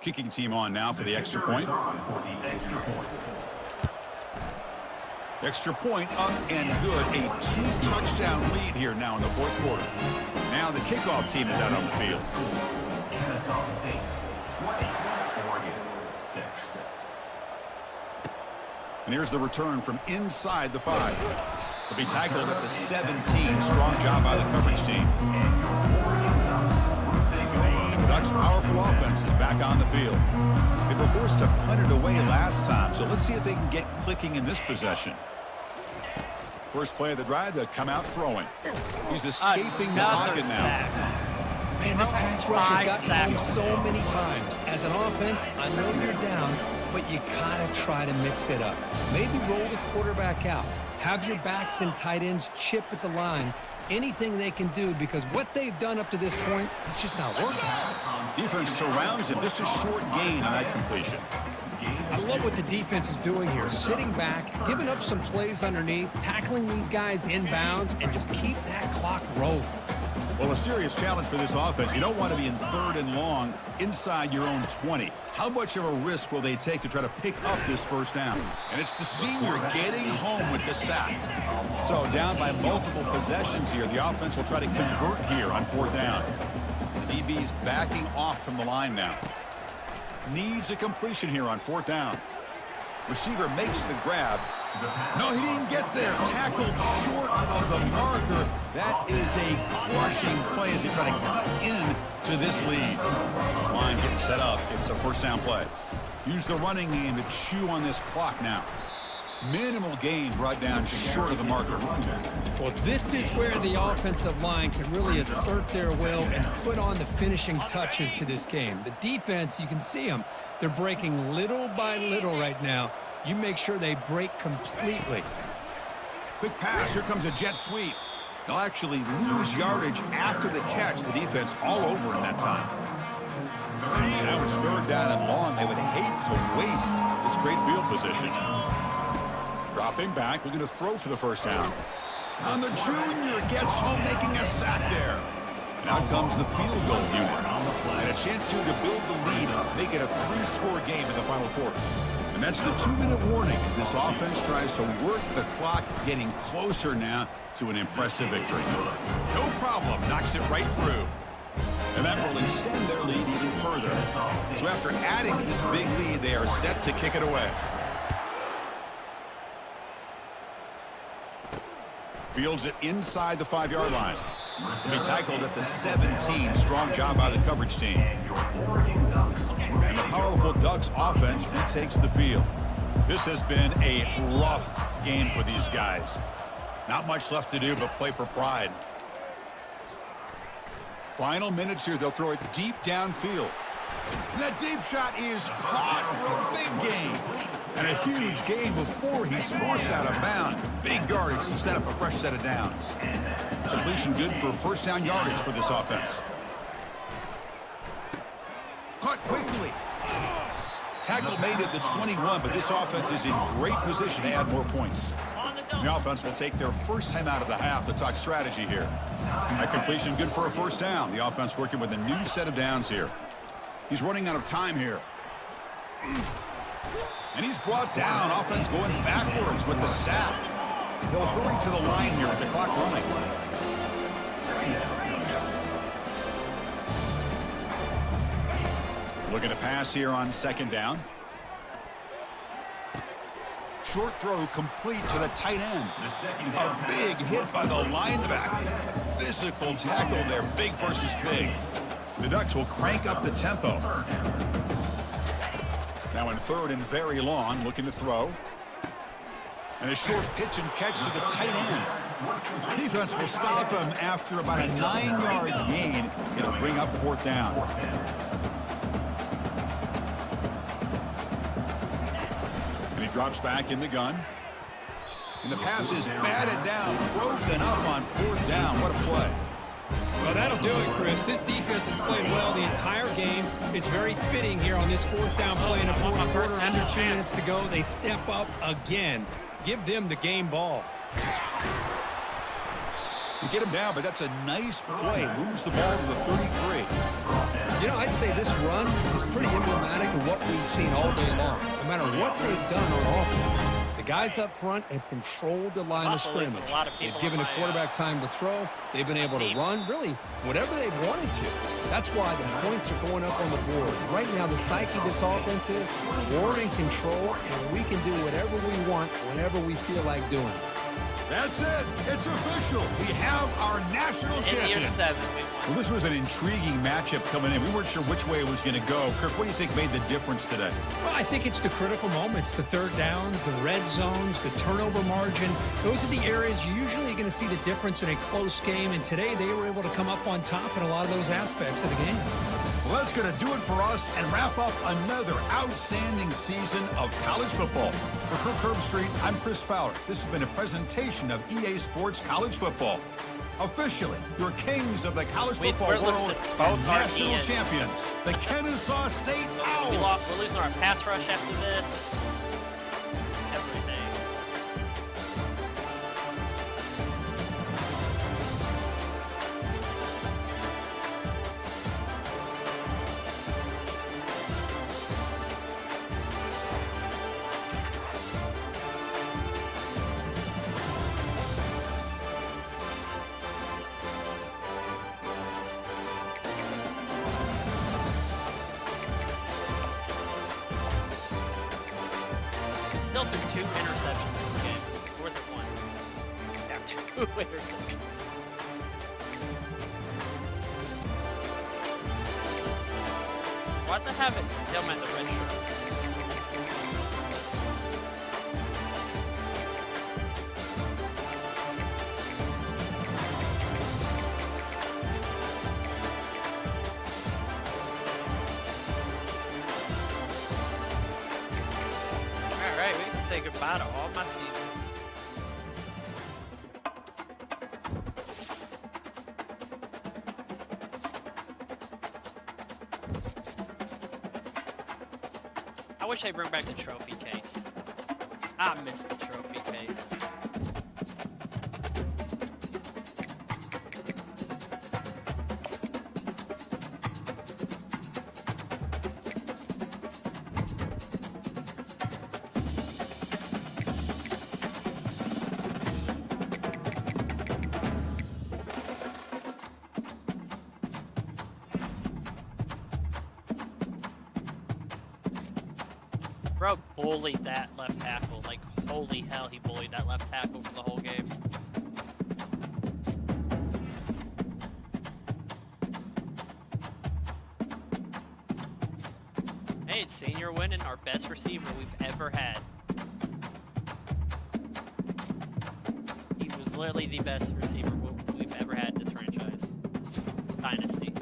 Kicking team on now for the extra point. Extra point up and good. A 2-touchdown lead here now in the 4th quarter. Now the kickoff team is out on the field. Kennesaw State 20, Oregon 6. And here's the return from inside the 5. He'll be tackled at the 17. Strong job by the coverage team. The Ducks' powerful offense is back on the field. They were forced to punt it away last time, so let's see if they can get clicking in this possession. First play of the drive, they'll come out throwing. He's escaping the pocket now. Man, this pass rush has gotten home so many times. As an offense, I know you're down, but you gotta try to mix it up. Maybe roll the quarterback out. Have your backs and tight ends chip at the line. Anything they can do, because what they've done up to this point, it's just not working. Defense surrounds him. Just a short gain on that completion. I love what the defense is doing here. Sitting back, giving up some plays underneath, tackling these guys in bounds, and just keep that clock rolling. Well, a serious challenge for this offense. You don't want to be in 3rd and long inside your own 20. How much of a risk will they take to try to pick up this first down? And it's the senior getting home with the sack. So down by multiple possessions here. The offense will try to convert here on 4th down. The DB's backing off from the line now. Needs a completion here on 4th down. Receiver makes the grab. No, he didn't get there. Tackled short of the marker. That is a crushing play as he tries to cut in to this lead. This line getting set up. It's a first down play. Use the running game to chew on this clock now. Minimal gain brought down short of the marker. Well, this is where the offensive line can really assert their will and put on the finishing touches to this game. The defense, you can see them. They're breaking little by little right now. You make sure they break completely. Quick pass. Here comes a jet sweep. They'll actually lose yardage after the catch. The defense all over in that time. Now it's 3rd down and long. They would hate to waste this great field position. Dropping back, looking to throw for the first down. And the junior gets home, making a sack there. Now comes the field goal unit. And a chance here to build the lead, make it a 3-score game in the final quarter. And that's the 2-minute warning as this offense tries to work the clock, getting closer now to an impressive victory. No problem, knocks it right through. And that will extend their lead even further. So after adding to this big lead, they are set to kick it away. Fields it inside the 5-yard line. He'll be tackled at the 17. Strong job by the coverage team. And the powerful Ducks offense retakes the field. This has been a rough game for these guys. Not much left to do but play for pride. Final minutes here. They'll throw it deep downfield. And that deep shot is caught for a big gain. And a huge gain before he's forced out of bounds. Big yardage to set up a fresh set of downs. Completion good for first down yardage for this offense. Caught quickly. Tackle made at the 21, but this offense is in great position to add more points. And the offense will take their first time out of the half to talk strategy here. That completion good for a first down. The offense working with a new set of downs here. He's running out of time here. And he's brought down. Offense going backwards with the sack. They'll hurry to the line here with the clock running. Looking to pass here on second down. Short throw complete to the tight end. A big hit by the linebacker. Physical tackle there, big versus big. The Ducks will crank up the tempo. Now in third and very long, looking to throw. And a short pitch and catch to the tight end. Defense will stop him after about a 9-yard gain. It'll bring up fourth down. And he drops back in the gun. And the pass is batted down, broken up on fourth down. What a play. Well, that'll do it, Chris. This defense has played well the entire game. It's very fitting here on this fourth down play in the fourth quarter. Under 2 minutes to go. They step up again. Give them the game ball. You get him down, but that's a nice play. Moves the ball to the 33. You know, I'd say this run is pretty emblematic of what we've seen all day long. No matter what they've done on offense, the guys up front have controlled the line of scrimmage. They've given the quarterback time to throw. They've been able to run, really, whatever they've wanted to. That's why the points are going up on the board. Right now, the psyche of this offense is we're in control, and we can do whatever we want whenever we feel like doing it. That's it. It's official. We have our national champion. Well, this was an intriguing matchup coming in. We weren't sure which way it was going to go. Kirk, what do you think made the difference today? Well, I think it's the critical moments, the third downs, the red zones, the turnover margin. Those are the areas you're usually going to see the difference in a close game. And today they were able to come up on top in a lot of those aspects of the game. Well, that's going to do it for us and wrap up another outstanding season of college football. For Kirk Herbstreit, I'm Chris Fowler. This has been a presentation of EA Sports College Football. Officially, your kings of the college football world, national champions, the Kennesaw State Owls. We're losing our pass rush after this. Everything. Still threw 2 interceptions this game. Or was it 1? Yeah, 2 interceptions. Why does it have it him at the red shirt? Alright, we can say goodbye to all my seasons. I wish they bring back the trophy case. I miss the trophy case. Bro bullied that left tackle. Like, holy hell, he bullied that left tackle for the whole game. State senior winning our best receiver we've ever had. He was literally the best receiver we've ever had in this franchise. Dynasty.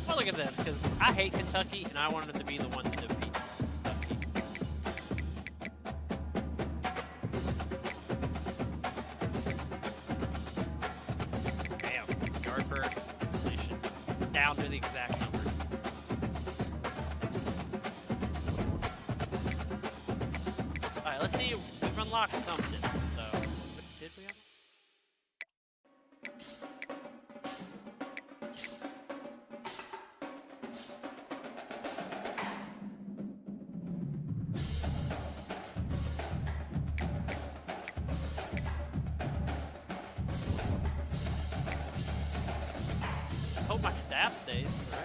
Well, look at this, because I hate Kentucky, and I wanted to be the one to defeat Kentucky. Damn, yard per completion, down to the exact number. Alright, let's see if we've unlocked something. So, what did we unlock? Hope my staff stays, right?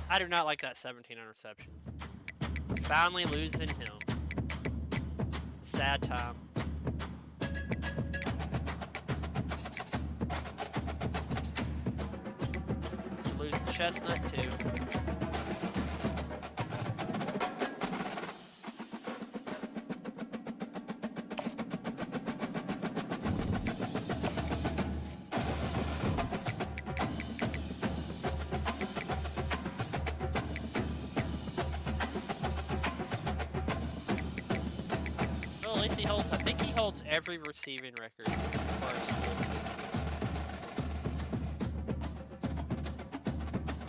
I do not like that 17 interceptions. Finally losing him. Sad time. Losing Chestnut too. Well, at least he holds, I think he holds every receiving record for our school.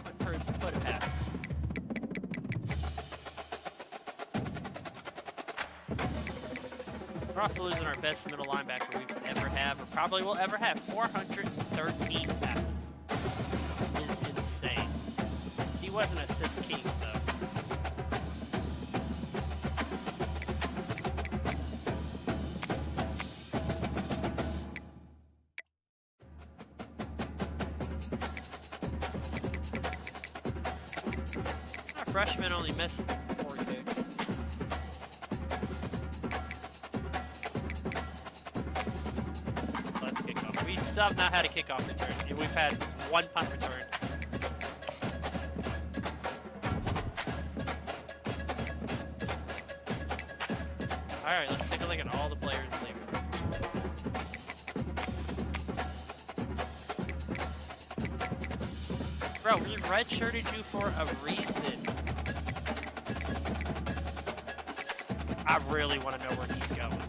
One person put it past. We're also losing our best middle linebacker we've ever had, or probably will ever have. 413 tackles. Is insane. He was an assist king though. Our freshman only missed 4 kicks. Let's kick off. We still have not had a kickoff return. We've had 1 punt return. Alright, let's take a look at all the players leaving. Bro, we redshirted you for a reason. I really want to know where he's going.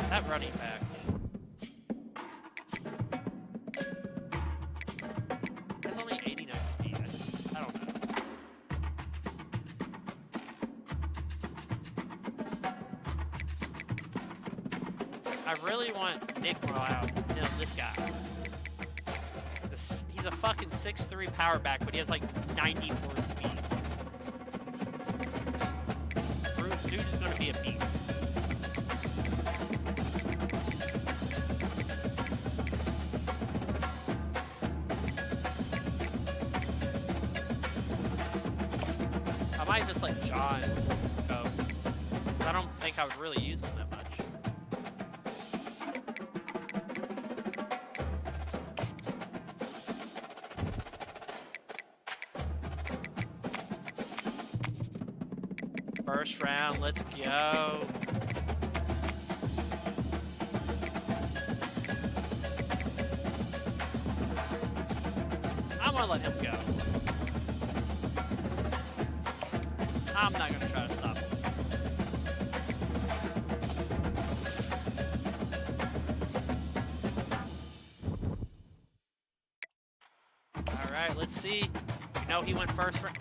That running back. Has only 89 speed. I don't know. I really want Nick Morale. No, this guy. He's a fucking 6'3" power back, but he has like 94 speed. Dude is gonna be a beast. I might just let John go. I don't think I would really use him that much. First round, let's go. I'm gonna let him go. I'm not gonna try to stop him. Alright, let's see. You know he went first round.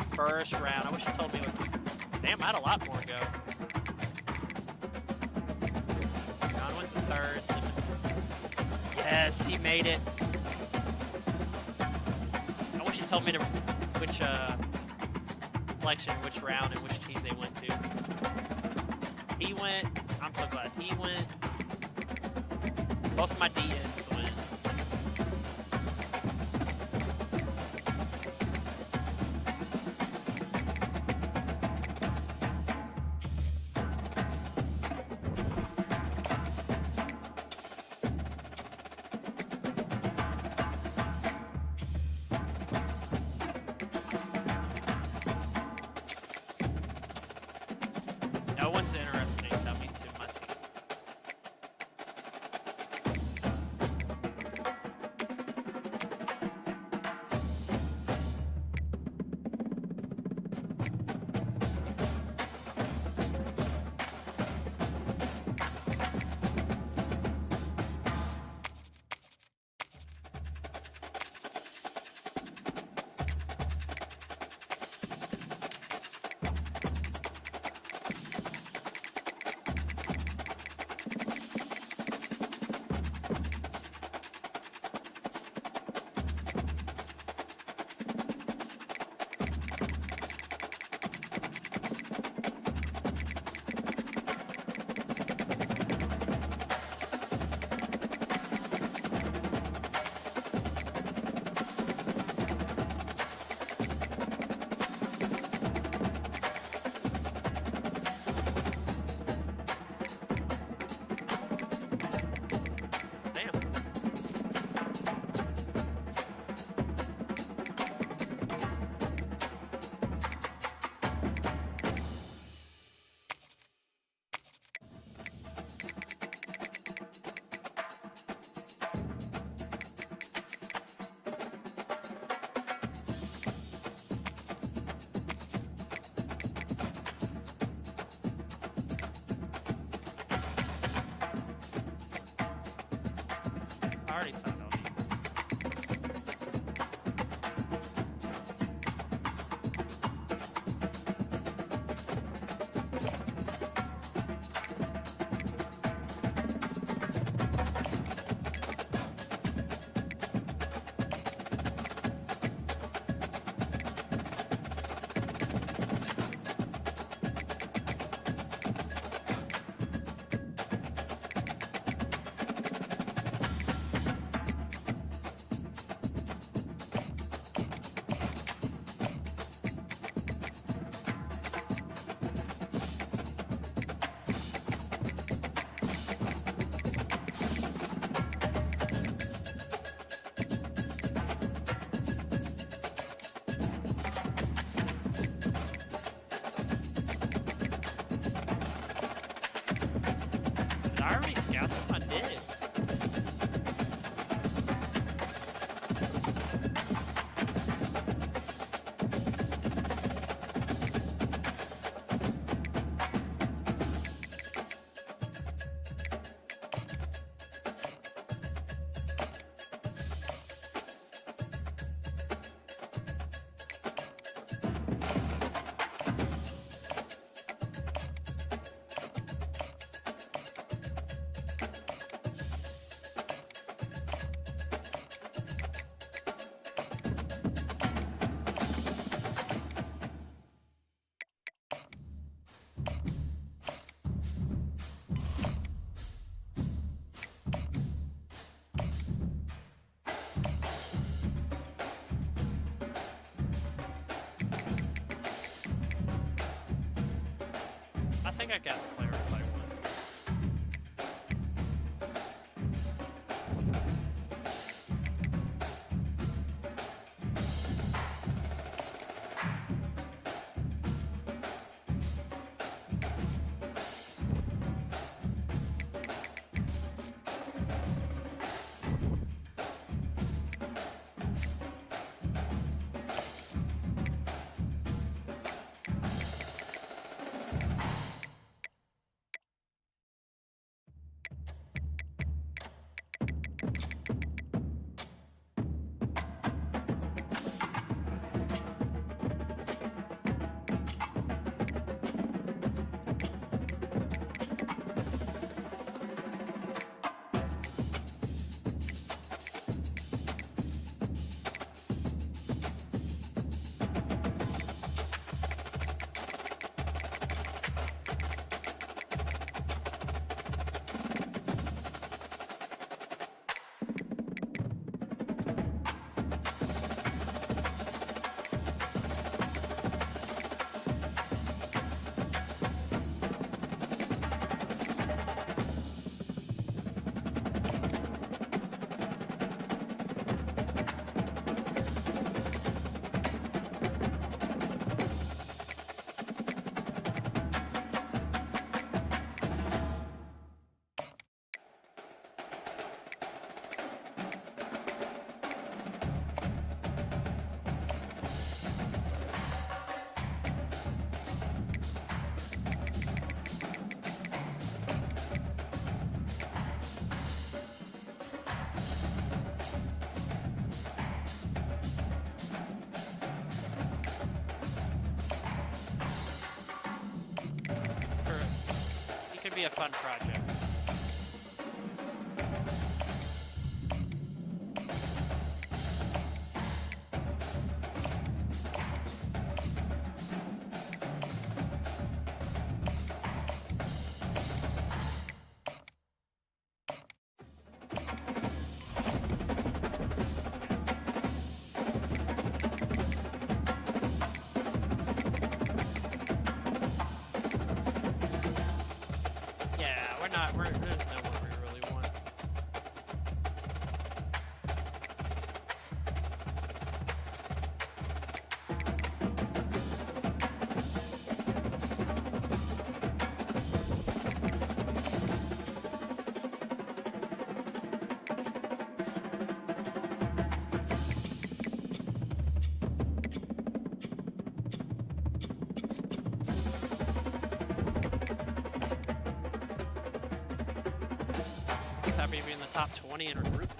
I wish you told me what. Damn, I had a lot more to go. John went third. Yes, he made it. I wish you told me which selection, which round, and which team they went to. He went. I'm so glad he went. Both of my DNs went. No one's interested in coming to my team. I already signed off. Did I already scout them? I did. I think I got the player if I won. be a fun project. There's no one we really want. Happy to be in the top 20 in a group.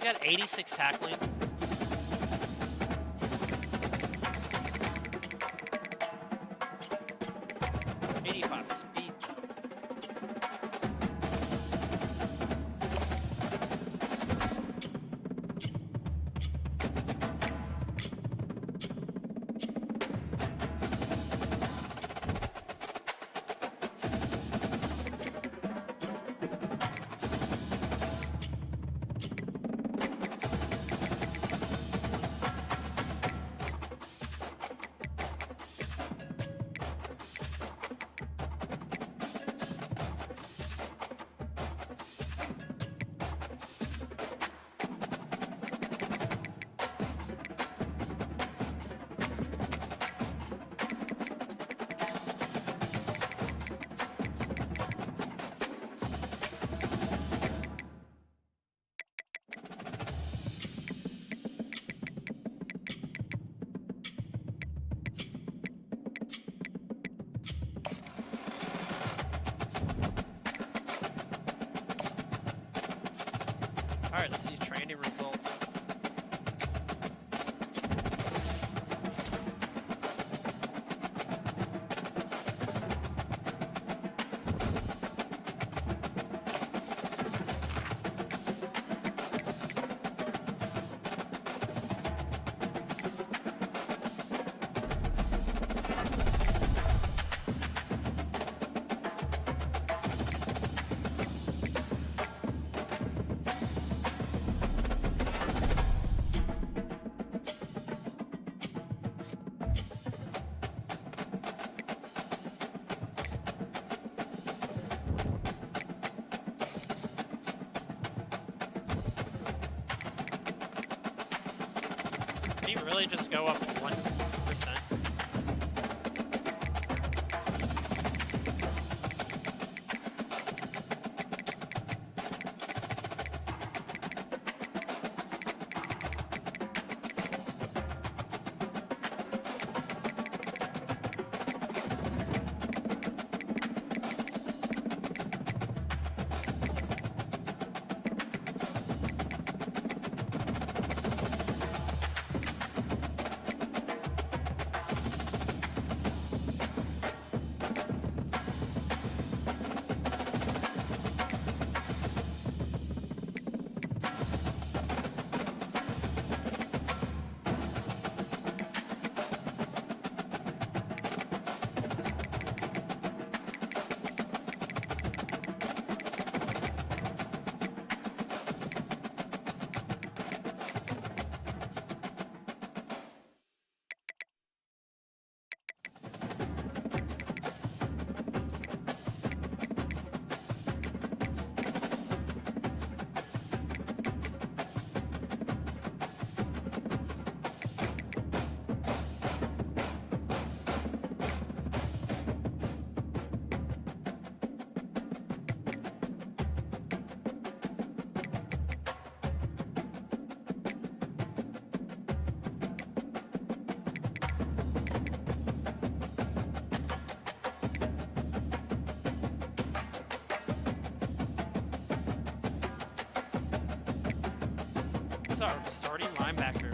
He's got 86 tackling. Alright, let's see training results. Did he really just go up 1%? Who's our starting linebacker?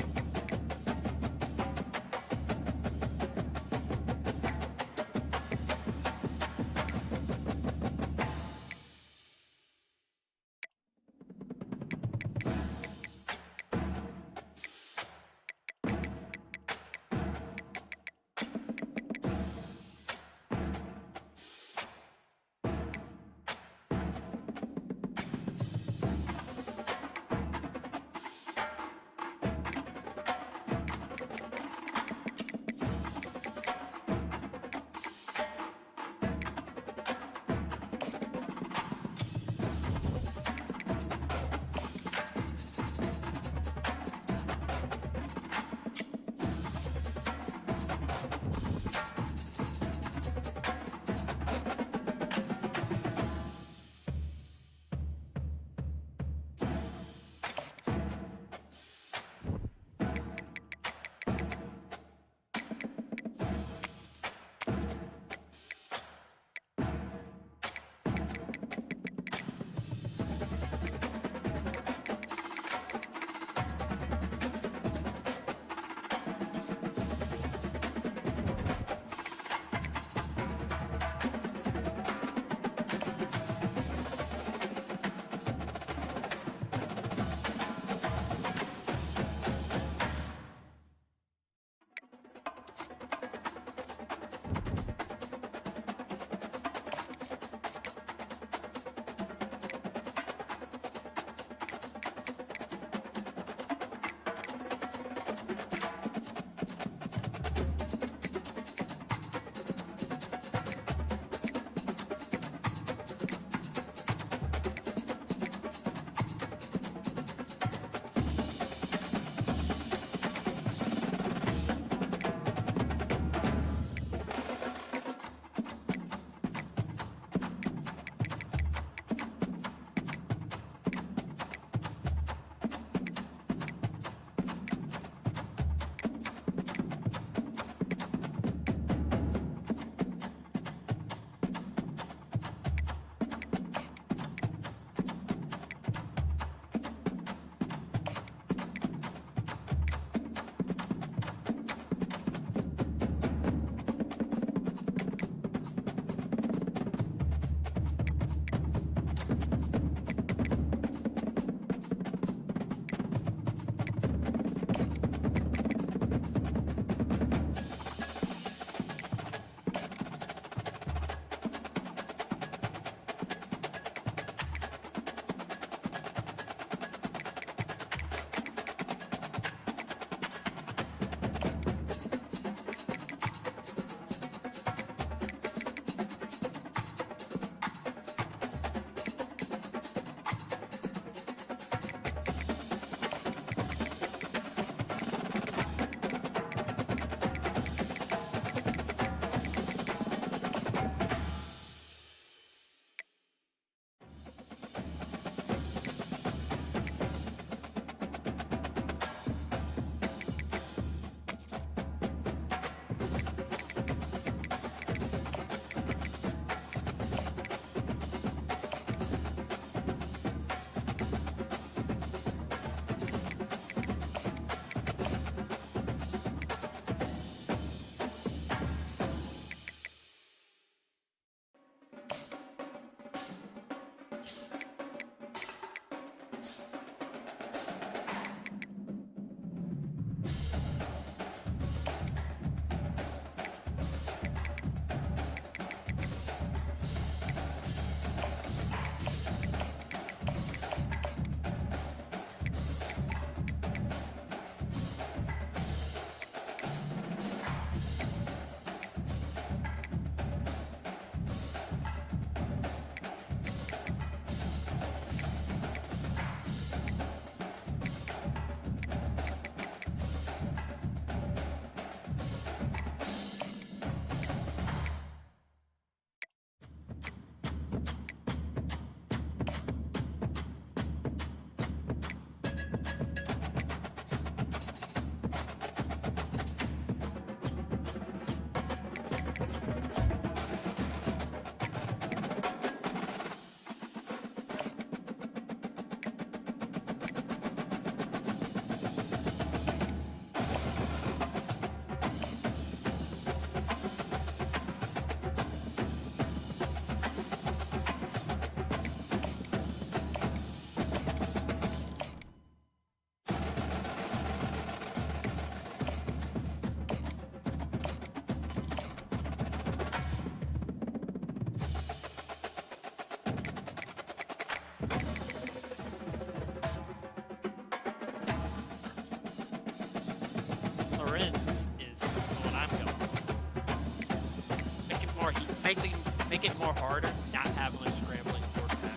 make it more harder, not having a scrambling quarterback.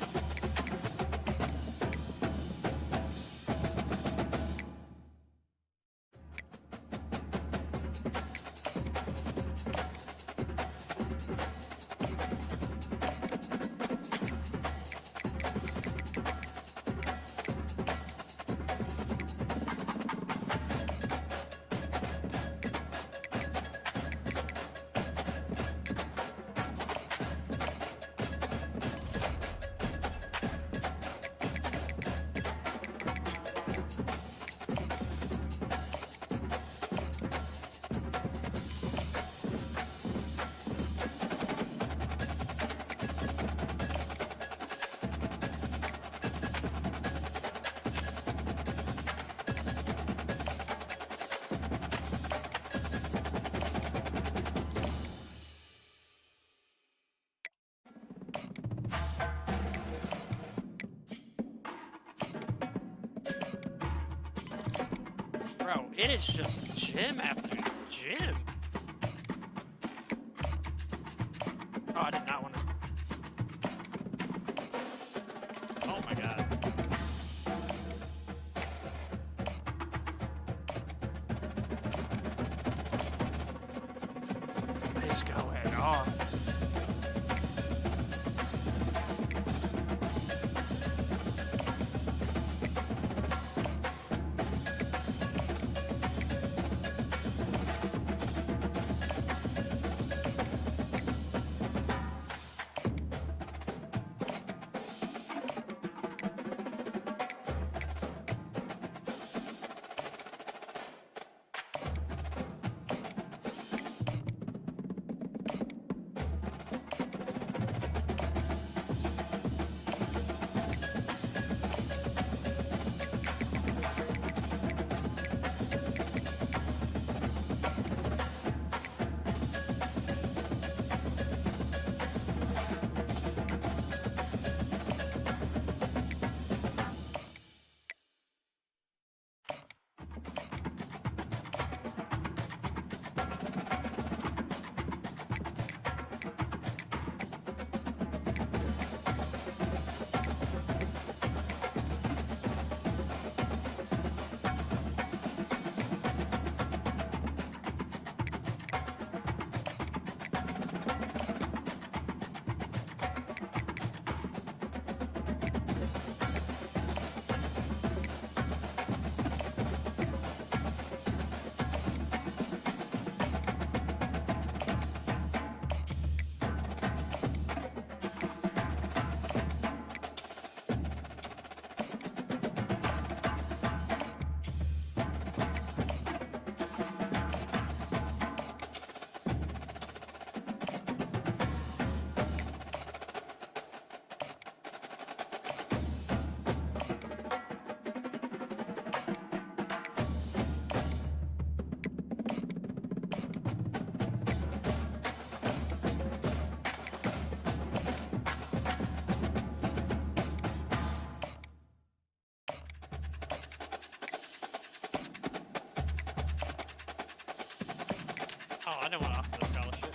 Bro, it is just gym after gym. Oh, I did not want to. Oh my god. What is going on? Oh, I didn't want to offer the scholarship.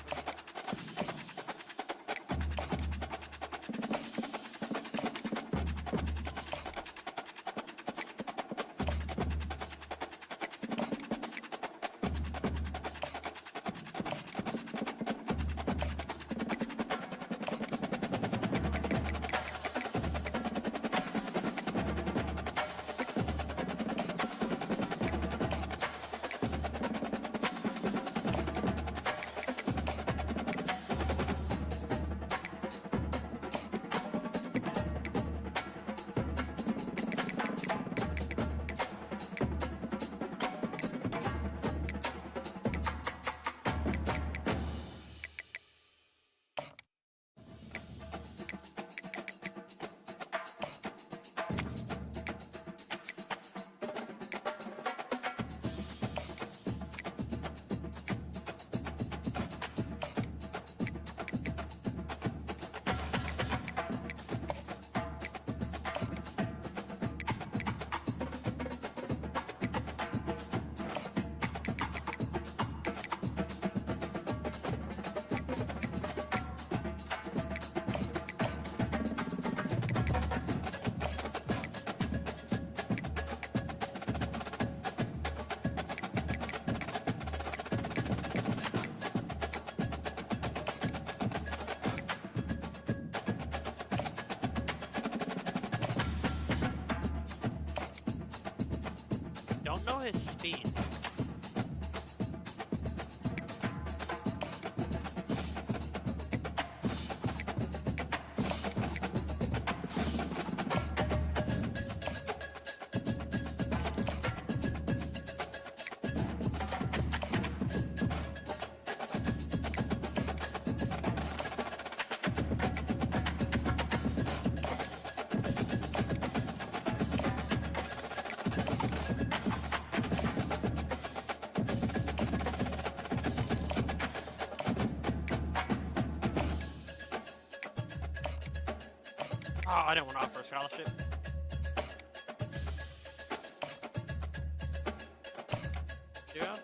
don't know his speed. Oh, I didn't want to offer a scholarship. Yeah.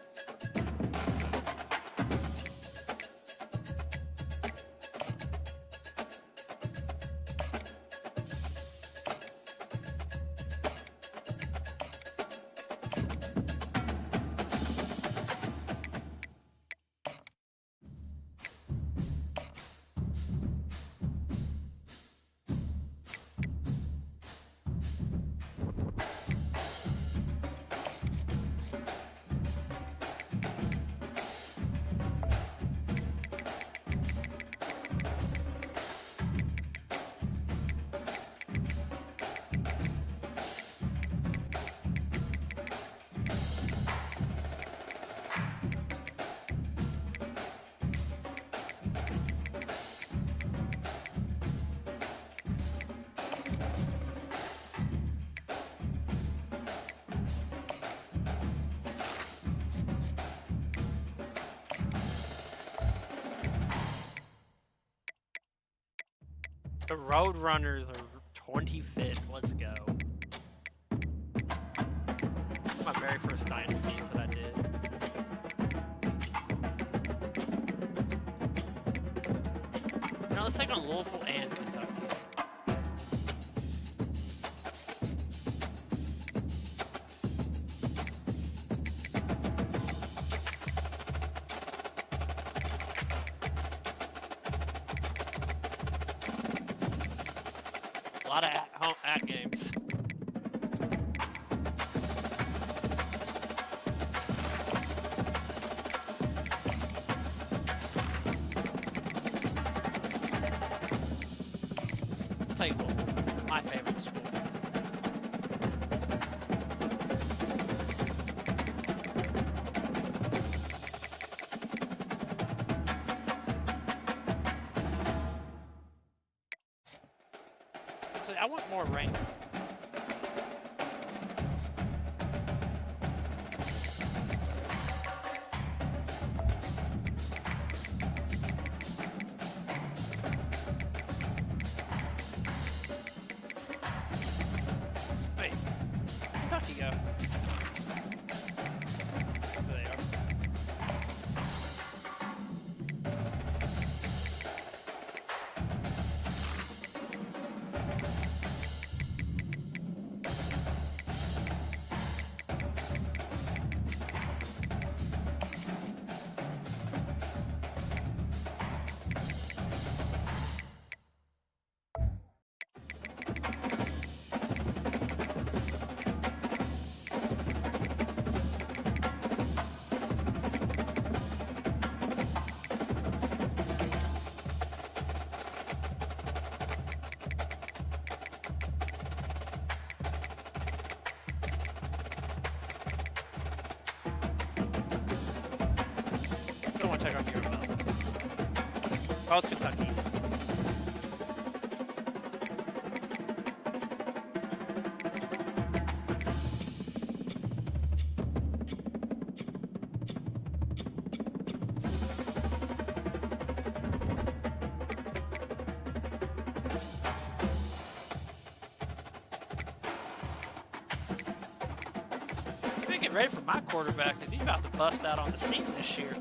The Roadrunners are 25th. Let's go. My very first Dynasties that I did. Now let's take on Louisville and Kentucky. A lot of at games. Tell you what, my favorite school. So I want more rank. Wait, Kentucky go. There they are. Don't want to check out your email. Oh, it's Kentucky. Better get ready for my quarterback because he's about to bust out on the scene this year.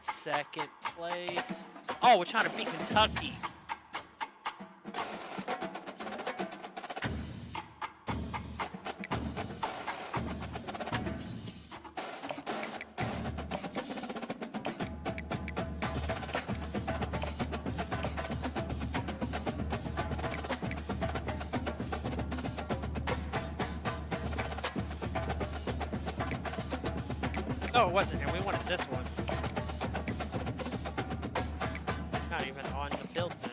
Second place. Oh, we're trying to beat Kentucky. No, it wasn't, and we wanted this one. Not even on the field now.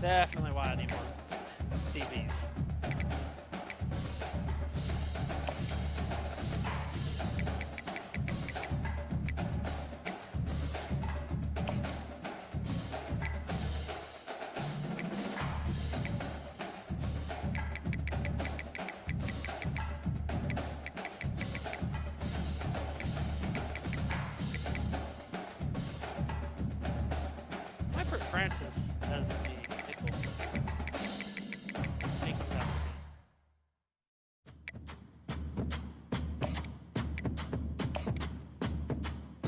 Definitely why I need more DBs. I put Francis as the nickel. He comes out to me.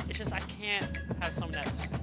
It's just I can't have someone that's slow.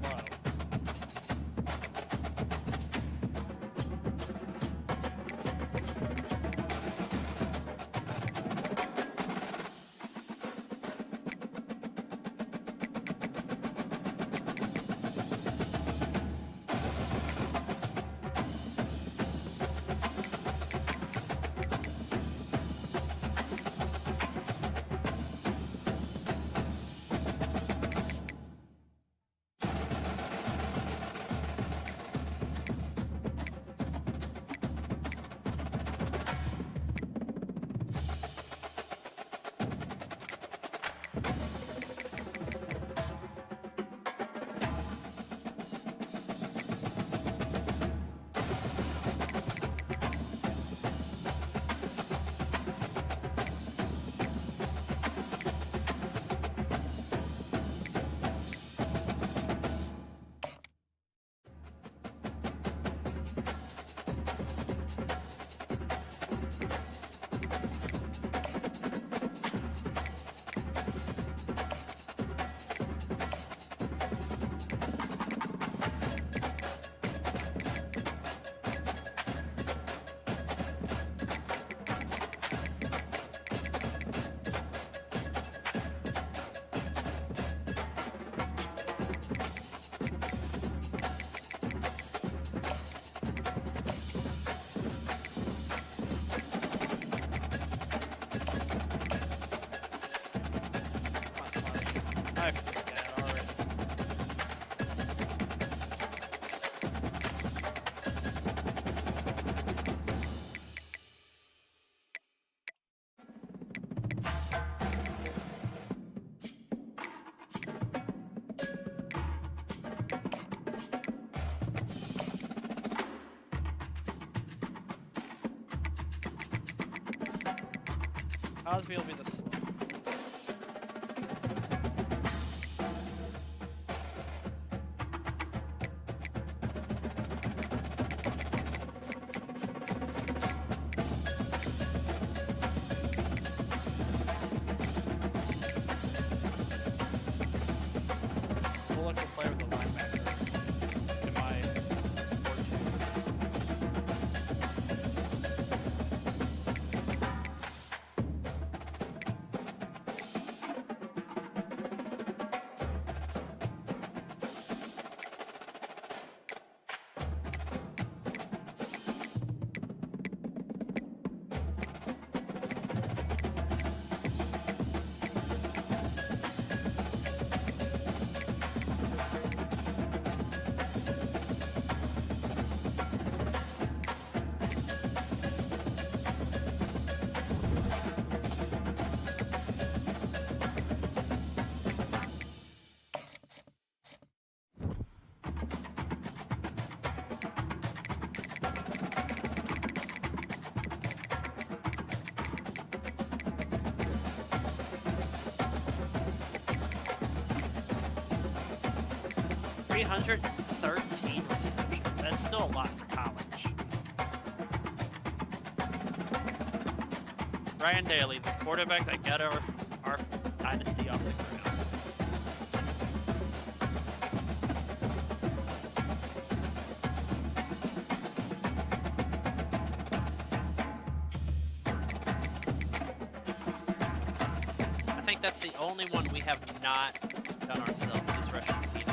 I forget that already. Cosby will be the slow. Bullock will play with the linebacker. In my $313 receptions. That's still a lot for college. Ryan Daly, the quarterback that got our dynasty off the ground. I think that's the only one we have not done ourselves, is rushing TDs.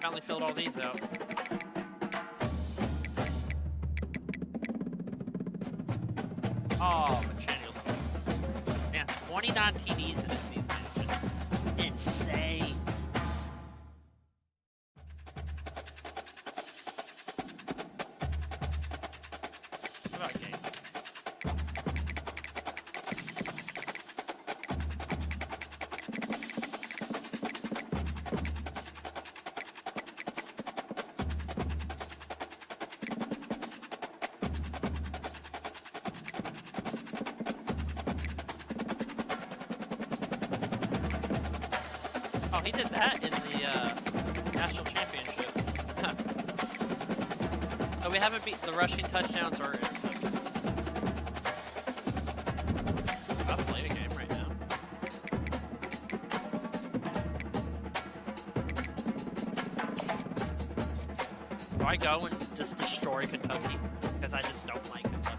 Finally filled all these out. Oh, McChenniel. Man, 29 TDs in this season is just insane. What about game? Oh, he did that in the national championship. Oh, we haven't beat the rushing touchdowns or interceptions. About to play the game right now. Do I go and just destroy Kentucky? Because I just don't like Kentucky.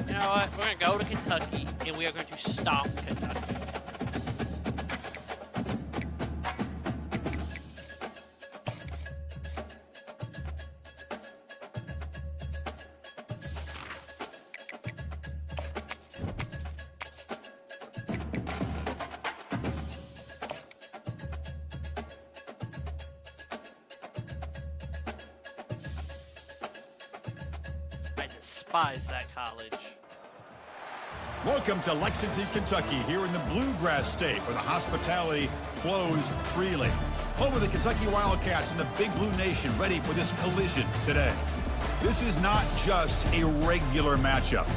You know what? We're going to go to Kentucky, and we are going to stop Kentucky. I despise that college. Welcome to Lexington, Kentucky, here in the Bluegrass State, where the hospitality flows freely. Home of the Kentucky Wildcats and the Big Blue Nation, ready for this collision today. This is not just a regular matchup.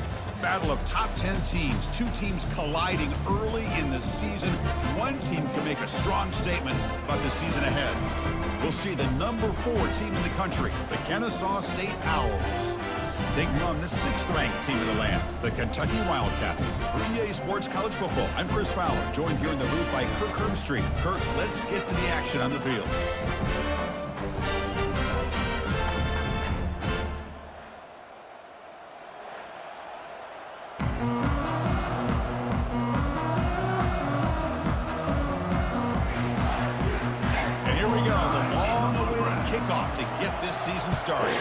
Battle of top 10 teams, two teams colliding early in the season. One team can make a strong statement about the season ahead. We'll see the number 4 team in the country, the Kennesaw State Owls, taking on the 6th-ranked team in the land, the Kentucky Wildcats. For EA Sports College Football, I'm Chris Fowler, joined here in the booth by Kirk Hermstreet. Kirk, let's get to the action on the field. And here we go, the long-awaited kickoff to get this season started.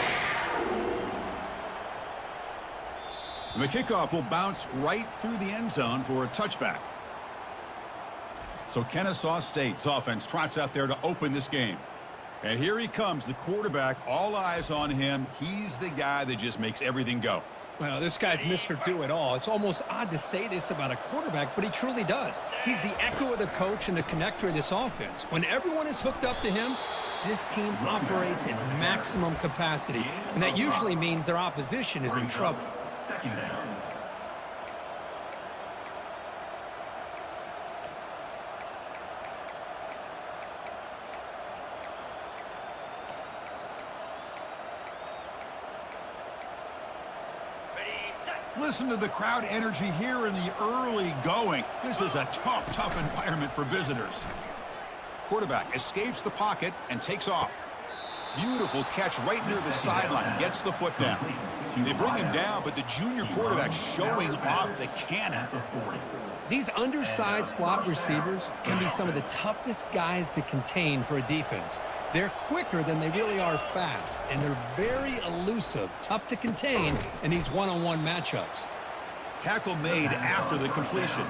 And the kickoff will bounce right through the end zone for a touchback. So Kennesaw State's offense trots out there to open this game. And here he comes, the quarterback, all eyes on him. He's the guy that just makes everything go. Well, this guy's Mr. Do-It-All. It's almost odd to say this about a quarterback, but he truly does. He's the echo of the coach and the connector of this offense. When everyone is hooked up to him, this team operates at maximum capacity, and that usually means their opposition is in trouble. Second down. Ready, set. Listen to the crowd energy here in the early going. This is a tough environment for visitors. Quarterback escapes the pocket and takes off. Beautiful catch right near the sideline. Gets the foot down. They bring him down, but the junior quarterback showing off the cannon. These undersized slot receivers can be some of the toughest guys to contain for a defense. They're quicker than they really are fast, and they're very elusive, tough to contain in these one-on-one matchups. Tackle made after the completion.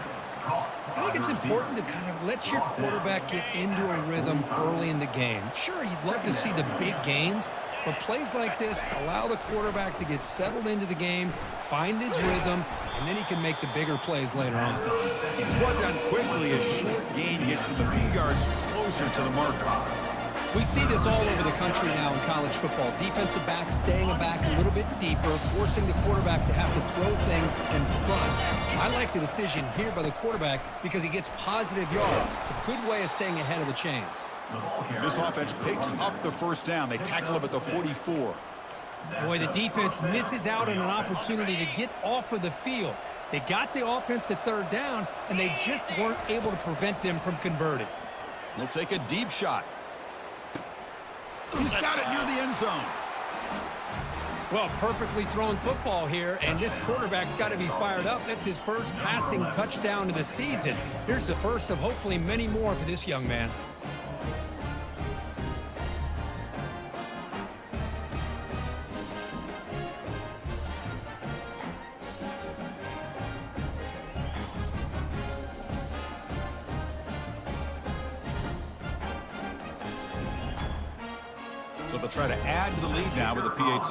I think it's important to kind of let your quarterback get into a rhythm early in the game. Sure, you'd love to see the big gains, but plays like this allow the quarterback to get settled into the game, find his rhythm, and then he can make the bigger plays later on. It's brought down quickly. A short gain gets them a few yards closer to the marker. We see this all over the country now in college football. Defensive backs staying back a little bit deeper, forcing the quarterback to have to throw things in front. I like the decision here by the quarterback because he gets positive yards. It's a good way of staying ahead of the chains. This offense picks up the first down. They tackle him at the 44. Boy, the defense misses out on an opportunity to get off of the field. They got the offense to third down, and they just weren't able to prevent them from converting. They'll take a deep shot. He's got it near the end zone. Well, perfectly thrown football here, and this quarterback's got to be fired up. That's his first passing touchdown of the season. Here's the first of hopefully many more for this young man. So they'll try to add to the lead now with a PAT.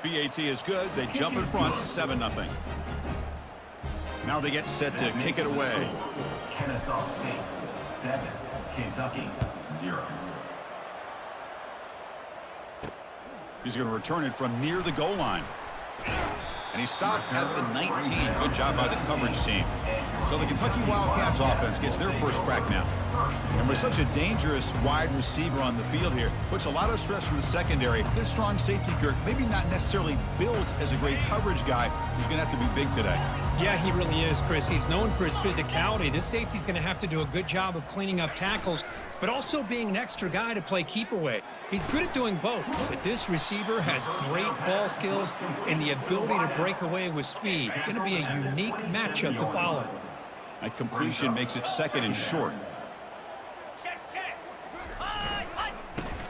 PAT is good. They jump in front, 7-0. Now they get set to kick it away. Kennesaw State 7, Kentucky 0. He's going to return it from near the goal line. And he stopped at the 19. Good job by the coverage team. So the Kentucky Wildcats offense gets their first crack now. And with such a dangerous wide receiver on the field here, puts a lot of stress from the secondary. This strong safety, Kirk, maybe not necessarily built as a great coverage guy. He's going to have to be big today. Yeah, he really is, Chris. He's known for his physicality. This safety's going to have to do a good job of cleaning up tackles, but also being an extra guy to play keep away. He's good at doing both, but this receiver has great ball skills and the ability to break away with speed. Going to be a unique matchup to follow. That completion makes it second and short.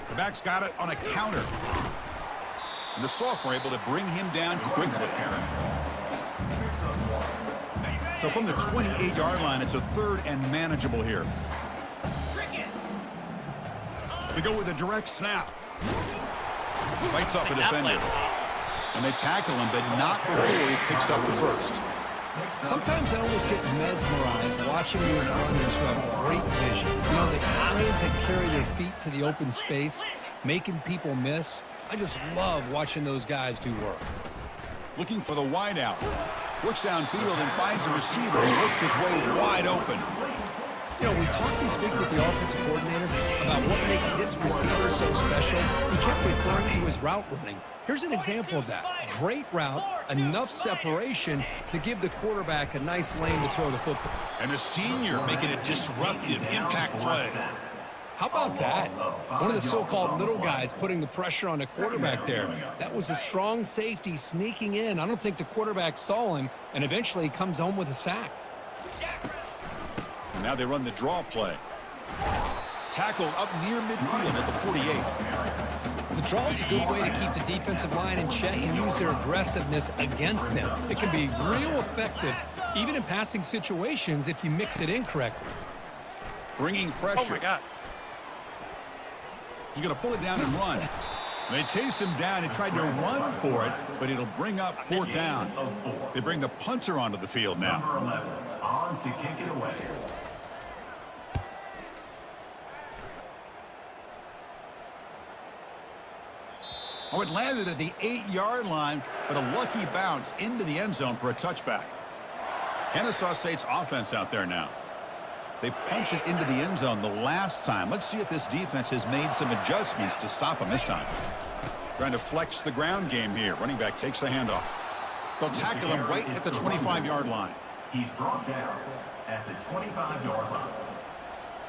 The back's got it on a counter. And the sophomore able to bring him down quickly. So from the 28-yard line, it's a third and manageable here. They go with a direct snap. Fights off a defender. And they tackle him, but not before he picks up the first. Sometimes I almost get mesmerized watching these runners who have great vision. You know, the eyes that carry their feet to the open space, making people miss. I just love watching those guys do work. Looking for the wideout. Works downfield and finds a receiver who worked his way wide open. You know, we talked this week with the offensive coordinator about what makes this receiver so special. He kept referring to his route running. Here's an example of that. Great route, enough separation to give the quarterback a nice lane to throw the football. And a senior making a disruptive impact play. How about that? One of the so-called little guys putting the pressure on the quarterback there. That was a strong safety sneaking in. I don't think the quarterback saw him, and eventually he comes home with a sack. And now they run the draw play. Tackled up near midfield at the 48. The draw is a good way to keep the defensive line in check and use their aggressiveness against them. It can be real effective, even in passing situations, if you mix it in correctly. Bringing pressure. Oh, my God. He's going to pull it down and run. They chase him down and tried to run for it, but it'll bring up fourth down. They bring the punter onto the field now. Number 11, on to kick it away. Oh, it landed at the 8-yard line, but a lucky bounce into the end zone for a touchback. Kennesaw State's offense out there now. They punch it into the end zone the last time. Let's see if this defense has made some adjustments to stop them this time. Trying to flex the ground game here. Running back takes the handoff. They'll tackle him right at the 25-yard line. He's brought down at the 25-yard line.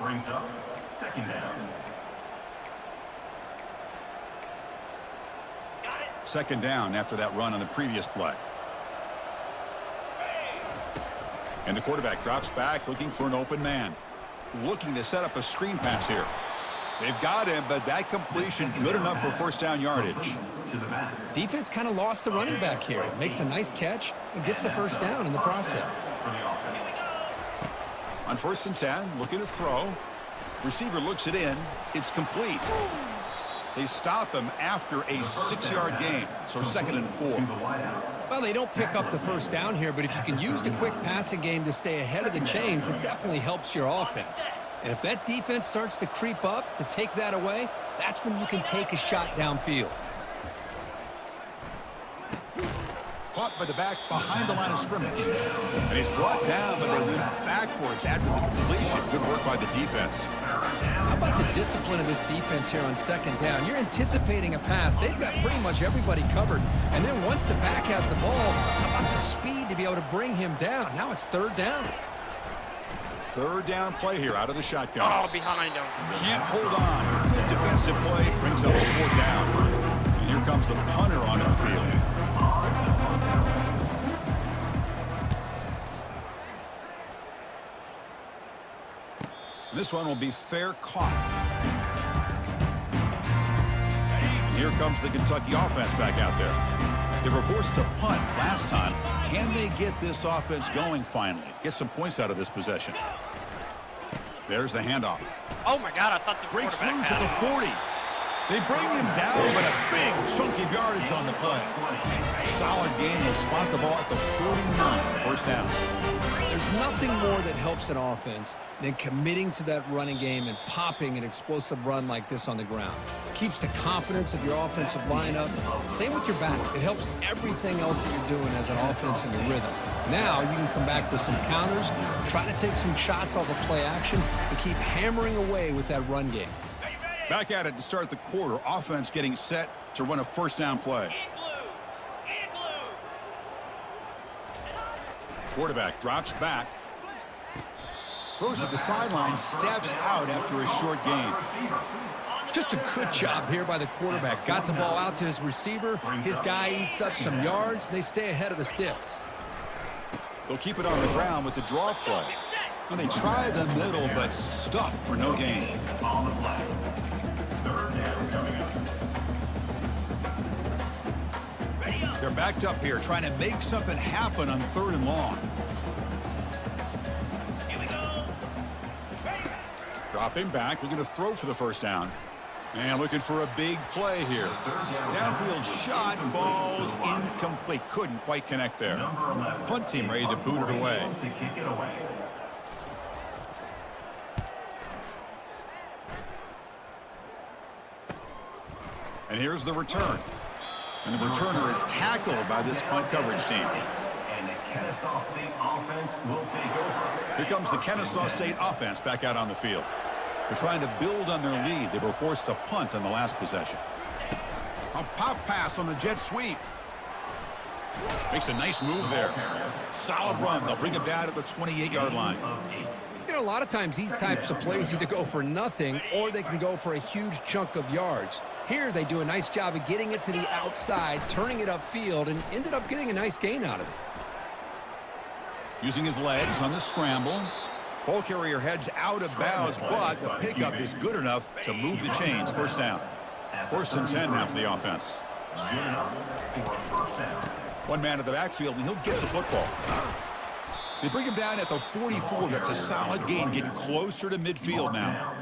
Brings up Second down. Second down after that run on the previous play. And the quarterback drops back looking for an open man. Looking to set up a screen pass here. They've got him, but that completion good enough for first down yardage. Defense kind of lost the running back here. Makes a nice catch and gets the first down in the process. On 1st and 10, looking to throw. Receiver looks it in. It's complete. They stop him after a 6-yard gain, so 2nd and 4. Well, they don't pick up the first down here, but if you can use the quick passing game to stay ahead of the chains, it definitely helps your offense. And if that defense starts to creep up to take that away, that's when you can take a shot downfield. Caught by the back behind the line of scrimmage. And he's brought down, but they went backwards after the completion. Good work by the defense. How about the discipline of this defense here on 2nd down? You're anticipating a pass. They've got pretty much everybody covered. And then once the back has the ball, how about the speed to be able to bring him down? Now it's 3rd down. 3rd down play here out of the shotgun. Oh, behind him. Can't hold on. Good defensive play brings up a 4th down. And here comes the punter onto the field. This one will be fair caught. And here comes the Kentucky offense back out there. They were forced to punt last time. Can they get this offense going finally? Get some points out of this possession. There's the handoff. Oh my God, I thought the Breaks quarterback loose had at the 40. They bring him down, but a big chunk of yardage on the play. Solid gain. They spot the ball at the 49. 1st down. There's nothing more that helps an offense than committing to that running game and popping an explosive run like this on the ground. It keeps the confidence of your offensive lineup. Same with your back. It helps everything else that you're doing as an offense in your rhythm. Now you can come back with some counters, try to take some shots off of play action, and keep hammering away with that run game. Back at it to start the quarter. Offense getting set to run a 1st down play. Quarterback drops back. Goes to the sideline, steps out after a short gain. Just a good job here by the quarterback. Got the ball out to his receiver. His guy eats up some yards, and they stay ahead of the sticks. They'll keep it on the ground with the draw play. And they try the middle, but stuck for no gain. On the play. 3rd down coming up. They're backed up here, trying to make something happen on 3rd and long. Here we go. Dropping back, looking to throw for the 1st down. And looking for a big play here. Downfield shot falls incomplete. Couldn't quite connect there. Punt team ready to boot it away. To kick it away. And here's the return. And the returner is tackled by this punt coverage team. And the Kennesaw State offense will take over. Here comes the Kennesaw State offense back out on the field. They're trying to build on their lead. They were forced to punt on the last possession. A pop pass on the jet sweep. Makes a nice move there. Solid run. They'll bring it down at the 28-yard line. You know, a lot of times these types of plays either go for nothing or they can go for a huge chunk of yards. Here they do a nice job of getting it to the outside, turning it upfield, and ended up getting a nice gain out of it. Using his legs on the scramble. Ball carrier heads out of bounds, but the pickup is good enough to move the chains. 1st down. 1st and 10 now for the offense. Good enough for 1st down. One man at the backfield, and he'll get the football. They bring him down at the 44. That's a solid gain. Get closer to midfield now.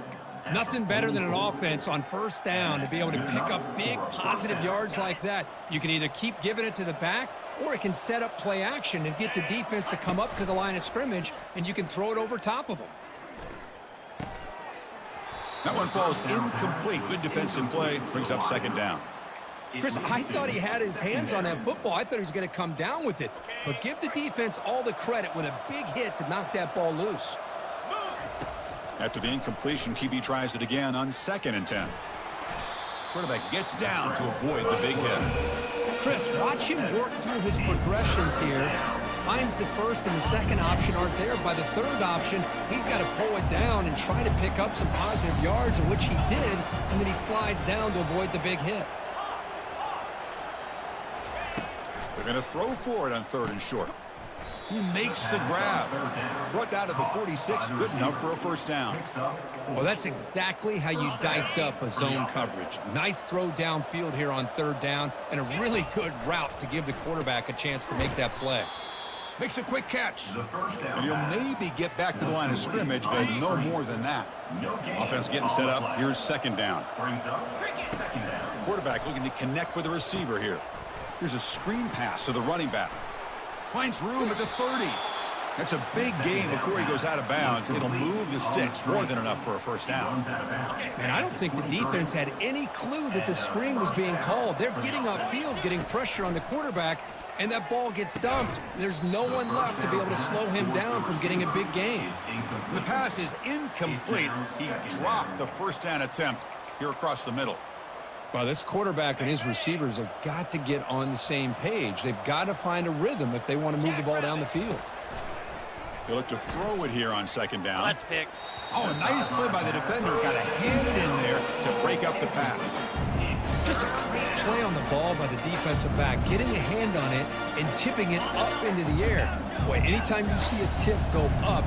Nothing better than an offense on 1st down to be able to pick up big positive yards like that. You can either keep giving it to the back, or it can set up play action and get the defense to come up to the line of scrimmage, and you can throw it over top of them. That one falls incomplete. Good defensive play. Brings up 2nd down. Chris, I thought he had his hands on that football. I thought he was going to come down with it. But give the defense all the credit with a big hit to knock that ball loose. After the incompletion, QB tries it again on 2nd and 10. Quarterback gets down to avoid the big hit. Chris, watch him work through his progressions here. Finds the first and the second option aren't there. By the third option, he's got to pull it down and try to pick up some positive yards, in which he did, and then he slides down to avoid the big hit. They're going to throw for it on 3rd and short. He makes the grab. Brought down to the 46, good enough for a first down. Well, that's exactly how you dice up a zone coverage. Nice throw downfield here on 3rd down, and a really good route to give the quarterback a chance to make that play. Makes a quick catch. And he'll maybe get back to the line of scrimmage, but no more than that. Offense getting set up. Here's 2nd down. Quarterback looking to connect with the receiver here. Here's a screen pass to the running back. Finds room at the 30. That's a big gain before he goes out of bounds. It'll move the sticks, more than enough for a first down. And I don't think the defense had any clue that the screen was being called. They're getting upfield, getting pressure on the quarterback, and that ball gets dumped. There's no one left to be able to slow him down from getting a big gain. The pass is incomplete. He dropped the first down attempt here across the middle. Well, this quarterback and his receivers have got to get on the same page. They've got to find a rhythm if they want to move the ball down the field. They look to throw it here on 2nd down. That's picked. Oh, a nice play by the defender. Got a hand in there to break up the pass. Just a great play on the ball by the defensive back, getting a hand on it and tipping it up into the air. Boy, anytime you see a tip go up,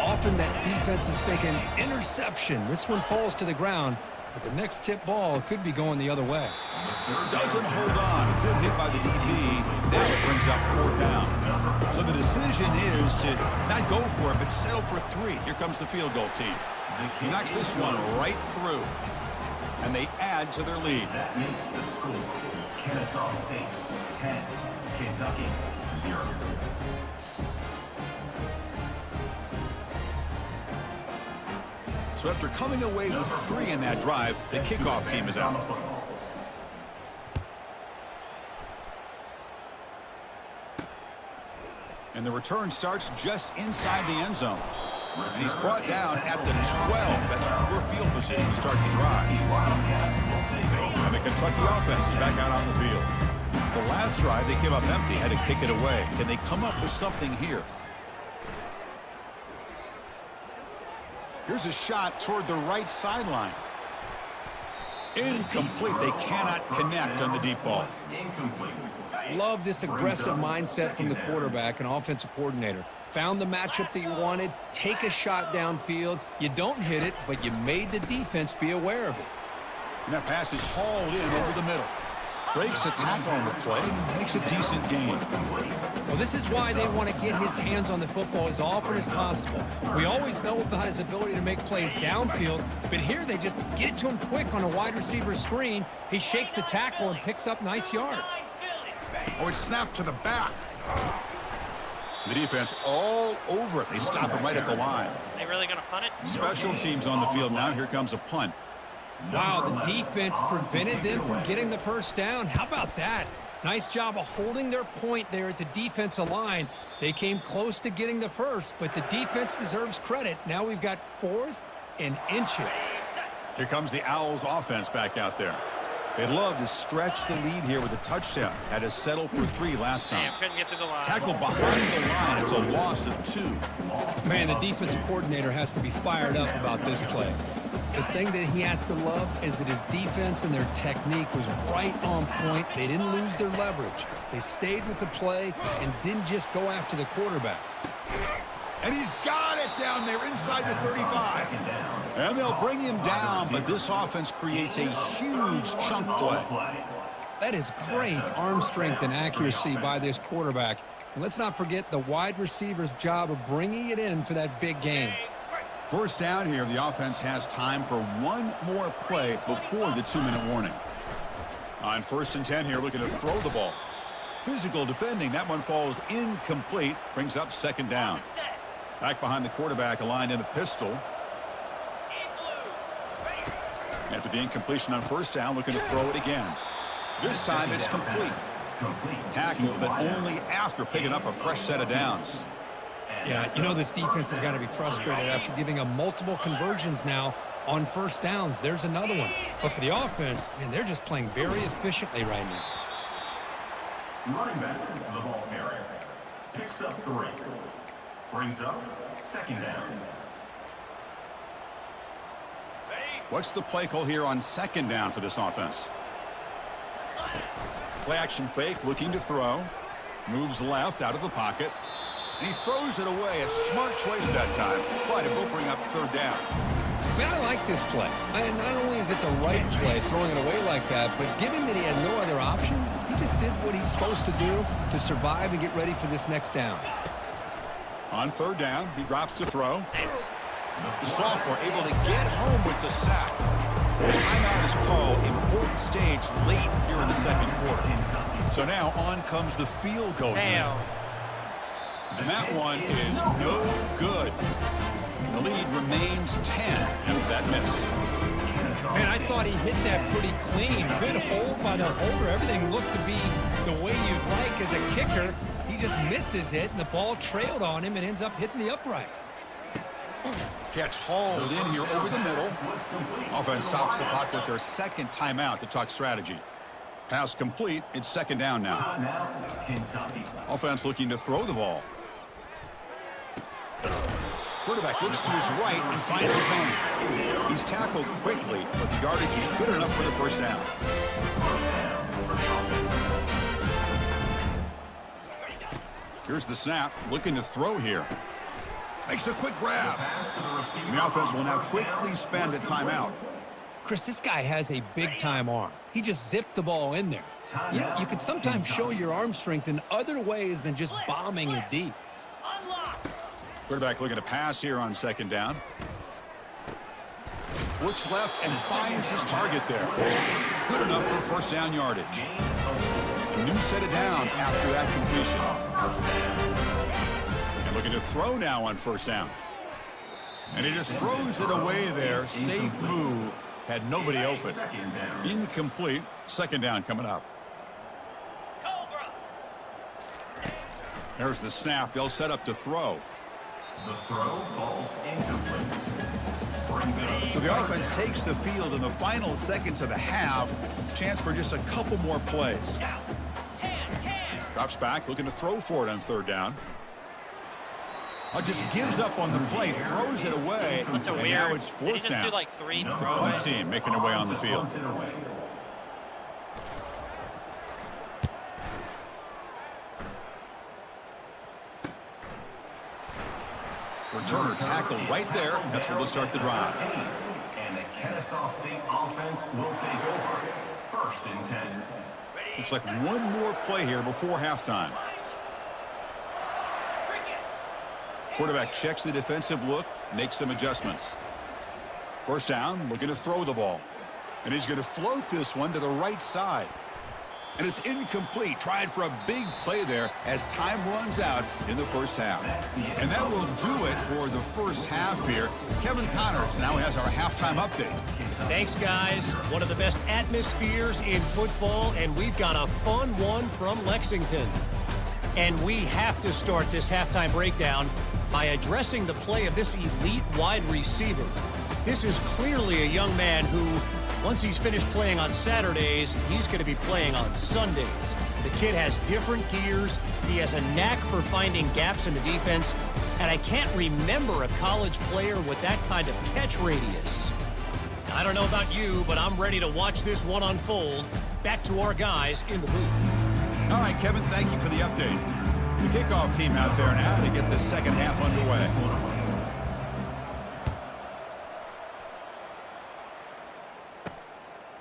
often that defense is thinking interception. This one falls to the ground. But the next tip ball could be going the other way. Doesn't hold on. Good hit by the DB. Now it brings up 4th down. So the decision is to not go for it, but settle for 3. Here comes the field goal team. He knocks this one right through. And they add to their lead. That makes the score Kennesaw State 10, Kentucky 0. So after coming away with 3 in that drive, the kickoff team is out. And the return starts just inside the end zone. And he's brought down at the 12. That's poor field position to start the drive. And the Kentucky offense is back out on the field. The last drive, they came up empty, had to kick it away. Can they come up with something here? Here's a shot toward the right sideline. Incomplete. They cannot connect on the deep ball. Love this aggressive mindset from the quarterback and offensive coordinator. Found the matchup that you wanted, take a shot downfield. You don't hit it, but you made the defense be aware of it. And that pass is hauled in over the middle. Breaks a tackle on the play, makes a decent gain. Well, this is why they want to get his hands on the football as often as possible. We always know about his ability to make plays downfield, but here they just get it to him quick on a wide receiver screen. He shakes the tackle and picks up nice yards. Oh, it's snapped to the back. The defense all over it. They stop him right at the line. Are they really going to punt it? Special teams on the field now. Here comes a punt. Wow, the defense prevented them from getting the first down. How about that? Nice job of holding their point there at the defensive line. They came close to getting the first, but the defense deserves credit. Now we've got 4th and inches. Here comes the Owls offense back out there. They'd love to stretch the lead here with a touchdown. Had to settle for 3 last time. Damn, couldn't get to the line. Tackle behind the line. It's a loss of 2. Man, the defensive coordinator has to be fired up about this play. The thing that he has to love is that his defense and their technique was right on point. They didn't lose their leverage. They stayed with the play and didn't just go after the quarterback. And he's got it down there inside the 35. And they'll bring him down, but this offense creates a huge chunk play. That is great arm strength and accuracy by this quarterback. And let's not forget the wide receiver's job of bringing it in for that big game. First down here, the offense has time for one more play before the 2-minute warning. On 1st and 10 here, looking to throw the ball. Physical defending, that one falls incomplete, brings up 2nd down. Back behind the quarterback, aligned in the pistol. After the incompletion on 1st down, looking to throw it again. This time it's complete. Tackle, but only after picking up a fresh set of downs. Yeah, you know this defense has got to be frustrated after giving up multiple conversions now on 1st downs. There's another one. But for the offense, man, they're just playing very efficiently right now. Running back, the ball carrier. Picks up 3. Brings up 2nd down. Ready? What's the play call here on 2nd down for this offense? Play action fake, looking to throw. Moves left out of the pocket. And he throws it away. A smart choice that time, but it will bring up 3rd down. Man, I like this play. Not only is it the right play, throwing it away like that, but given that he had no other option, he just did what he's supposed to do to survive and get ready for this next down. On 3rd down, he drops to throw. The sophomore able to get home with the sack. The timeout is called. Important stage late here in the 2nd quarter. So now on comes the field goal. Damn. And that one is no good. The lead remains 10 after that miss. Man, I thought he hit that pretty clean. Good hold by the holder. Everything looked to be the way you'd like as a kicker. He just misses it, and the ball trailed on him and ends up hitting the upright. Catch hauled in here over the middle. Offense stops the clock with their 2nd timeout to talk strategy. Pass complete. It's 2nd down now. Offense looking to throw the ball. Quarterback looks to his right and finds his man. He's tackled quickly, but the yardage is good enough for the 1st down. Here's the snap. Looking to throw here. Makes a quick grab. And the offense will now quickly spend a timeout. Chris, this guy has a big-time arm. He just zipped the ball in there. You know, you can sometimes show your arm strength in other ways than just bombing it deep. Quarterback looking to pass here on 2nd down. Looks left and finds his target there. Good enough for 1st down yardage. A new set of downs after that completion. And looking to throw now on 1st down. And he just throws it away there. Safe move. Had nobody open. Incomplete. 2nd down coming up. Cobra. There's the snap. They'll set up to throw. The throw falls incomplete. So the offense takes the field in the final seconds of the half. Chance for just a couple more plays. Drops back, looking to throw for it on 3rd down. Just gives up on the play, throws it away, That's a and weird. now it's Did he 4th just down. do like 3 The throwaways? punt team making their way on the field. Returner tackle right there. That's where they'll start the drive. And the Kennesaw State offense will take over. 1st and 10. Looks like one more play here before halftime. Quarterback checks the defensive look, makes some adjustments. 1st down, looking to throw the ball. And he's going to float this one to the right side. And it's incomplete. Tried for a big play there as time runs out in the 1st half. And that will do it for the 1st half here. Kevin Connors now has our halftime update. Thanks, guys. One of the best atmospheres in football, and we've got a fun one from Lexington. And we have to start this halftime breakdown by addressing the play of this elite wide receiver. This is clearly a young man who, once he's finished playing on Saturdays, he's going to be playing on Sundays. The kid has different gears. He has a knack for finding gaps in the defense. And I can't remember a college player with that kind of catch radius. I don't know about you, but I'm ready to watch this one unfold. Back to our guys in the booth. All right, Kevin, thank you for the update. The kickoff team out there now to get the 2nd half underway.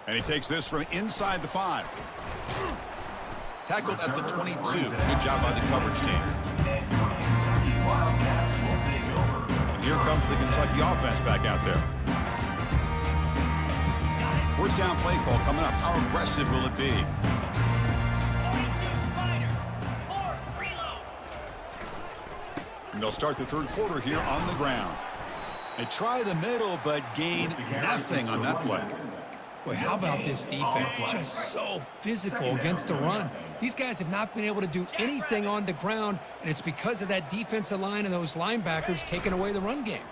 And he takes this from inside the 5. Tackled at the 22. Good job by the coverage team. And here comes the Kentucky offense back out there. 1st down play call coming up. How aggressive will it be? And they'll start the 3rd quarter here on the ground. They try the middle, but gain nothing on that play. Boy, how about this defense? Just so physical against the run. These guys have not been able to do anything on the ground, and it's because of that defensive line and those linebackers taking away the run game.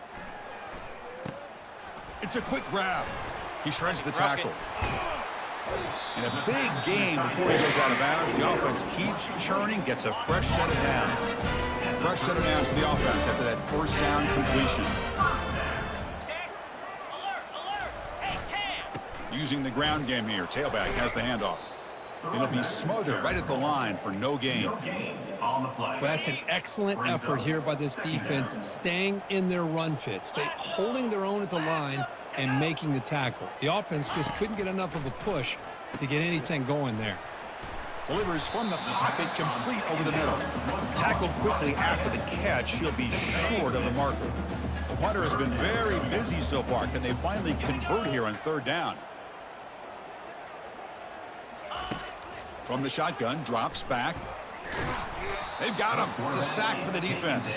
It's a quick grab. He shreds the tackle. And a big gain before he goes out of bounds. The offense keeps churning, gets a fresh set of downs. Fresh set of downs for the offense after that first down completion. Check. Alert. Hey, Cam. Using the ground game here. Tailback has the handoff. It'll be smothered right at the line for no gain. On the play. Well, that's an excellent effort here by this defense, staying in their run fit, holding their own at the line and making the tackle. The offense just couldn't get enough of a push to get anything going there. Delivers from the pocket, complete over the middle. Tackled quickly after the catch. He'll be short of the marker. The punter has been very busy so far. Can they finally convert here on third down? From the shotgun, drops back. They've got him. It's a sack for the defense.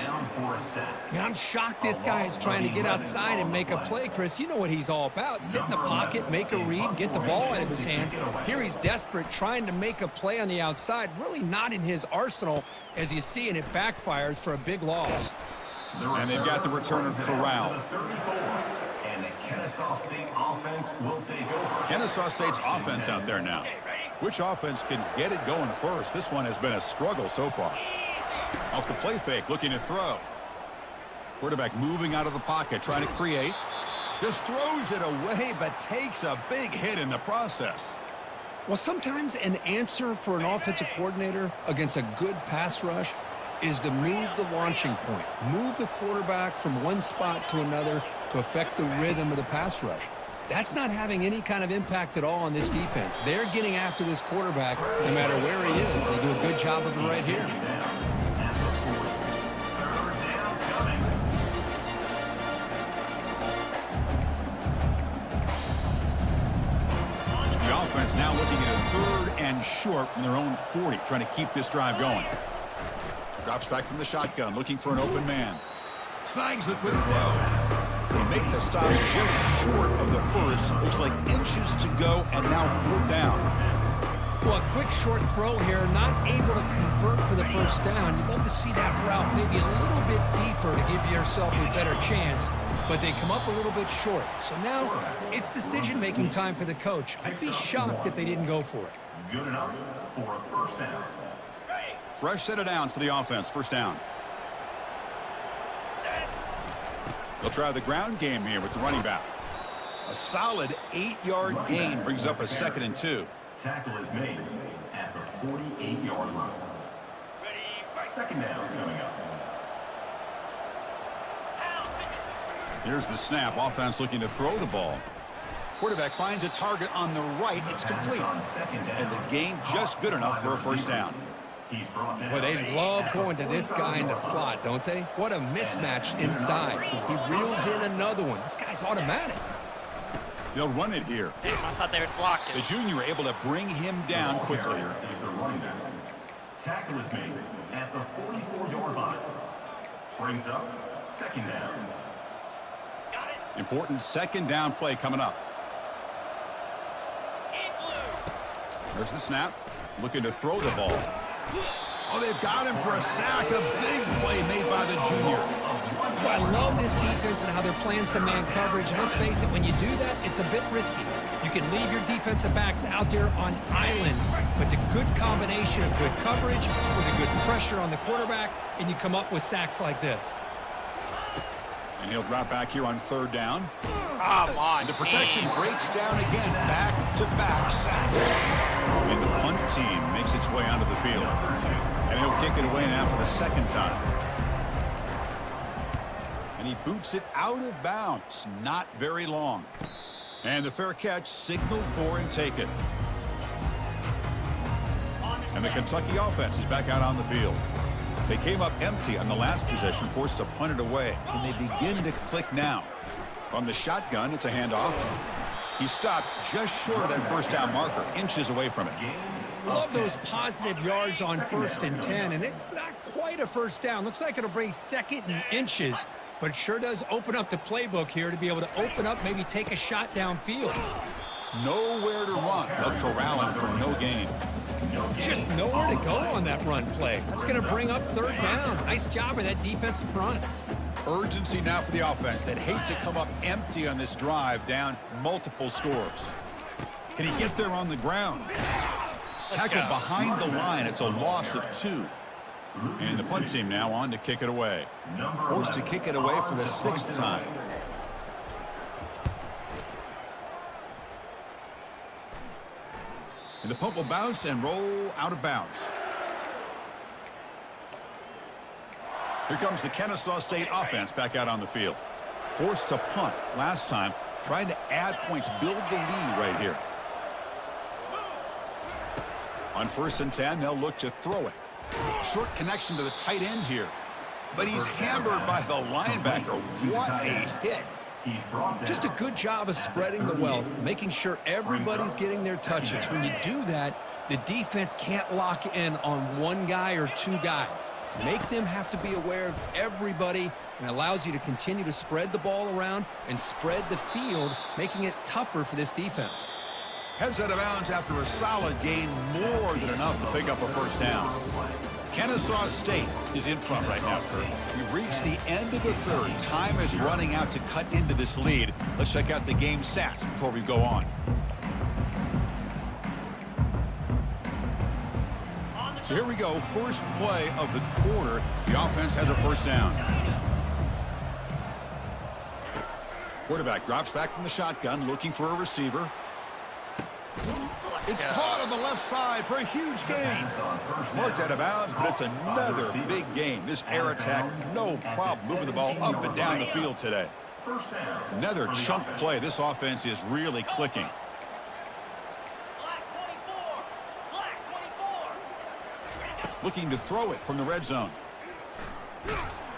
Man, I'm shocked this guy is trying to get outside and make a play, Chris. You know what he's all about. Sit in the pocket, make a read, get the ball out of his hands. Here he's desperate, trying to make a play on the outside. Really not in his arsenal, as you see, and it backfires for a big loss. And they've got the returner corralled. And the Kennesaw State offense will take over. Kennesaw State's offense out there now. Which offense can get it going first? This one has been a struggle so far. Off the play fake, looking to throw. Quarterback moving out of the pocket, trying to create. Just throws it away, but takes a big hit in the process. Well, sometimes an answer for an offensive coordinator against a good pass rush is to move the launching point. Move the quarterback from one spot to another to affect the rhythm of the pass rush. That's not having any kind of impact at all on this defense. They're getting after this quarterback no matter where he is. They do a good job of it right here. The offense now looking at a third and short from their own 40, trying to keep this drive going. Drops back from the shotgun, looking for an open man. Snags the quick throw. They make the stop just short of the first. Looks like inches to go, and now fourth down. Well, a quick short throw here, not able to convert for the first down. You'd love to see that route maybe a little bit deeper to give yourself a better chance, but they come up a little bit short. So now it's decision-making time for the coach. I'd be shocked if they didn't go for it. Good enough for a first down. Fresh set of downs for the offense. First down. They'll try the ground game here with the running back. A solid 8-yard gain brings up a 2nd and 2. Tackle is made at the 48-yard line. Second down coming up. Here's the snap. Offense looking to throw the ball. Quarterback finds a target on the right. It's complete. And the gain just good enough for a first down. Well, they love going to this guy in the slot, don't they? What a mismatch inside. He reels in another one. This guy's automatic. They'll run it here. I thought they would block The it. junior able to bring him down quickly. Tackle is made at the 44-yard line. Brings up second down. Got it. Important second down play coming up. In blue. There's the snap. Looking to throw the ball. Oh, they've got him for a sack. A big play made by the junior. Well, I love this defense and how they're playing some man coverage. And let's face it, when you do that, it's a bit risky. You can leave your defensive backs out there on islands, but the good combination of good coverage with a good pressure on the quarterback, and you come up with sacks like this. And he'll drop back here on third down. Come on, The protection team. breaks down again. Back-to-back sacks. And the punt team makes its way onto the field. And he'll kick it away now for the second time. And he boots it out of bounds. Not very long. And the fair catch signaled for and taken. And the Kentucky offense is back out on the field. They came up empty on the last possession, forced to punt it away. And they begin to click now. From the shotgun, it's a handoff. He stopped just short of that first down marker, inches away from it. Love those positive yards on 1st and 10, and it's not quite a first down. Looks like it'll bring 2nd and inches, but it sure does open up the playbook here to be able to open up, maybe take a shot downfield. Nowhere to run. They'll corral him for no gain. Just nowhere to go on that run play. That's going to bring up 3rd down. Nice job of that defensive front. Urgency now for the offense that hates to come up empty on this drive, down multiple scores. Can he get there on the ground? Tackled behind the line. It's a loss of 2. And the punt team now on to kick it away. Forced to kick it away for the 6th time. And the punt will bounce and roll out of bounds. Here comes the Kennesaw State offense back out on the field. Forced to punt last time. Trying to add points, build the lead right here. On 1st and 10, they'll look to throw it. Short connection to the tight end here. But he's hammered by the linebacker. What a hit. Just a good job of spreading the wealth, making sure everybody's getting their touches. When you do that, the defense can't lock in on one guy or 2 guys. Make them have to be aware of everybody, and allows you to continue to spread the ball around and spread the field, making it tougher for this defense. Heads out of bounds after a solid gain, more than enough to pick up a 1st down. Kennesaw State is in front right now, Kurt. We reached the end of the 3rd. Time is running out to cut into this lead. Let's check out the game stats before we go on. So here we go, first play of the quarter. The offense has a 1st down. Quarterback drops back from the shotgun, looking for a receiver. It's caught on the left side for a huge gain. Marked out of bounds, but it's another big gain. This air attack, no problem moving the ball up and down the field today. Another chunk play. This offense is really clicking. Looking to throw it from the red zone.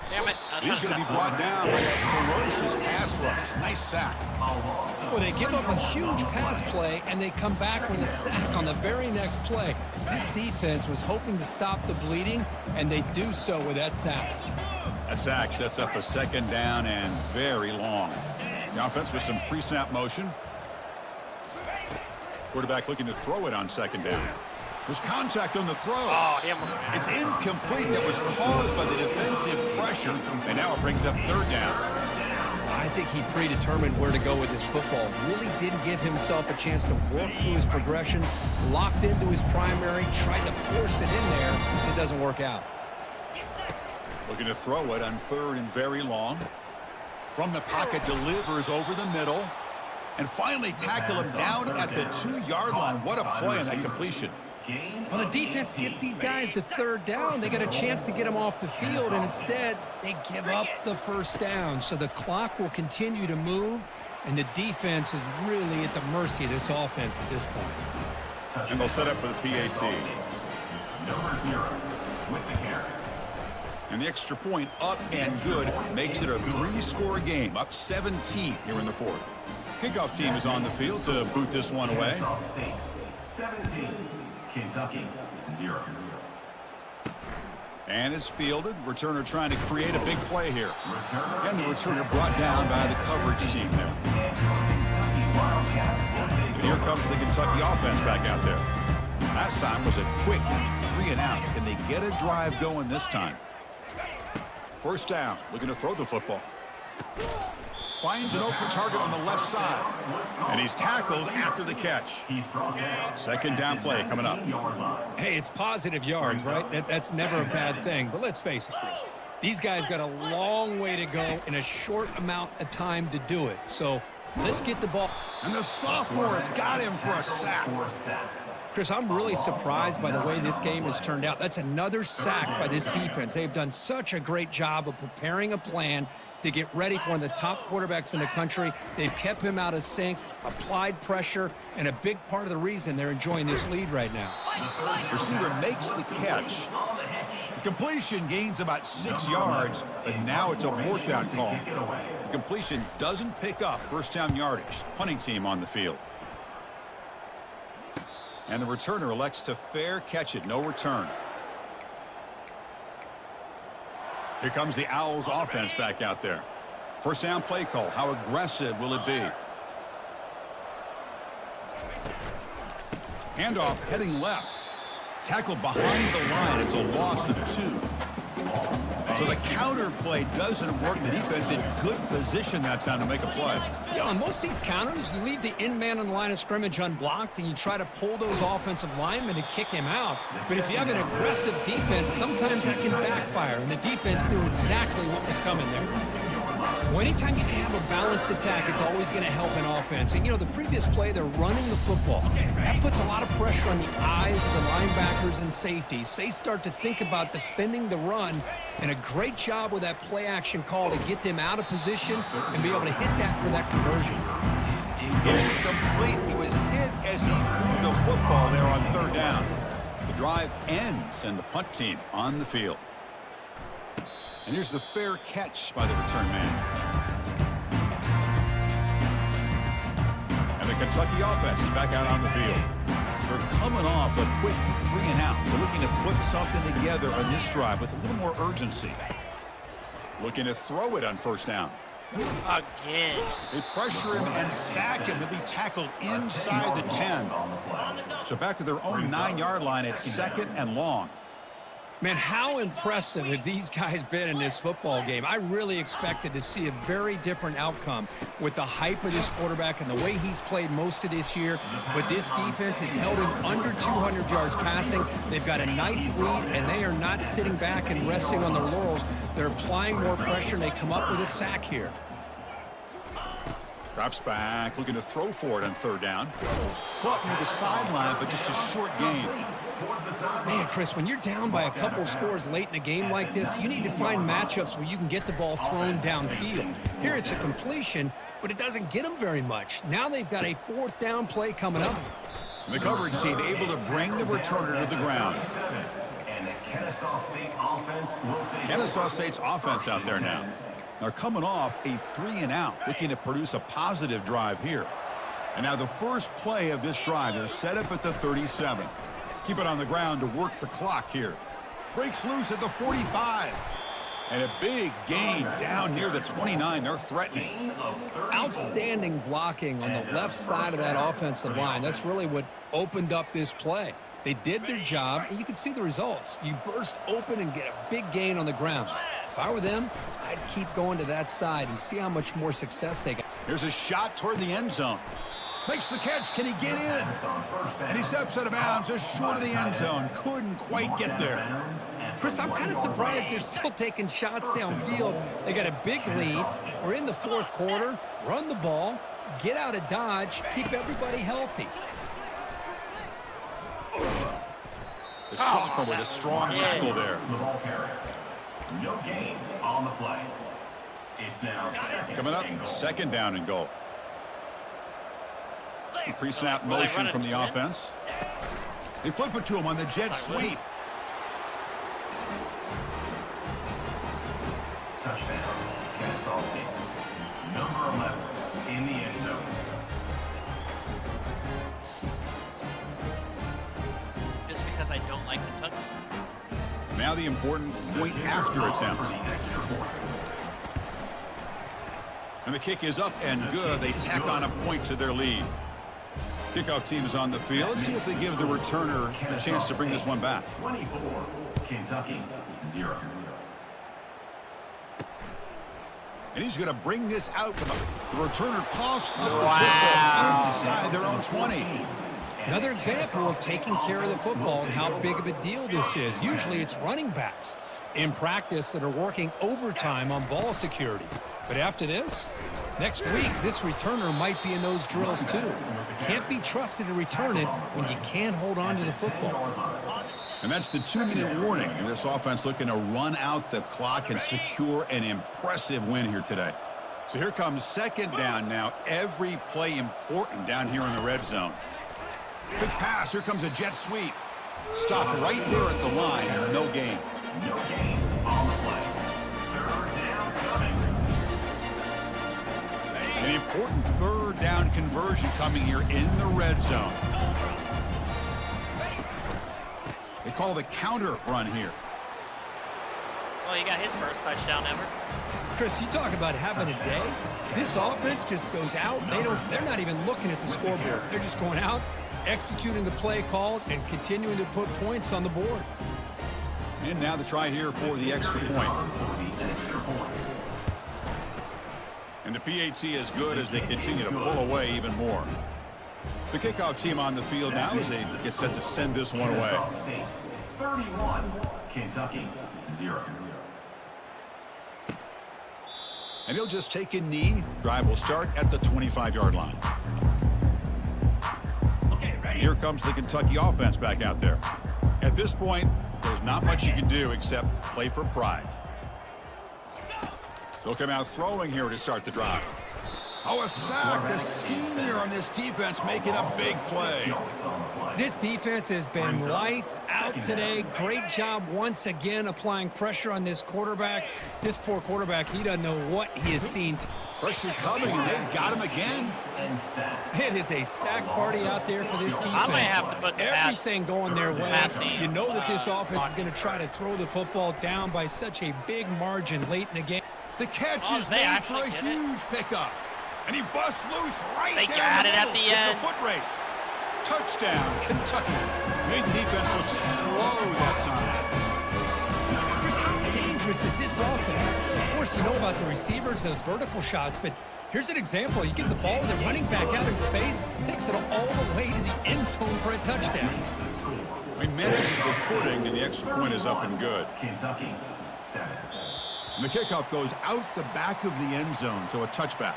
Damn it. He's going to be brought down by a ferocious pass rush. Nice sack. Well, they give up a huge pass play, and they come back with a sack on the very next play. This defense was hoping to stop the bleeding, and they do so with that sack. That sack sets up a 2nd down and very long. The offense with some pre-snap motion. Quarterback looking to throw it on 2nd down. There's contact on the throw. Oh, damn. It's incomplete. That was caused by the defensive pressure, and now it brings up 3rd down. I think he predetermined where to go with his football. Really didn't give himself a chance to work through his progressions. Locked into his primary, tried to force it in there. It doesn't work out. Looking to throw it on 3rd and very long. From the pocket, delivers over the middle. And finally tackle him down at the 2-yard line. What a play on that completion. Well, the defense gets these guys to 3rd down. They got a chance to get them off the field, and instead they give up the 1st down. So the clock will continue to move, and the defense is really at the mercy of this offense at this point. And they'll set up for the PAT. Number 0 with the carry. And the extra point up and good makes it a 3-score game, up 17 here in the 4th. Kickoff team is on the field to boot this one away. Kennesaw State 17, Kentucky 0. And it's fielded. Returner trying to create a big play here. And the returner brought down by the coverage team there. And here comes the Kentucky offense back out there. Last time was a quick 3-and-out. Can they get a drive going this time? 1st down, looking to throw the football. Finds an open target on the left side. And he's tackled after the catch. 2nd down play coming up. Hey, it's positive yards, right? That's never a bad thing. But let's face it, Chris. These guys got a long way to go in a short amount of time to do it. So let's get the ball. And the sophomore has got him for a sack. Chris, I'm really surprised by the way this game has turned out. That's another sack by this defense. They've done such a great job of preparing a plan to get ready for one of the top quarterbacks in the country. They've kept him out of sync, applied pressure, and a big part of the reason they're enjoying this lead right now. Receiver makes the catch. The completion gains about 6 yards, but now it's a 4th down call. The completion doesn't pick up 1st down yardage. Punting team on the field. And the returner elects to fair catch it. No return. Here comes the Owls offense back out there. 1st down play call. How aggressive will it be? Handoff heading left. Tackled behind the line. It's a loss of 2. So the counter play doesn't work. The defense in good position that time to make a play. Yeah, on most of these counters, you leave the in-man on the line of scrimmage unblocked, and you try to pull those offensive linemen to kick him out. But if you have an aggressive defense, sometimes that can backfire, and the defense knew exactly what was coming there. Well, anytime you can have a balanced attack, it's always going to help an offense. And, you know, the previous play, they're running the football. That puts a lot of pressure on the eyes of the linebackers and safeties. They start to think about defending the run, and a great job with that play-action call to get them out of position and be able to hit that for that conversion. Incomplete. He was hit as he threw the football there on third down. The drive ends, and the punt team on the field. And here's the fair catch by the return man. And the Kentucky offense is back out on the field. They're coming off a quick 3-and-out, so looking to put something together on this drive with a little more urgency. Looking to throw it on first down. Again. They pressure him and sack him. He'll be tackled inside the 10. So back to their own 9-yard line at 2nd and long. Man, how impressive have these guys been in this football game? I really expected to see a very different outcome with the hype of this quarterback and the way he's played most of this year. But this defense has held him under 200 yards passing. They've got a nice lead, and they are not sitting back and resting on their laurels. They're applying more pressure, and they come up with a sack here. Drops back, looking to throw for it on third down. Caught near the sideline, but just a short gain. Man, Chris, when you're down by a couple scores late in a game like this, you need to find matchups where you can get the ball thrown downfield. Here it's a completion, but it doesn't get them very much. Now they've got a 4th down play coming up. And the coverage team able to bring the returner to the ground. And the Kennesaw State's offense out there now. They're coming off a 3-and-out, looking to produce a positive drive here. And now the first play of this drive, they're set up at the 37. Keep it on the ground to work the clock here. Breaks loose at the 45. And a big gain down near the 29. They're threatening. Outstanding blocking on the left side of that offensive line. That's really what opened up this play. They did their job, and you can see the results. You burst open and get a big gain on the ground. If I were them, I'd keep going to that side and see how much more success they got. Here's a shot toward the end zone. Makes the catch. Can he get in? And he steps out of bounds just short of the end zone. Couldn't quite get there. Chris, I'm kind of surprised they're still taking shots downfield. They got a big lead. We're in the 4th quarter. Run the ball. Get out of Dodge. Keep everybody healthy. The sophomore with a strong tackle there. No gain on the play. It's now Coming up, 2nd down and goal. Pre-snap motion from the offense. They flip it to him on the jet sweep. touchdown, Kennesaw State. Number 11 in the end zone. Just because I don't like Kentucky. Now the important point after attempt. And the kick is up and good. They tack on a point to their lead. Kickoff team is on the field. Let's see if they give the returner a chance to bring this one back. 24, Kentucky 0. And he's going to bring this out. The returner coughs up the football inside their own 20. Another example of taking care of the football and how big of a deal this is. Usually it's running backs in practice that are working overtime on ball security. But after this, next week, this returner might be in those drills too. Can't be trusted to return it when you can't hold on to the football. And that's the 2-minute warning. And this offense looking to run out the clock and secure an impressive win here today. So here comes second down now. Every play important down here in the red zone. Big pass. Here comes a jet sweep. Stopped right there at the line. No gain. No gain on the play. Third down coming. An important third down conversion coming here in the red zone. They call the counter run here. Well, he got his first touchdown ever. Chris, you talk about having a day. This offense just goes out. They're not even looking at the scoreboard. They're just going out, executing the play called, and continuing to put points on the board. And now the try here for the extra point. And the PAT is good as they continue to pull away even more. The kickoff team on the field now as they get set to send this one away. 31, Kentucky 0. And he'll just take a knee. Drive will start at the 25-yard line. Okay, ready. Here comes the Kentucky offense back out there. At this point, there's not much you can do except play for pride. They'll come out throwing here to start the drive. Oh, a sack. The senior on this defense making a big play. This defense has been lights out today. Great job once again applying pressure on this quarterback. This poor quarterback, he doesn't know what he has seen. Pressure coming, and they've got him again. It is a sack party out there for this defense. I might have to put the everything going their way. passing, You know that this offense is going to try to throw the football down by such a big margin late in the game. The catch Oh, is they made for a actually did it. huge pickup. And he busts loose right They down got the it at middle. the It's end. a foot race. Touchdown, Kentucky. Made the defense look slow that time. Chris, how dangerous is this offense? Of course, you know about the receivers, those vertical shots, but here's an example. You get the ball with the running back out in space, takes it all the way to the end zone for a touchdown. He manages the footing, and the extra point is up and good. Kentucky 7. And the kickoff goes out the back of the end zone, so a touchback.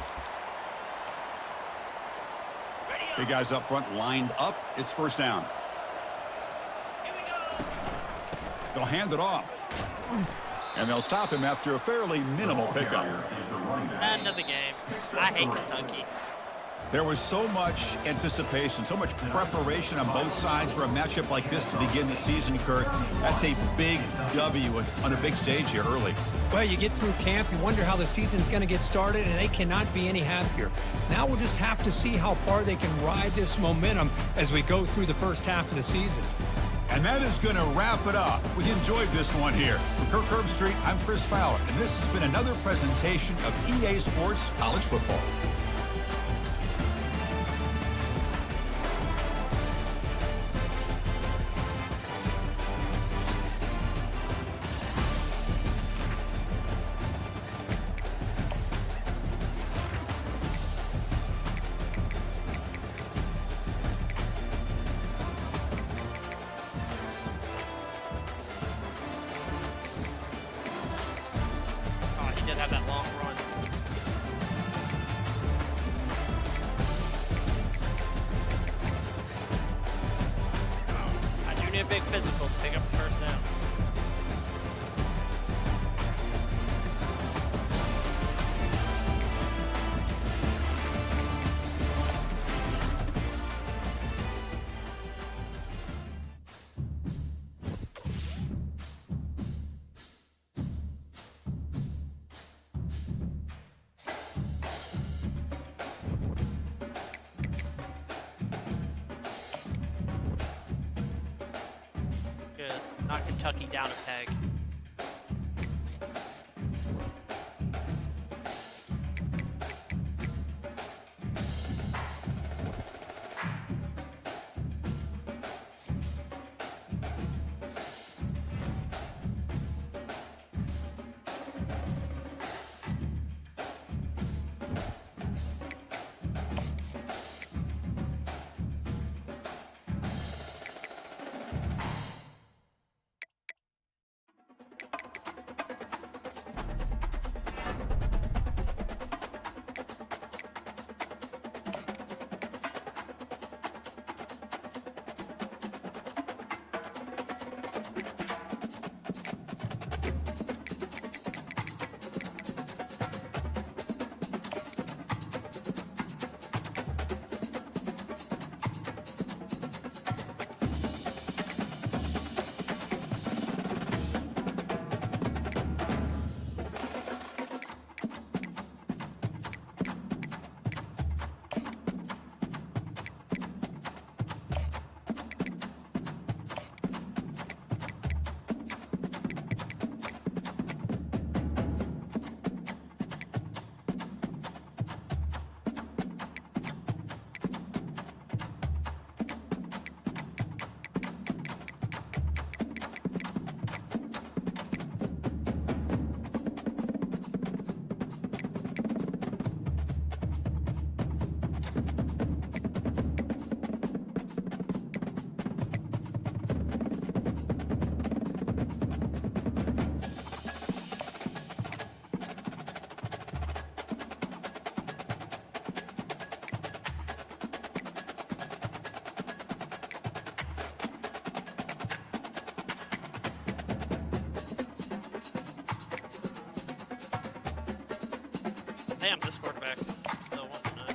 Big guys up front lined up. It's first down. Here we go. They'll hand it off. And they'll stop him after a fairly minimal pickup. End of the game. I hate Kentucky. There was so much anticipation, so much preparation on both sides for a matchup like this to begin the season, Kurt. That's a big W on a big stage here early. Well, you get through camp, you wonder how the season's going to get started, and they cannot be any happier. Now we'll just have to see how far they can ride this momentum as we go through the first half of the season. And that is going to wrap it up. We enjoyed this one here. From Kirk Herbstreit, I'm Chris Fowler, and this has been another presentation of EA Sports College Football. Oh, he did have that long run. I do need a big physical to pick up the first down. Good. Knock Kentucky down a peg. Damn, this quarterback's the one nuts.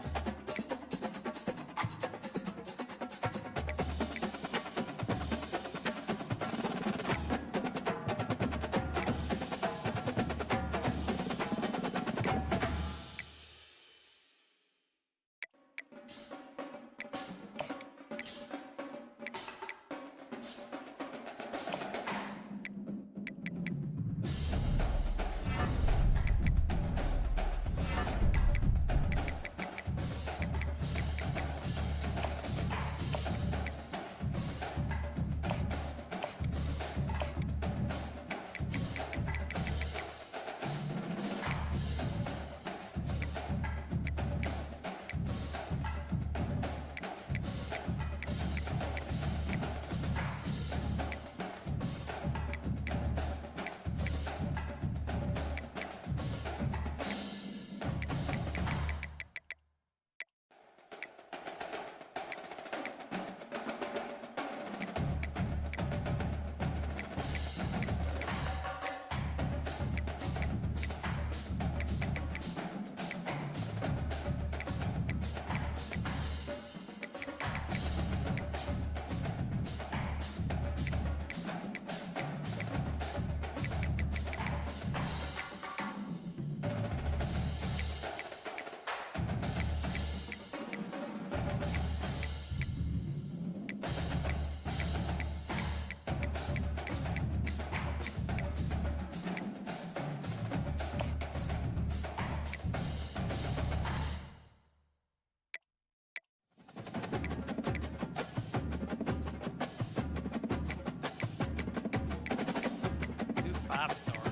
Two 5-stars.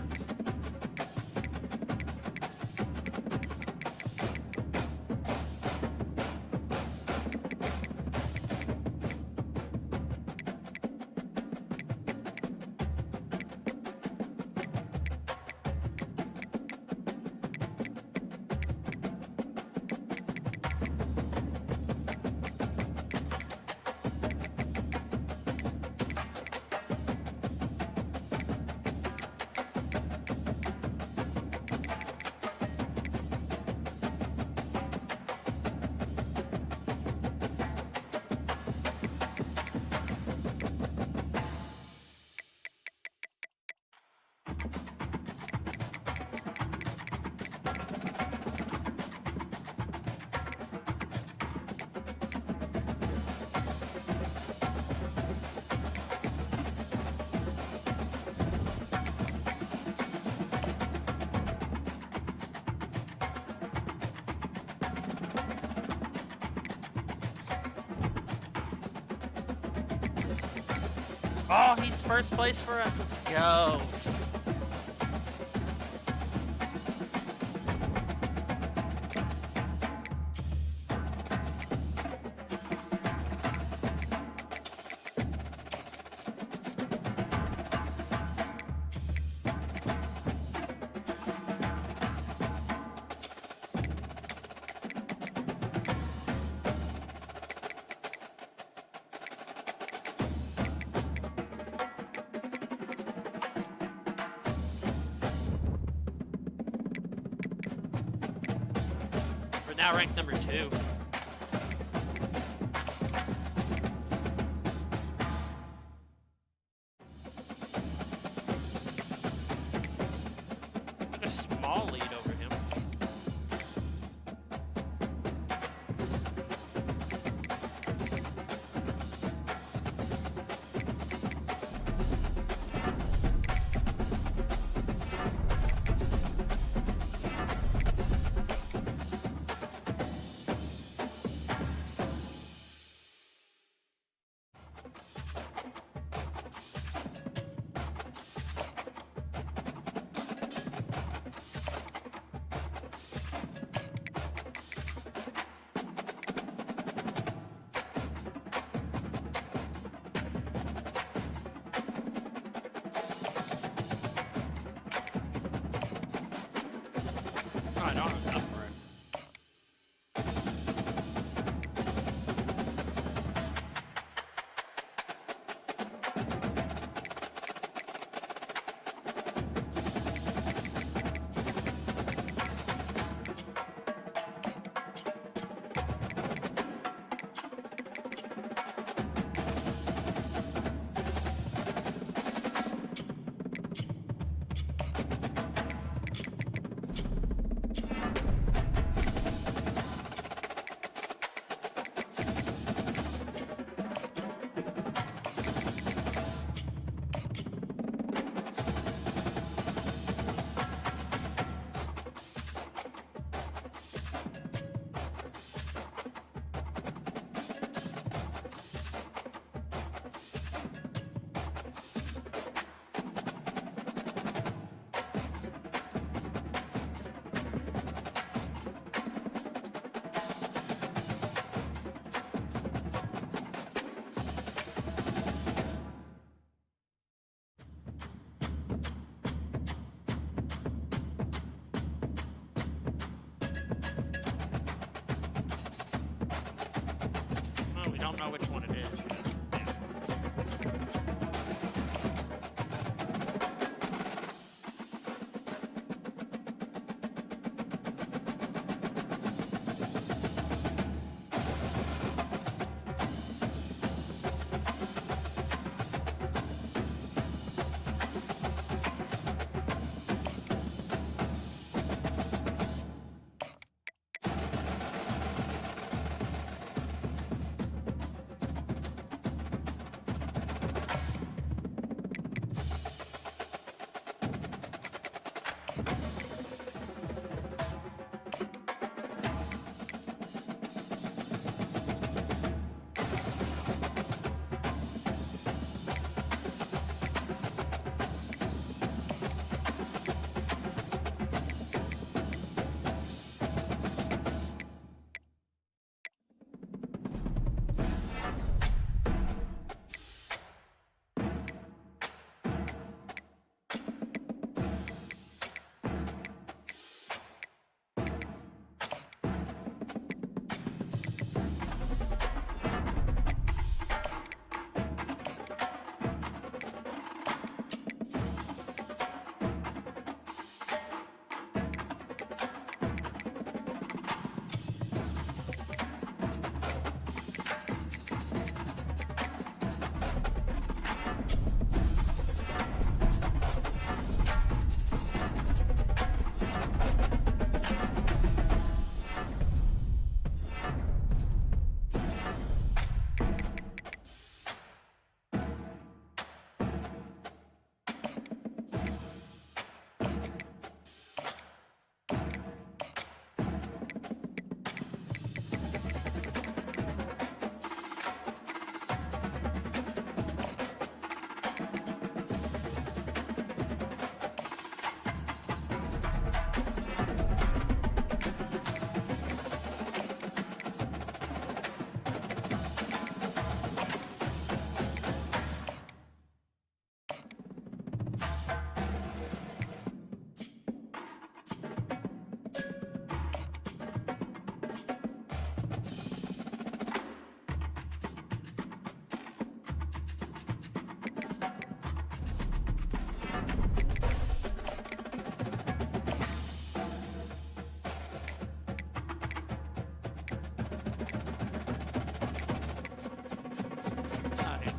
Oh, he's first place for us. Let's go. We're now ranked number 2. A small lead over him. I don't have enough for it. don't know which one it is.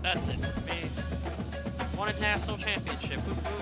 That's it for me. Won a national championship. Woo-hoo.